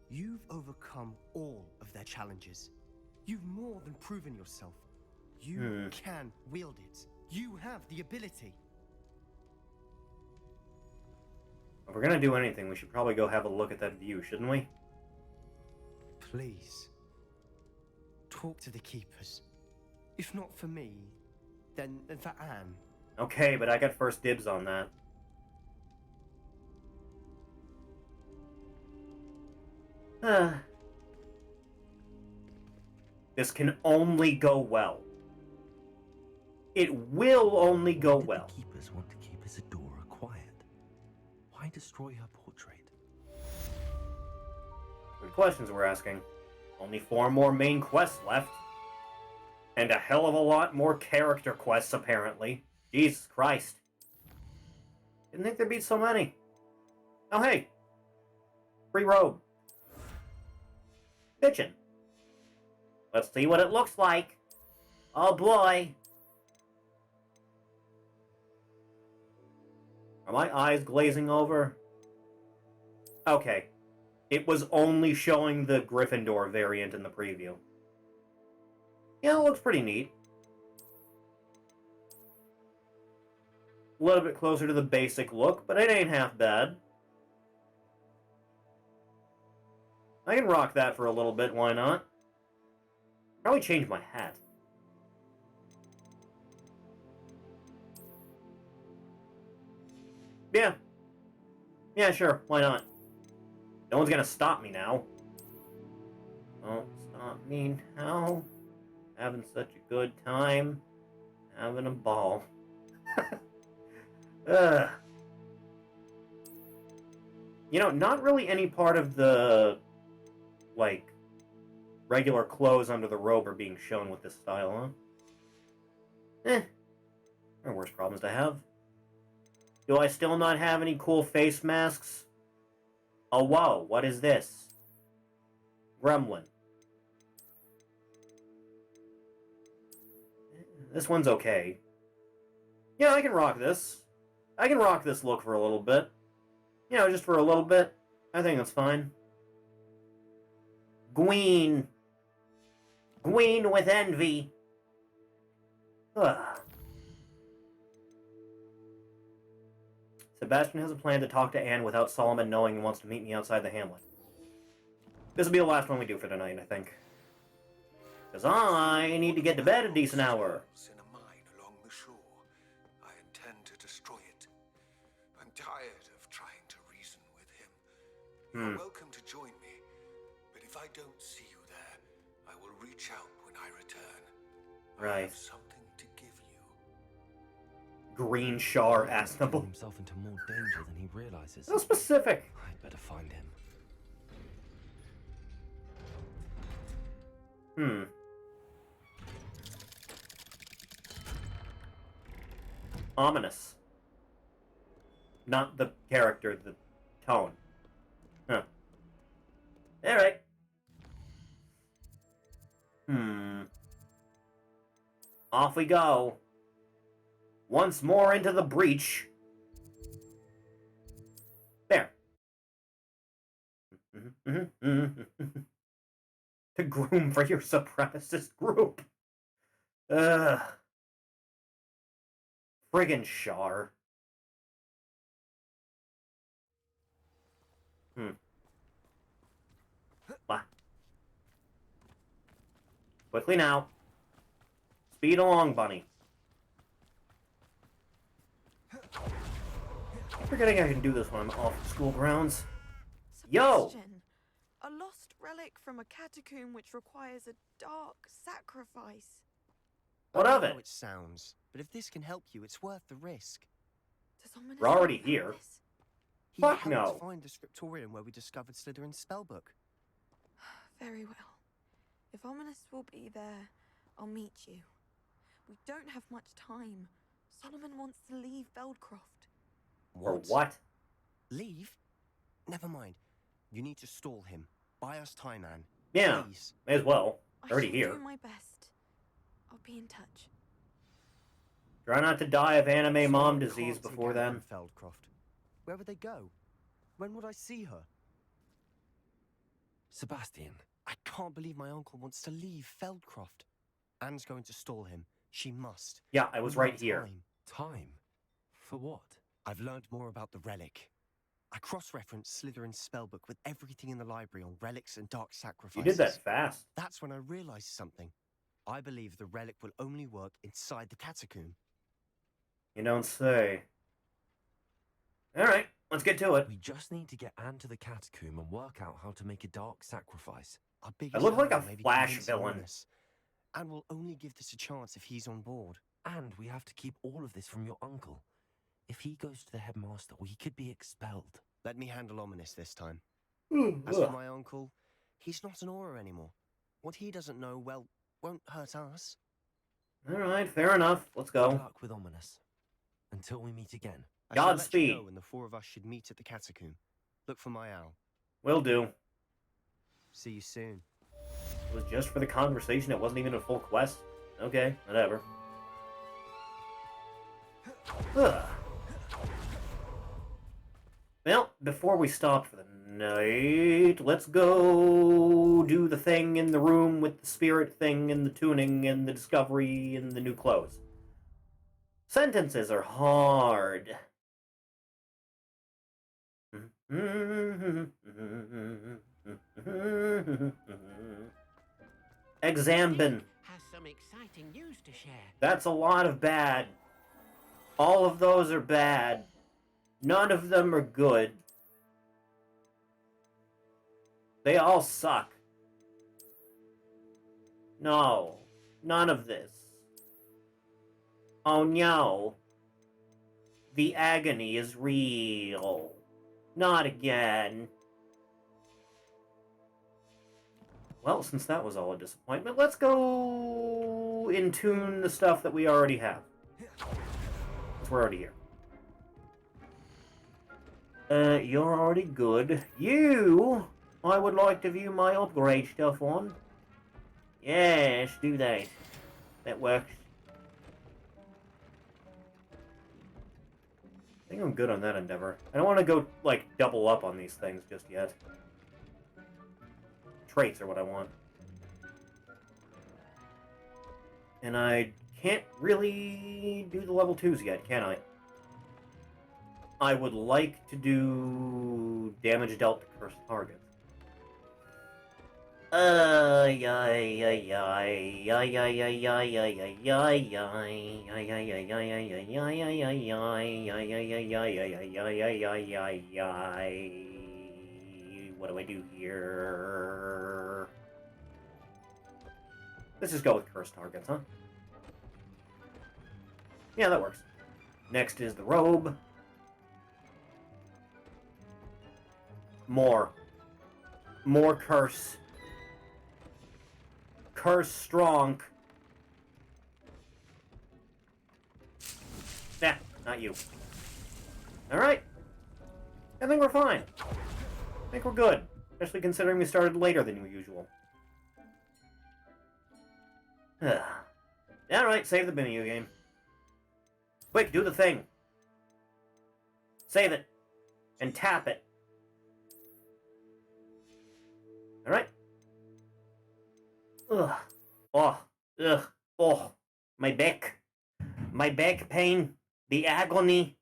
you've overcome all of their challenges. You've more than proven yourself. You can wield it. You have the ability. If we're gonna do anything, we should probably go have a look at that view, shouldn't we? Please, talk to the Keepers. If not for me, then for Anne. Okay, but I got first dibs on that. This can only go well. It will only go well. The Keepers want to keep Isadora quiet. Why destroy her portrait? Good questions we're asking. Only 4 more main quests left. And a hell of a lot more character quests, apparently. Jesus Christ. Didn't think there'd be so many. Oh, hey. Free robe. Bitchin'. Let's see what it looks like. Oh, boy. Are my eyes glazing over? Okay. It was only showing the Gryffindor variant in the preview. Yeah, it looks pretty neat. A little bit closer to the basic look, but it ain't half bad. I can rock that for a little bit, why not? Probably change my hat. Yeah. Yeah, sure, why not? No one's gonna stop me now. Don't stop me now. Having such a good time. Having a ball. Ugh. You know, not really any part of the, like, regular clothes under the robe are being shown with this style, huh? There are worse problems to have. Do I still not have any cool face masks? Oh, whoa, what is this? Gremlin. This one's okay. Yeah, I can rock this. I can rock this look for a little bit. You know, just for a little bit. I think that's fine. Gween. Gween with envy. Ugh. Sebastian has a plan to talk to Anne without Solomon knowing and wants to meet me outside the hamlet. This will be the last one we do for tonight, I think. Because I need to get to bed a decent hour. In a mine along the shore. I intend to destroy it. I'm tired of trying to reason with him. You're welcome to join me, but if I don't see you there, I will reach out when I return. Right. I have something to give you. Green Shar He's getting Asnable. himself into more danger than he realizes. So specific. I'd better find him. Ominous. Not the character, the tone. Huh. Alright. Off we go. Once more into the breach. There. To groom for your supremacist group. Ugh. Friggin' Shar. What? Quickly now. Speed along, bunny. I'm forgetting I can do this when I'm off school grounds. Yo! Sebastian, a lost relic from a catacomb which requires a dark sacrifice. What I of know it? how it sounds, but if this can help you, it's worth the risk. Does Ominous We're already know here. this? He Fuck helped no. find the scriptorium where we discovered Slytherin's spellbook. Very well. If Ominous will be there, I'll meet you. We don't have much time. Solomon wants to leave Veldcroft. Or what? Leave? Never mind. You need to stall him. Buy us time, Anne. Yeah, Please. may as well. I Already shall here. do my best. I'll be in touch. Try not to die of anime mom Solomon disease can't take before Anne then. from Feldcroft. Where would they go? When would I see her? Sebastian. I can't believe my uncle wants to leave Feldcroft. Anne's going to stall him. She must. Yeah, I was We right need here. Time? For what? I've learned more about the relic. I cross-referenced Slytherin's spellbook with everything in the library on relics and dark sacrifices. You did that fast. That's when I realized something. I believe the relic will only work inside the catacomb. You don't say. Alright, let's get to it. We just need to get Anne to the catacomb and work out how to make a dark sacrifice. Our I biggest look like a hurdle may be Flash convincing villain. Ominous. And we'll only give this a chance if he's on board. And we have to keep all of this from your uncle. If he goes to the headmaster, we could be expelled. Let me handle Ominous this time. Ugh. As for my uncle, he's not an Auror anymore. What he doesn't know, well, won't hurt us. Alright, fair enough. Let's Good go. luck with Ominous. Until we meet again. I shall let you Godspeed. know when the four of us should meet at the catacomb. Look for my owl. Will do. See you soon. It was just for the conversation. It wasn't even a full quest. Okay, whatever. Ugh. Well, before we stop for the night, let's go do the thing in the room with the spirit thing and the tuning and the discovery and the new clothes. Sentences are hard. Examine. Has some exciting news to share. That's a lot of bad. All of those are bad. None of them are good. They all suck. No. None of this. Oh no. The agony is real. Not again. Well, since that was all a disappointment, let's go in-tune the stuff that we already have. Since we're already here. You're already good. You, I would like to view my upgrade stuff on. Yes, do that. That works. I think I'm good on that endeavor. I don't want to go, like, double up on these things just yet. Traits are what I want. And I can't really do the level 2s yet, can I? I would like to do damage dealt to cursed targets. What do I do here? Let's just go with cursed targets, huh? Yeah, that works. Next is the robe. More curse. Curse strong. Nah, not you. Alright. I think we're fine. I think we're good. Especially considering we started later than usual. Alright, save the video game. Quick, do the thing. Save it. And tap it. Alright. Ugh. Oh. Ugh. Oh. My back. My back pain. The agony.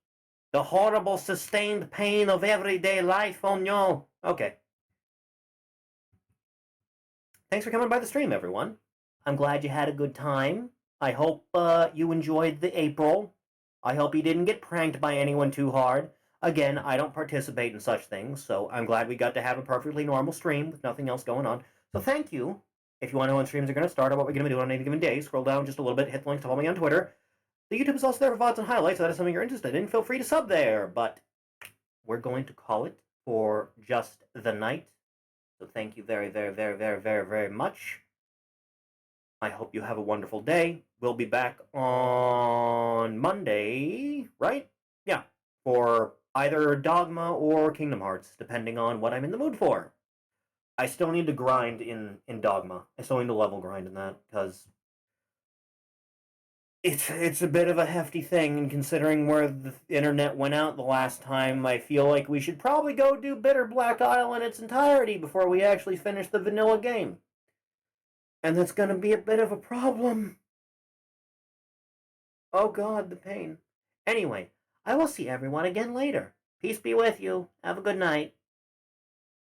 The horrible sustained pain of everyday life. Oh no. Okay. Thanks for coming by the stream, everyone. I'm glad you had a good time. I hope you enjoyed the April. I hope you didn't get pranked by anyone too hard. Again, I don't participate in such things, so I'm glad we got to have a perfectly normal stream with nothing else going on. So thank you. If you want to know when streams are going to start or what we're going to do on any given day, scroll down just a little bit, hit the link to follow me on Twitter. The YouTube is also there for VODs and highlights, so that is something you're interested in. Feel free to sub there, but we're going to call it for just the night. So thank you very, very, very, very, very, very much. I hope you have a wonderful day. We'll be back on Monday, right? Yeah, for either Dogma or Kingdom Hearts, depending on what I'm in the mood for. I still need to grind in Dogma. I still need to level grind in that, because it's a bit of a hefty thing, and considering where the internet went out the last time, I feel like we should probably go do Bitter Black Isle in its entirety before we actually finish the vanilla game. And that's going to be a bit of a problem. Oh god, the pain. Anyway, I will see everyone again later. Peace be with you. Have a good night.